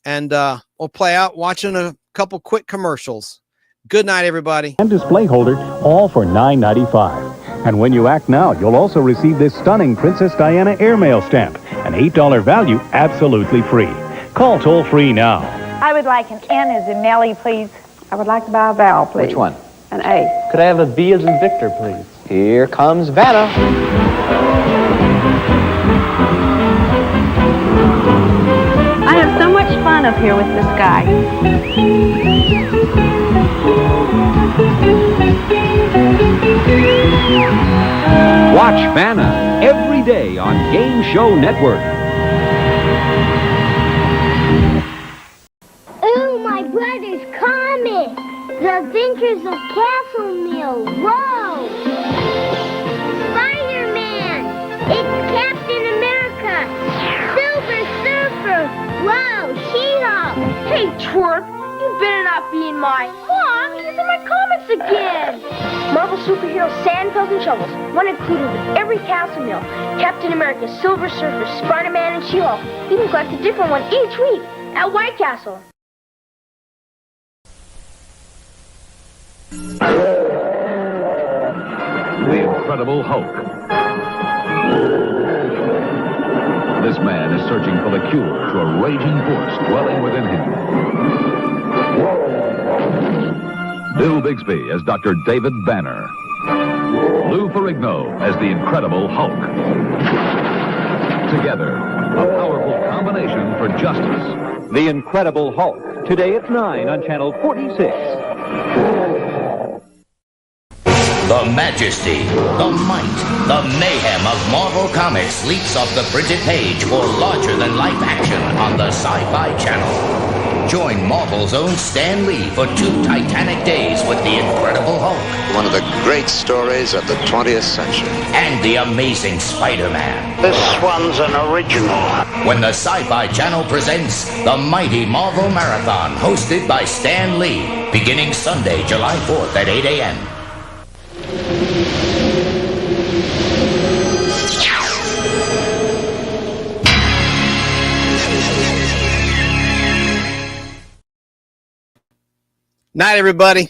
And we'll play out watching a couple quick commercials. Good night, everybody. And display holder, all for $9.95. And when you act now, you'll also receive this stunning Princess Diana airmail stamp, an $8 value, absolutely free. Call toll-free now. I would like an N as in Nellie, please. I would like to buy a vowel, please. Which one? An A. Could I have a V as in Victor, please? Here comes Vanna. I have so much fun up here with this guy. Watch Vanna every day on Game Show Network. Ooh, my brother's comic. The Adventures of Castle Mill. Whoa! Spider-Man! It's Captain America! Silver Surfer! Whoa, She-Hulk! Hey, twerp! You better not be in my... Mom, he's in my comics again! Marvel superhero Sandpels and Shovels. One included with every Castle Mill. Captain America, Silver Surfer, Spider-Man, and She-Hulk. You can collect a different one each week at White Castle. The Incredible Hulk. This man is searching for the cure to a raging force dwelling within him. Bill Bixby as Dr. David Banner. Lou Ferrigno as the Incredible Hulk. Together, a powerful combination for justice. The Incredible Hulk. Today at 9 on Channel 46. The majesty, the might, the mayhem of Marvel Comics leaps off the printed page for larger-than-life action on the Sci-Fi Channel. Join Marvel's own Stan Lee for 2 titanic days with the Incredible Hulk. One of the great stories of the 20th century. And the Amazing Spider-Man. This one's an original. When the Sci-Fi Channel presents the Mighty Marvel Marathon, hosted by Stan Lee, beginning Sunday, July 4th at 8 a.m. Night, everybody.